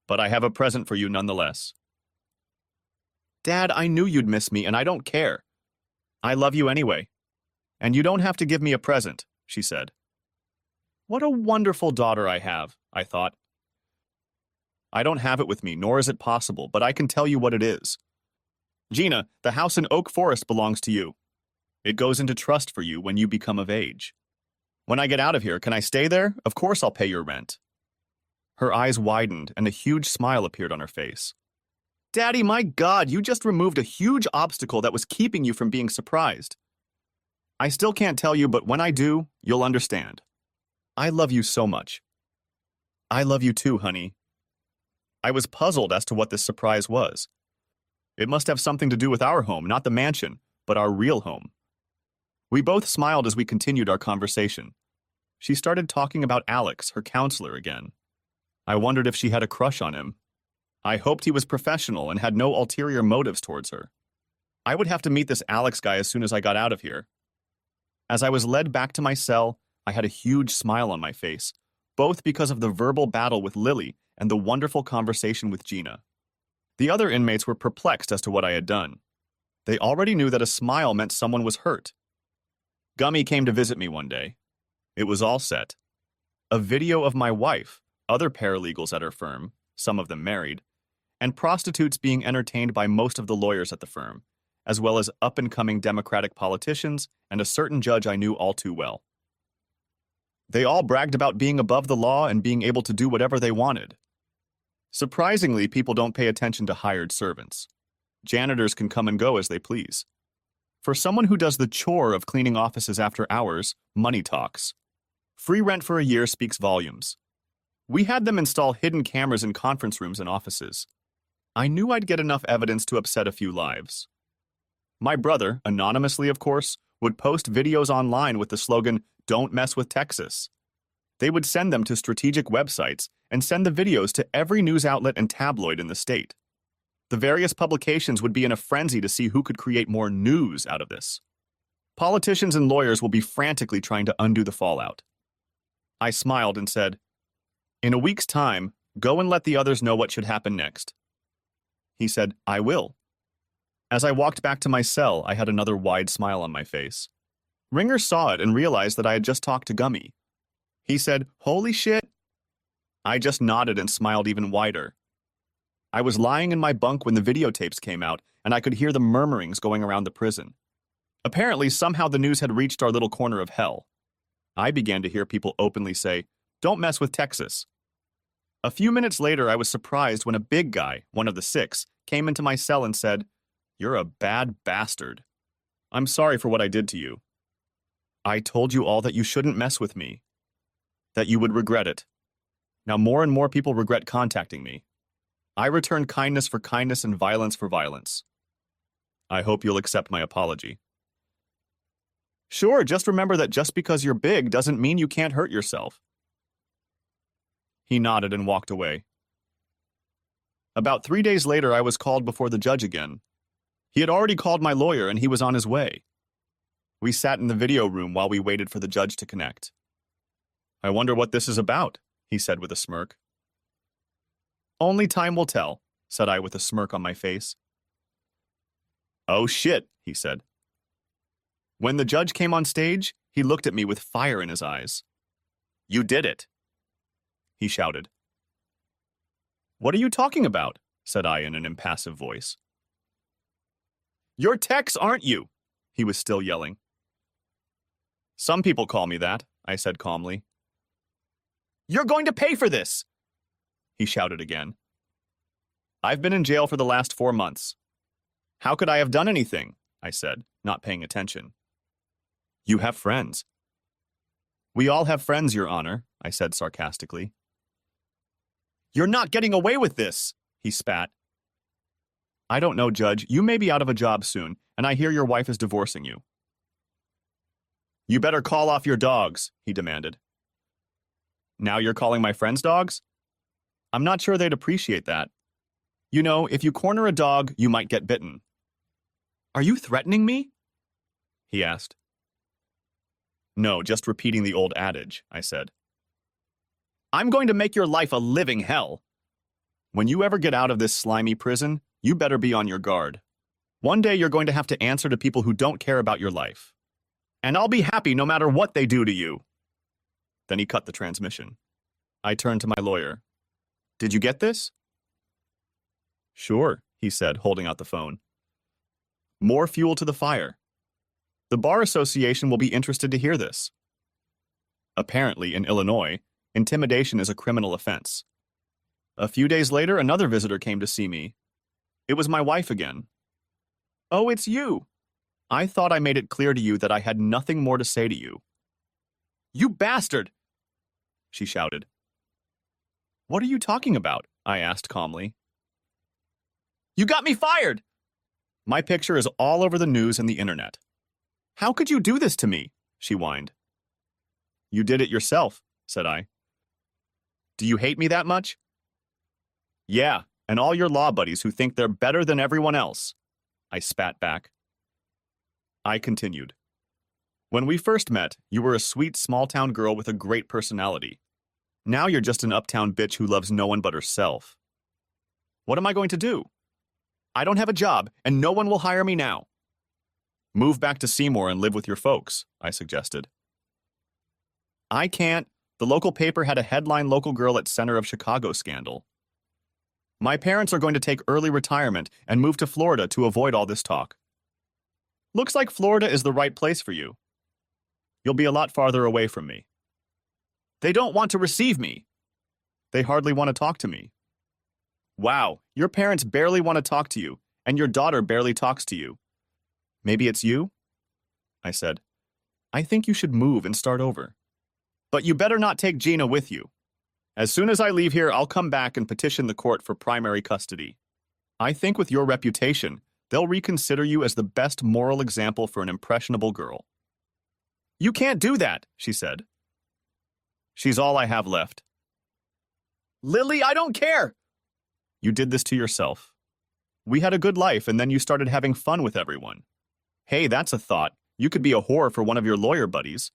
Speaker 1: "But I have a present for you nonetheless." "Dad, I knew you'd miss me, and I don't care. I love you anyway. And you don't have to give me a present," she said. What a wonderful daughter I have, I thought. I don't have it with me, nor is it possible, but I can tell you what it is. Gina, the house in Oak Forest belongs to you. It goes into trust for you when you become of age. When I get out of here, can I stay there? Of course I'll pay your rent. Her eyes widened, and a huge smile appeared on her face. Daddy, my God, you just removed a huge obstacle that was keeping you from being surprised. I still can't tell you, but when I do, you'll understand. I love you so much. I love you too, honey. I was puzzled as to what this surprise was. It must have something to do with our home, not the mansion, but our real home. We both smiled as we continued our conversation. She started talking about Alex, her counselor, again. I wondered if she had a crush on him. I hoped he was professional and had no ulterior motives towards her. I would have to meet this Alex guy as soon as I got out of here. As I was led back to my cell, I had a huge smile on my face, both because of the verbal battle with Lily and the wonderful conversation with Gina. The other inmates were perplexed as to what I had done. They already knew that a smile meant someone was hurt. Gummy came to visit me one day. It was all set. A video of my wife, other paralegals at her firm, some of them married, and prostitutes being entertained by most of the lawyers at the firm, as well as up-and-coming Democratic politicians and a certain judge I knew all too well. They all bragged about being above the law and being able to do whatever they wanted. Surprisingly, people don't pay attention to hired servants. Janitors can come and go as they please. For someone who does the chore of cleaning offices after hours, money talks. Free rent for a year speaks volumes. We had them install hidden cameras in conference rooms and offices. I knew I'd get enough evidence to upset a few lives. My brother, anonymously of course, would post videos online with the slogan, "Don't mess with Texas." They would send them to strategic websites and send the videos to every news outlet and tabloid in the state. The various publications would be in a frenzy to see who could create more news out of this. Politicians and lawyers will be frantically trying to undo the fallout. I smiled and said, "In a week's time, go and let the others know what should happen next." He said, "I will." As I walked back to my cell, I had another wide smile on my face. Ringer saw it and realized that I had just talked to Gummy. He said, "Holy shit." I just nodded and smiled even wider. I was lying in my bunk when the videotapes came out, and I could hear the murmurings going around the prison. Apparently, somehow the news had reached our little corner of hell. I began to hear people openly say, "Don't mess with Texas." A few minutes later, I was surprised when a big guy, one of the 6, came into my cell and said, "You're a bad bastard. I'm sorry for what I did to you. I told you all that you shouldn't mess with me, that you would regret it. Now more and more people regret contacting me. I return kindness for kindness and violence for violence. I hope you'll accept my apology." "Sure, just remember that just because you're big doesn't mean you can't hurt yourself." He nodded and walked away. About 3 days later, I was called before the judge again. He had already called my lawyer and he was on his way. We sat in the video room while we waited for the judge to connect. "I wonder what this is about," he said with a smirk. "Only time will tell," said I with a smirk on my face. "Oh shit," he said. When the judge came on stage, he looked at me with fire in his eyes. "You did it," he shouted. "What are you talking about?" said I in an impassive voice. "You're Tex, aren't you?" he was still yelling. "Some people call me that," I said calmly. "You're going to pay for this!" he shouted again. "I've been in jail for the last 4 months. How could I have done anything?" I said, not paying attention. "You have friends." "We all have friends, Your Honor," I said sarcastically. "You're not getting away with this," he spat. "I don't know, Judge. You may be out of a job soon, and I hear your wife is divorcing you." "You better call off your dogs," he demanded. "Now you're calling my friends dogs? I'm not sure they'd appreciate that. You know, if you corner a dog, you might get bitten." "Are you threatening me?" he asked. "No, just repeating the old adage," I said. "I'm going to make your life a living hell. When you ever get out of this slimy prison, you better be on your guard. One day you're going to have to answer to people who don't care about your life. And I'll be happy no matter what they do to you." Then he cut the transmission. I turned to my lawyer. "Did you get this?" "Sure," he said, holding out the phone. More fuel to the fire. The Bar Association will be interested to hear this. Apparently, in Illinois, intimidation is a criminal offense. A few days later, another visitor came to see me. It was my wife again. "Oh, it's you. I thought I made it clear to you that I had nothing more to say to you." "You bastard!" she shouted. "What are you talking about?" I asked calmly. "You got me fired!" "My picture is all over the news and the internet." "How could you do this to me?" she whined. "You did it yourself," said I. "Do you hate me that much?" "Yeah, and all your law buddies who think they're better than everyone else," I spat back. I continued. "When we first met, you were a sweet small-town girl with a great personality. Now you're just an uptown bitch who loves no one but herself. What am I going to do? I don't have a job, and no one will hire me now." "Move back to Seymour and live with your folks," I suggested. "I can't. The local paper had a headline local girl at center of Chicago scandal. My parents are going to take early retirement and move to Florida to avoid all this talk. Looks like Florida is the right place for you. You'll be a lot farther away from me." "They don't want to receive me." "They hardly want to talk to me." "Wow, your parents barely want to talk to you, and your daughter barely talks to you. Maybe it's you?" I said. "I think you should move and start over. But you better not take Gina with you. As soon as I leave here, I'll come back and petition the court for primary custody. I think with your reputation, They'll reconsider you as the best moral example for an impressionable girl. You can't do that, she said. She's all I have left. Lily, I don't care! You did this to yourself. We had a good life, and then you started having fun with everyone. Hey, that's a thought. You could be a whore for one of your lawyer buddies.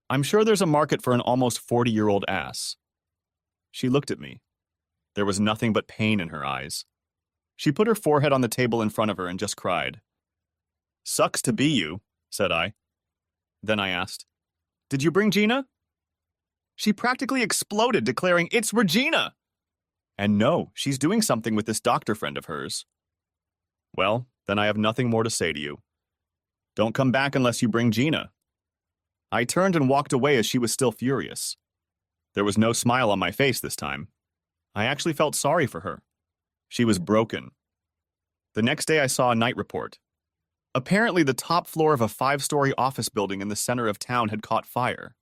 Speaker 1: I'm sure there's a market for an almost 40-year-old ass. She looked at me. There was nothing but pain in her eyes. She put her forehead on the table in front of her and just cried. Sucks to be you, said I. Then I asked, Did you bring Gina? She practically exploded, declaring, It's Regina! And no, she's doing something with this doctor friend of hers. Well, then I have nothing more to say to you. Don't come back unless you bring Gina. I turned and walked away as she was still furious. There was no smile on my face this time. I actually felt sorry for her. She was broken. The next day I saw a night report. Apparently the top floor of a 5-story office building in the center of town had caught fire.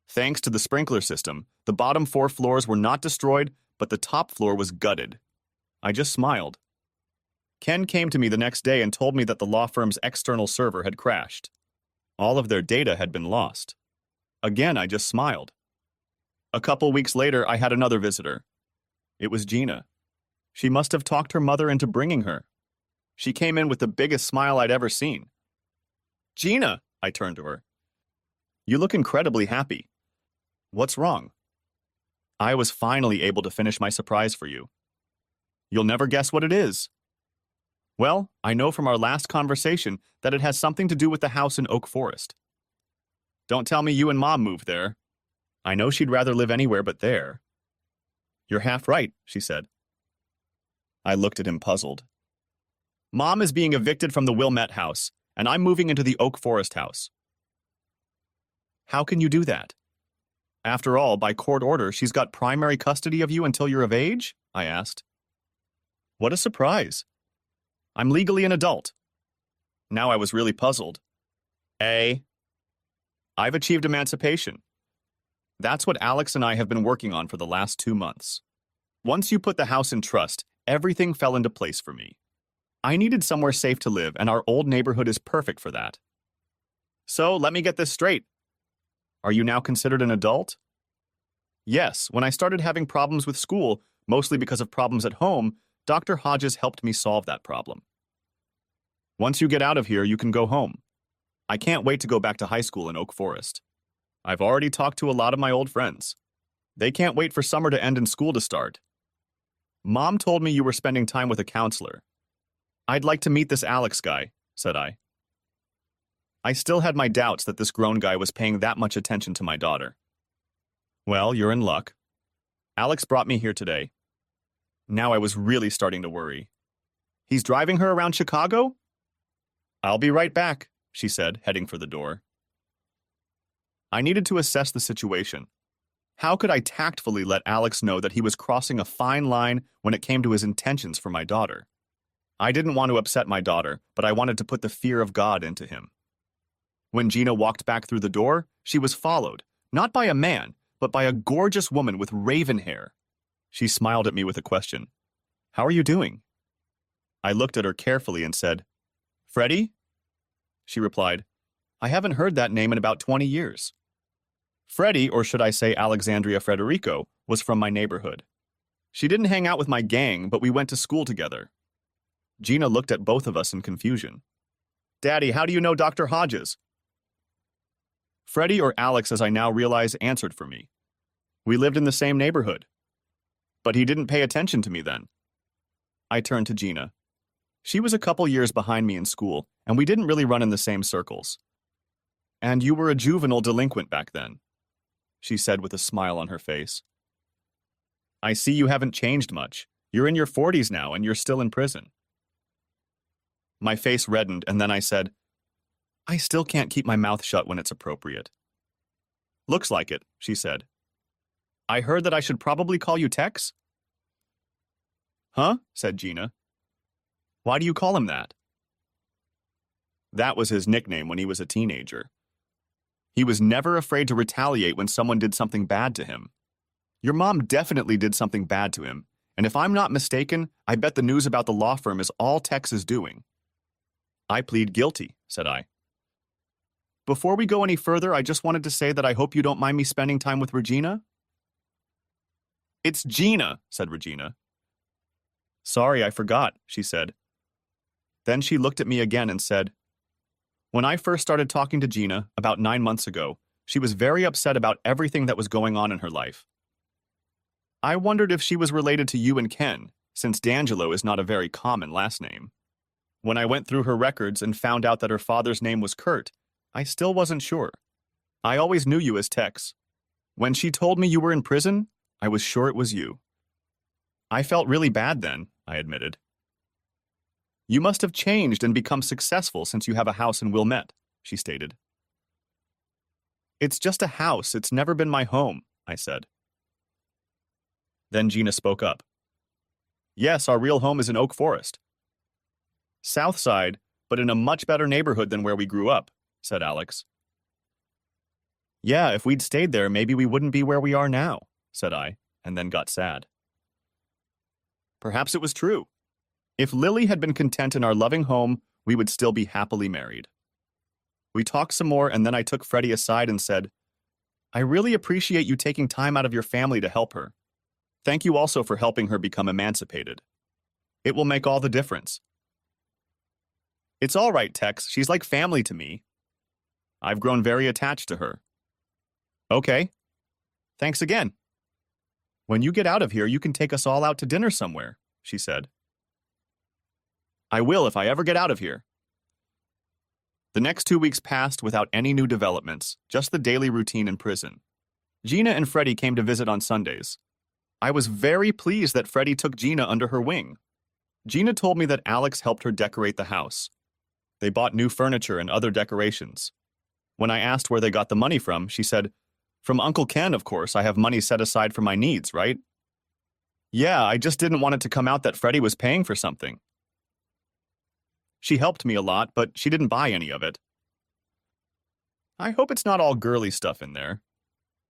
Speaker 1: Thanks to the sprinkler system, the bottom 4 floors were not destroyed, but the top floor was gutted. I just smiled. Ken came to me the next day and told me that the law firm's external server had crashed. All of their data had been lost. Again, I just smiled. A couple weeks later, I had another visitor. It was Gina. She must have talked her mother into bringing her. She came in with the biggest smile I'd ever seen. Gina, I turned to her. You look incredibly happy. What's wrong? I was finally able to finish my surprise for you. You'll never guess what it is. Well, I know from our last conversation that it has something to do with the house in Oak Forest. Don't tell me you and Mom moved there. I know she'd rather live anywhere but there. You're half right, she said. I looked at him puzzled. Mom is being evicted from the Wilmette house, and I'm moving into the Oak Forest house. How can you do that? After all, by court order, she's got primary custody of you until you're of age? I asked. What a surprise. I'm legally an adult. Now I was really puzzled. I've achieved emancipation. That's what Alex and I have been working on for the last 2 months. Once you put the house in trust, everything fell into place for me. I needed somewhere safe to live, and our old neighborhood is perfect for that. So, let me get this straight. Are you now considered an adult? Yes, when I started having problems with school, mostly because of problems at home, Dr. Hodges helped me solve that problem. Once you get out of here, you can go home. I can't wait to go back to high school in Oak Forest. I've already talked to a lot of my old friends. They can't wait for summer to end and school to start. Mom told me you were spending time with a counselor. I'd like to meet this Alex guy, said I. I still had my doubts that this grown guy was paying that much attention to my daughter. Well, you're in luck. Alex brought me here today. Now I was really starting to worry. He's driving her around Chicago? I'll be right back, she said, heading for the door. I needed to assess the situation. How could I tactfully let Alex know that he was crossing a fine line when it came to his intentions for my daughter? I didn't want to upset my daughter, but I wanted to put the fear of God into him. When Gina walked back through the door, she was followed, not by a man, but by a gorgeous woman with raven hair. She smiled at me with a question. How are you doing? I looked at her carefully and said, Freddie? She replied, I haven't heard that name in about 20 years. Freddie, or should I say Alexandria Frederico, was from my neighborhood. She didn't hang out with my gang, but we went to school together. Gina looked at both of us in confusion. Daddy, how do you know Dr. Hodges? Freddie, or Alex as I now realize, answered for me. We lived in the same neighborhood. But he didn't pay attention to me then. I turned to Gina. She was a couple years behind me in school, and we didn't really run in the same circles. And you were a juvenile delinquent back then, she said with a smile on her face. I see you haven't changed much. You're in your 40s now, and you're still in prison. My face reddened, and then I said, I still can't keep my mouth shut when it's appropriate. Looks like it, she said. I heard that I should probably call you Tex? Huh? Said Gina. Why do you call him that? That was his nickname when he was a teenager. He was never afraid to retaliate when someone did something bad to him. Your mom definitely did something bad to him, and if I'm not mistaken, I bet the news about the law firm is all Tex is doing. I plead guilty, said I. Before we go any further, I just wanted to say that I hope you don't mind me spending time with Regina. It's Gina, said Regina. Sorry, I forgot, she said. Then she looked at me again and said, when I first started talking to Gina, about 9 months ago, she was very upset about everything that was going on in her life. I wondered if she was related to you and Ken, since D'Angelo is not a very common last name. When I went through her records and found out that her father's name was Kurt, I still wasn't sure. I always knew you as Tex. When she told me you were in prison, I was sure it was you. I felt really bad then, I admitted. You must have changed and become successful since you have a house in Wilmette, she stated. It's just a house, it's never been my home, I said. Then Gina spoke up. Yes, our real home is in Oak Forest. South Side, but in a much better neighborhood than where we grew up, said Alex. Yeah, if we'd stayed there, maybe we wouldn't be where we are now, said I, and then got sad. Perhaps it was true. If Lily had been content in our loving home, we would still be happily married. We talked some more, and then I took Freddie aside and said, I really appreciate you taking time out of your family to help her. Thank you also for helping her become emancipated. It will make all the difference. It's all right, Tex. She's like family to me. I've grown very attached to her. Okay. Thanks again. When you get out of here, you can take us all out to dinner somewhere, she said. I will if I ever get out of here. The next 2 weeks passed without any new developments, just the daily routine in prison. Gina and Freddie came to visit on Sundays. I was very pleased that Freddie took Gina under her wing. Gina told me that Alex helped her decorate the house. They bought new furniture and other decorations. When I asked where they got the money from, she said, From Uncle Ken, of course. I have money set aside for my needs, right? Yeah, I just didn't want it to come out that Freddie was paying for something. She helped me a lot, but she didn't buy any of it. I hope it's not all girly stuff in there.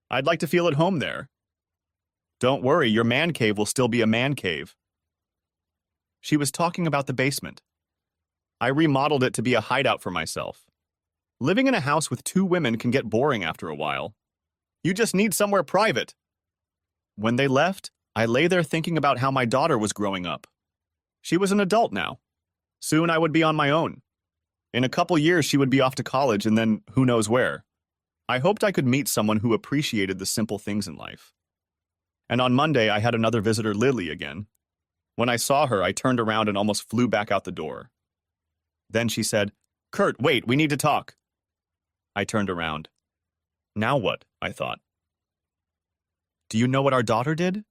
Speaker 1: I'd like to feel at home there. Don't worry, your man cave will still be a man cave. She was talking about the basement. I remodeled it to be a hideout for myself. Living in a house with 2 women can get boring after a while. You just need somewhere private. When they left, I lay there thinking about how my daughter was growing up. She was an adult now. Soon I would be on my own. In a couple years she would be off to college and then who knows where. I hoped I could meet someone who appreciated the simple things in life. And on Monday I had another visitor, Lily, again. When I saw her, I turned around and almost flew back out the door. Then she said, Kurt, wait, we need to talk. I turned around. Now what? I thought. Do you know what our daughter did?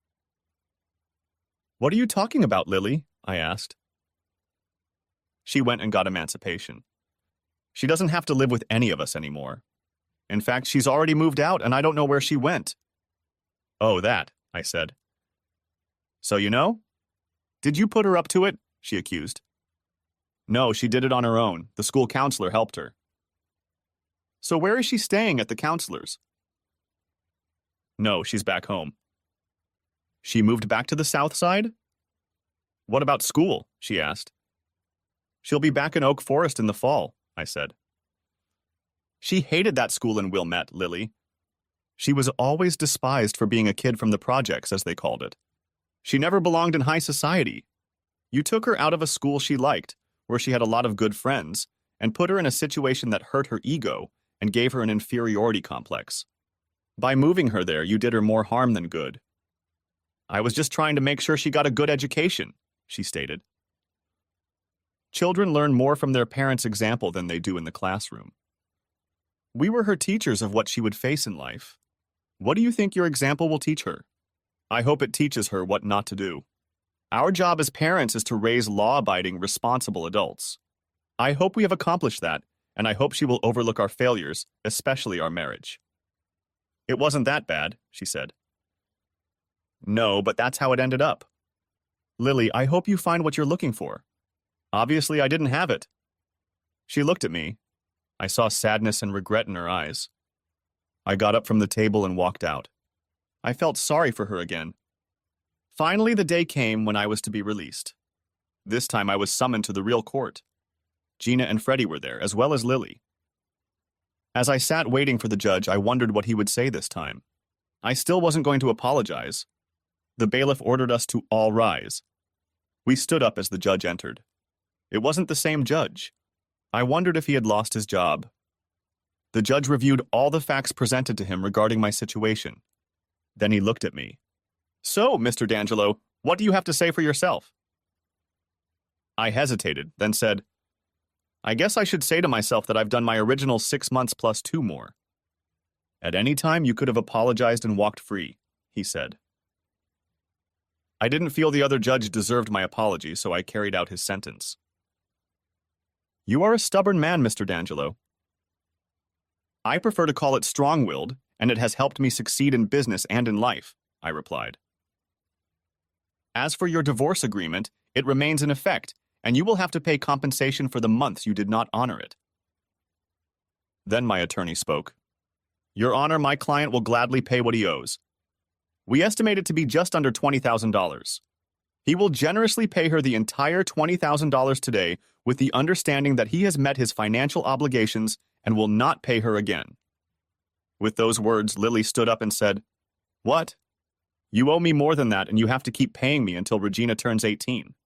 Speaker 1: What are you talking about, Lily? I asked. She went and got emancipation. She doesn't have to live with any of us anymore. In fact, she's already moved out and I don't know where she went. Oh, that, I said. So you know? Did you put her up to it? She accused. No, she did it on her own. The school counselor helped her. So where is she staying at the counselor's? No, she's back home. She moved back to the South Side? What about school? She asked. She'll be back in Oak Forest in the fall, I said. She hated that school in Wilmette, Lily. She was always despised for being a kid from the projects, as they called it. She never belonged in high society. You took her out of a school she liked, where she had a lot of good friends, and put her in a situation that hurt her ego and gave her an inferiority complex. By moving her there, you did her more harm than good. I was just trying to make sure she got a good education, she stated. Children learn more from their parents' example than they do in the classroom. We were her teachers of what she would face in life. What do you think your example will teach her? I hope it teaches her what not to do. Our job as parents is to raise law-abiding, responsible adults. I hope we have accomplished that, and I hope she will overlook our failures, especially our marriage. It wasn't that bad, she said. No, but that's how it ended up. Lily, I hope you find what you're looking for. Obviously, I didn't have it. She looked at me. I saw sadness and regret in her eyes. I got up from the table and walked out. I felt sorry for her again. Finally, the day came when I was to be released. This time I was summoned to the real court. Gina and Freddie were there, as well as Lily. As I sat waiting for the judge, I wondered what he would say this time. I still wasn't going to apologize. The bailiff ordered us to all rise. We stood up as the judge entered. It wasn't the same judge. I wondered if he had lost his job. The judge reviewed all the facts presented to him regarding my situation. Then he looked at me. "So, Mr. D'Angelo, what do you have to say for yourself?" I hesitated, then said, "I guess I should say to myself that I've done my original 6 months plus 2 more." "At any time you could have apologized and walked free," he said. I didn't feel the other judge deserved my apology, so I carried out his sentence. "You are a stubborn man, Mr. D'Angelo." "I prefer to call it strong-willed, and it has helped me succeed in business and in life," I replied. "As for your divorce agreement, it remains in effect, and you will have to pay compensation for the months you did not honor it." Then my attorney spoke. "Your Honor, my client will gladly pay what he owes. We estimate it to be just under $20,000. He will generously pay her the entire $20,000 today with the understanding that he has met his financial obligations and will not pay her again." With those words, Lily stood up and said, "What? You owe me more than that, and you have to keep paying me until Regina turns 18.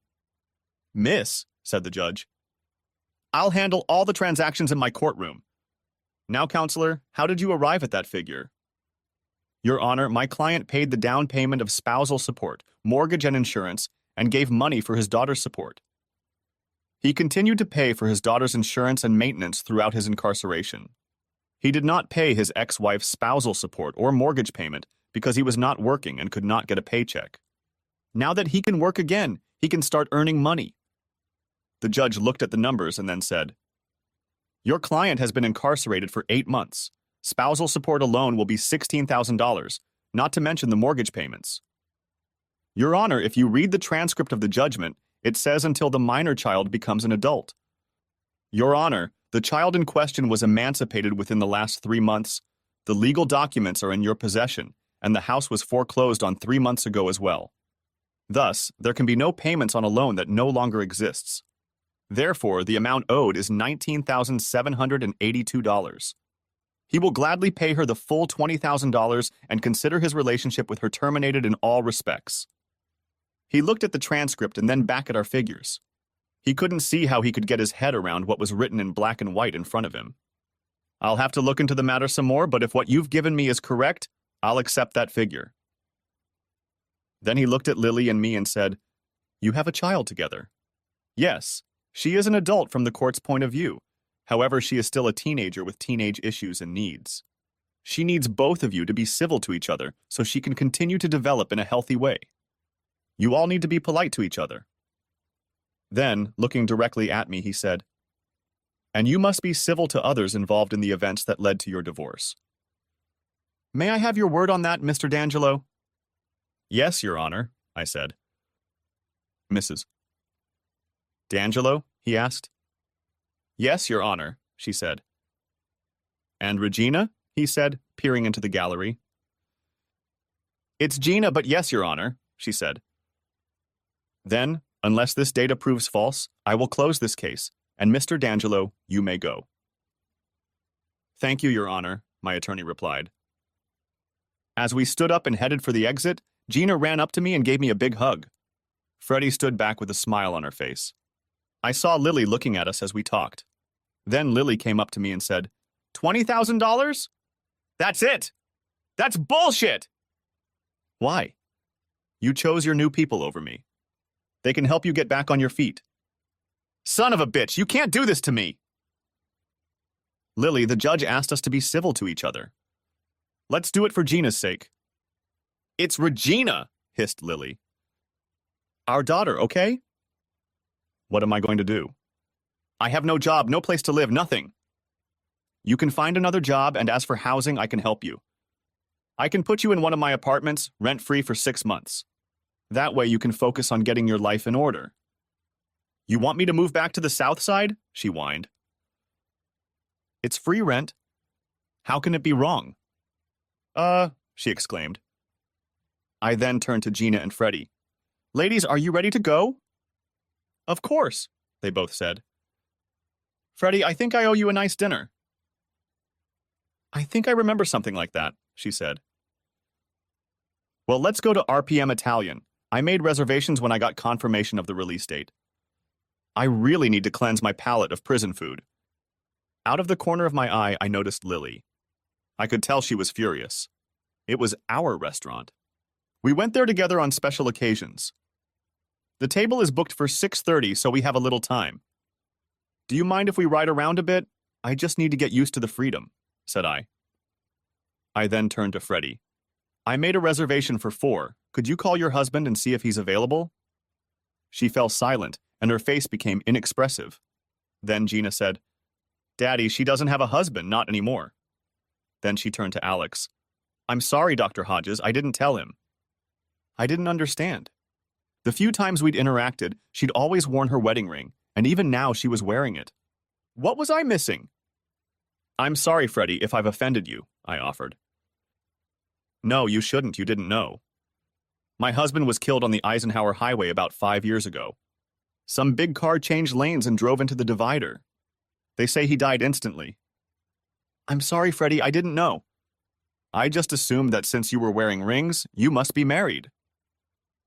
Speaker 1: "Miss," said the judge, "I'll handle all the transactions in my courtroom. Now, counselor, how did you arrive at that figure?" "Your Honor, my client paid the down payment of spousal support, mortgage and insurance, and gave money for his daughter's support. He continued to pay for his daughter's insurance and maintenance throughout his incarceration. He did not pay his ex-wife's spousal support or mortgage payment because he was not working and could not get a paycheck. Now that he can work again, he can start earning money." The judge looked at the numbers and then said, "Your client has been incarcerated for 8 months. Spousal support alone will be $16,000, not to mention the mortgage payments. Your Honor, if you read the transcript of the judgment, it says until the minor child becomes an adult. Your Honor, the child in question was emancipated within the last 3 months. The legal documents are in your possession, and the house was foreclosed on 3 months ago as well. Thus, there can be no payments on a loan that no longer exists. Therefore, the amount owed is $19,782. He will gladly pay her the full $20,000 and consider his relationship with her terminated in all respects." He looked at the transcript and then back at our figures. He couldn't see how he could get his head around what was written in black and white in front of him. "I'll have to look into the matter some more, but if what you've given me is correct, I'll accept that figure." Then he looked at Lily and me and said, "You have a child together." "Yes, she is an adult from the court's point of view. However, she is still a teenager with teenage issues and needs. She needs both of you to be civil to each other so she can continue to develop in a healthy way. You all need to be polite to each other." Then, looking directly at me, he said, "And you must be civil to others involved in the events that led to your divorce." "May I have your word on that, Mr. D'Angelo?" "Yes, Your Honor," I said. "Mrs. D'Angelo?" he asked. "Yes, Your Honor," she said. "And Regina?" he said, peering into the gallery. "It's Gina, but yes, Your Honor," she said. "Then, unless this data proves false, I will close this case, and Mr. D'Angelo, you may go." "Thank you, Your Honor," my attorney replied. As we stood up and headed for the exit, Gina ran up to me and gave me a big hug. Freddie stood back with a smile on her face. I saw Lily looking at us as we talked. Then Lily came up to me and said, $20,000? That's it! That's bullshit! Why? You chose your new people over me. They can help you get back on your feet. Son of a bitch, you can't do this to me! Lily, the judge asked us to be civil to each other. Let's do it for Gina's sake. It's Regina, hissed Lily. Our daughter, okay? What am I going to do? I have no job, no place to live, nothing. You can find another job, and as for housing, I can help you. I can put you in one of my apartments, rent-free for 6 months. That way you can focus on getting your life in order. You want me to move back to the south side? She whined. It's free rent. How can it be wrong? She exclaimed. I then turned to Gina and Freddie. Ladies, are you ready to go? Of course, they both said. Freddie, I think I owe you a nice dinner. I think I remember something like that, she said. Well, let's go to RPM Italian. I made reservations when I got confirmation of the release date. I really need to cleanse my palate of prison food. Out of the corner of my eye, I noticed Lily. I could tell she was furious. It was our restaurant. We went there together on special occasions. The table is booked for 6:30, so we have a little time. Do you mind if we ride around a bit? I just need to get used to the freedom, said I. I then turned to Freddie. I made a reservation for 4. Could you call your husband and see if he's available? She fell silent, and her face became inexpressive. Then Gina said, Daddy, she doesn't have a husband, not anymore. Then she turned to Alex. I'm sorry, Dr. Hodges, I didn't tell him. I didn't understand. The few times we'd interacted, she'd always worn her wedding ring, and even now she was wearing it. What was I missing? I'm sorry, Freddie, if I've offended you, I offered. No, you shouldn't, you didn't know. My husband was killed on the Eisenhower Highway about 5 years ago. Some big car changed lanes and drove into the divider. They say he died instantly. I'm sorry, Freddie, I didn't know. I just assumed that since you were wearing rings, you must be married.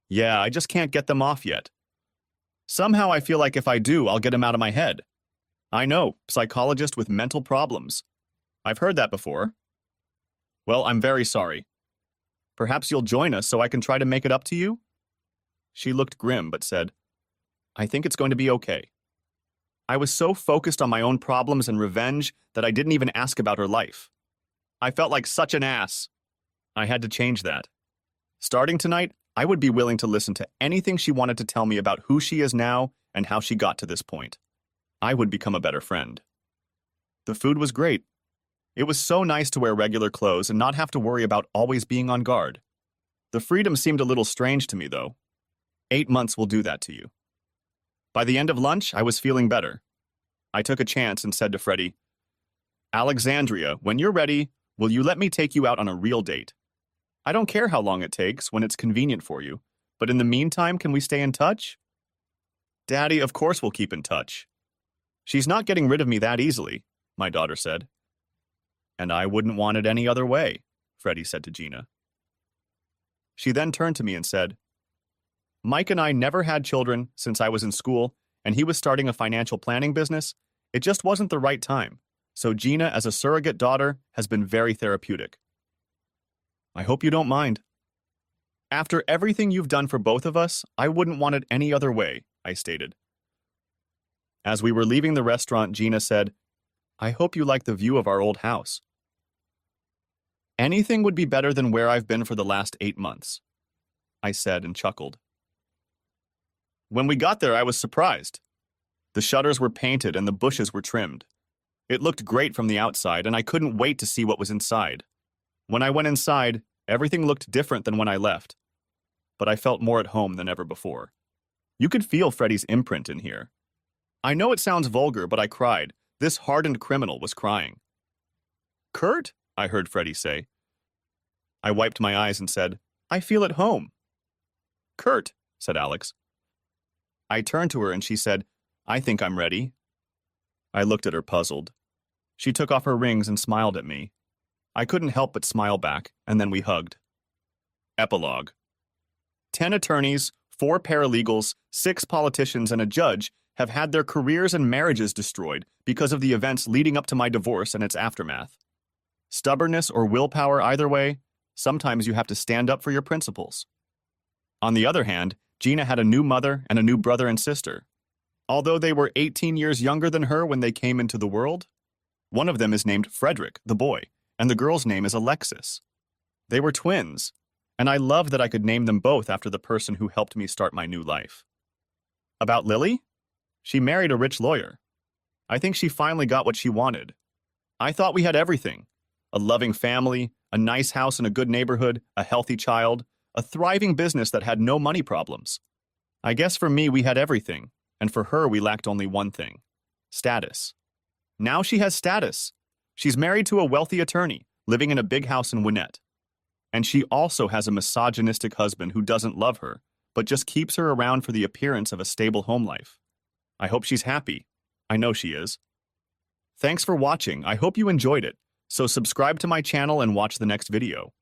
Speaker 1: Yeah, I just can't get them off yet. Somehow I feel like if I do, I'll get them out of my head. I know, psychologist with mental problems. I've heard that before. Well, I'm very sorry. Perhaps you'll join us so I can try to make it up to you? She looked grim but said, I think it's going to be okay. I was so focused on my own problems and revenge that I didn't even ask about her life. I felt like such an ass. I had to change that. Starting tonight, I would be willing to listen to anything she wanted to tell me about who she is now and how she got to this point. I would become a better friend. The food was great. It was so nice to wear regular clothes and not have to worry about always being on guard. The freedom seemed a little strange to me, though. 8 months will do that to you. By the end of lunch, I was feeling better. I took a chance and said to Freddie, Alexandria, when you're ready, will you let me take you out on a real date? I don't care how long it takes when it's convenient for you, but in the meantime, can we stay in touch? Daddy, of course we'll keep in touch. She's not getting rid of me that easily, my daughter said. And I wouldn't want it any other way, Freddie said to Gina. She then turned to me and said, Mike and I never had children since I was in school, and he was starting a financial planning business. It just wasn't the right time, so Gina, as a surrogate daughter, has been very therapeutic. I hope you don't mind. After everything you've done for both of us, I wouldn't want it any other way, I stated. As we were leaving the restaurant, Gina said, I hope you like the view of our old house. Anything would be better than where I've been for the last 8 months, I said and chuckled. When we got there, I was surprised. The shutters were painted and the bushes were trimmed. It looked great from the outside, and I couldn't wait to see what was inside. When I went inside, everything looked different than when I left, but I felt more at home than ever before. You could feel Freddie's imprint in here. I know it sounds vulgar, but I cried. This hardened criminal was crying. Kurt, I heard Freddie say. I wiped my eyes and said, I feel at home. Kurt, said Alex. I turned to her and she said, I think I'm ready. I looked at her puzzled. She took off her rings and smiled at me. I couldn't help but smile back, and then we hugged. Epilogue. 10 attorneys, 4 paralegals, 6 politicians, and a judge have had their careers and marriages destroyed because of the events leading up to my divorce and its aftermath. Stubbornness or willpower either way, sometimes you have to stand up for your principles. On the other hand, Gina had a new mother and a new brother and sister. Although they were 18 years younger than her when they came into the world, one of them is named Frederick, the boy, and the girl's name is Alexis. They were twins, and I loved that I could name them both after the person who helped me start my new life. About Lily? She married a rich lawyer. I think she finally got what she wanted. I thought we had everything. A loving family, a nice house in a good neighborhood, a healthy child, a thriving business that had no money problems. I guess for me we had everything, and for her we lacked only one thing: status. Now she has status. She's married to a wealthy attorney, living in a big house in Gwinnett. And she also has a misogynistic husband who doesn't love her, but just keeps her around for the appearance of a stable home life. I hope she's happy. I know she is. Thanks for watching. I hope you enjoyed it. So subscribe to my channel and watch the next video.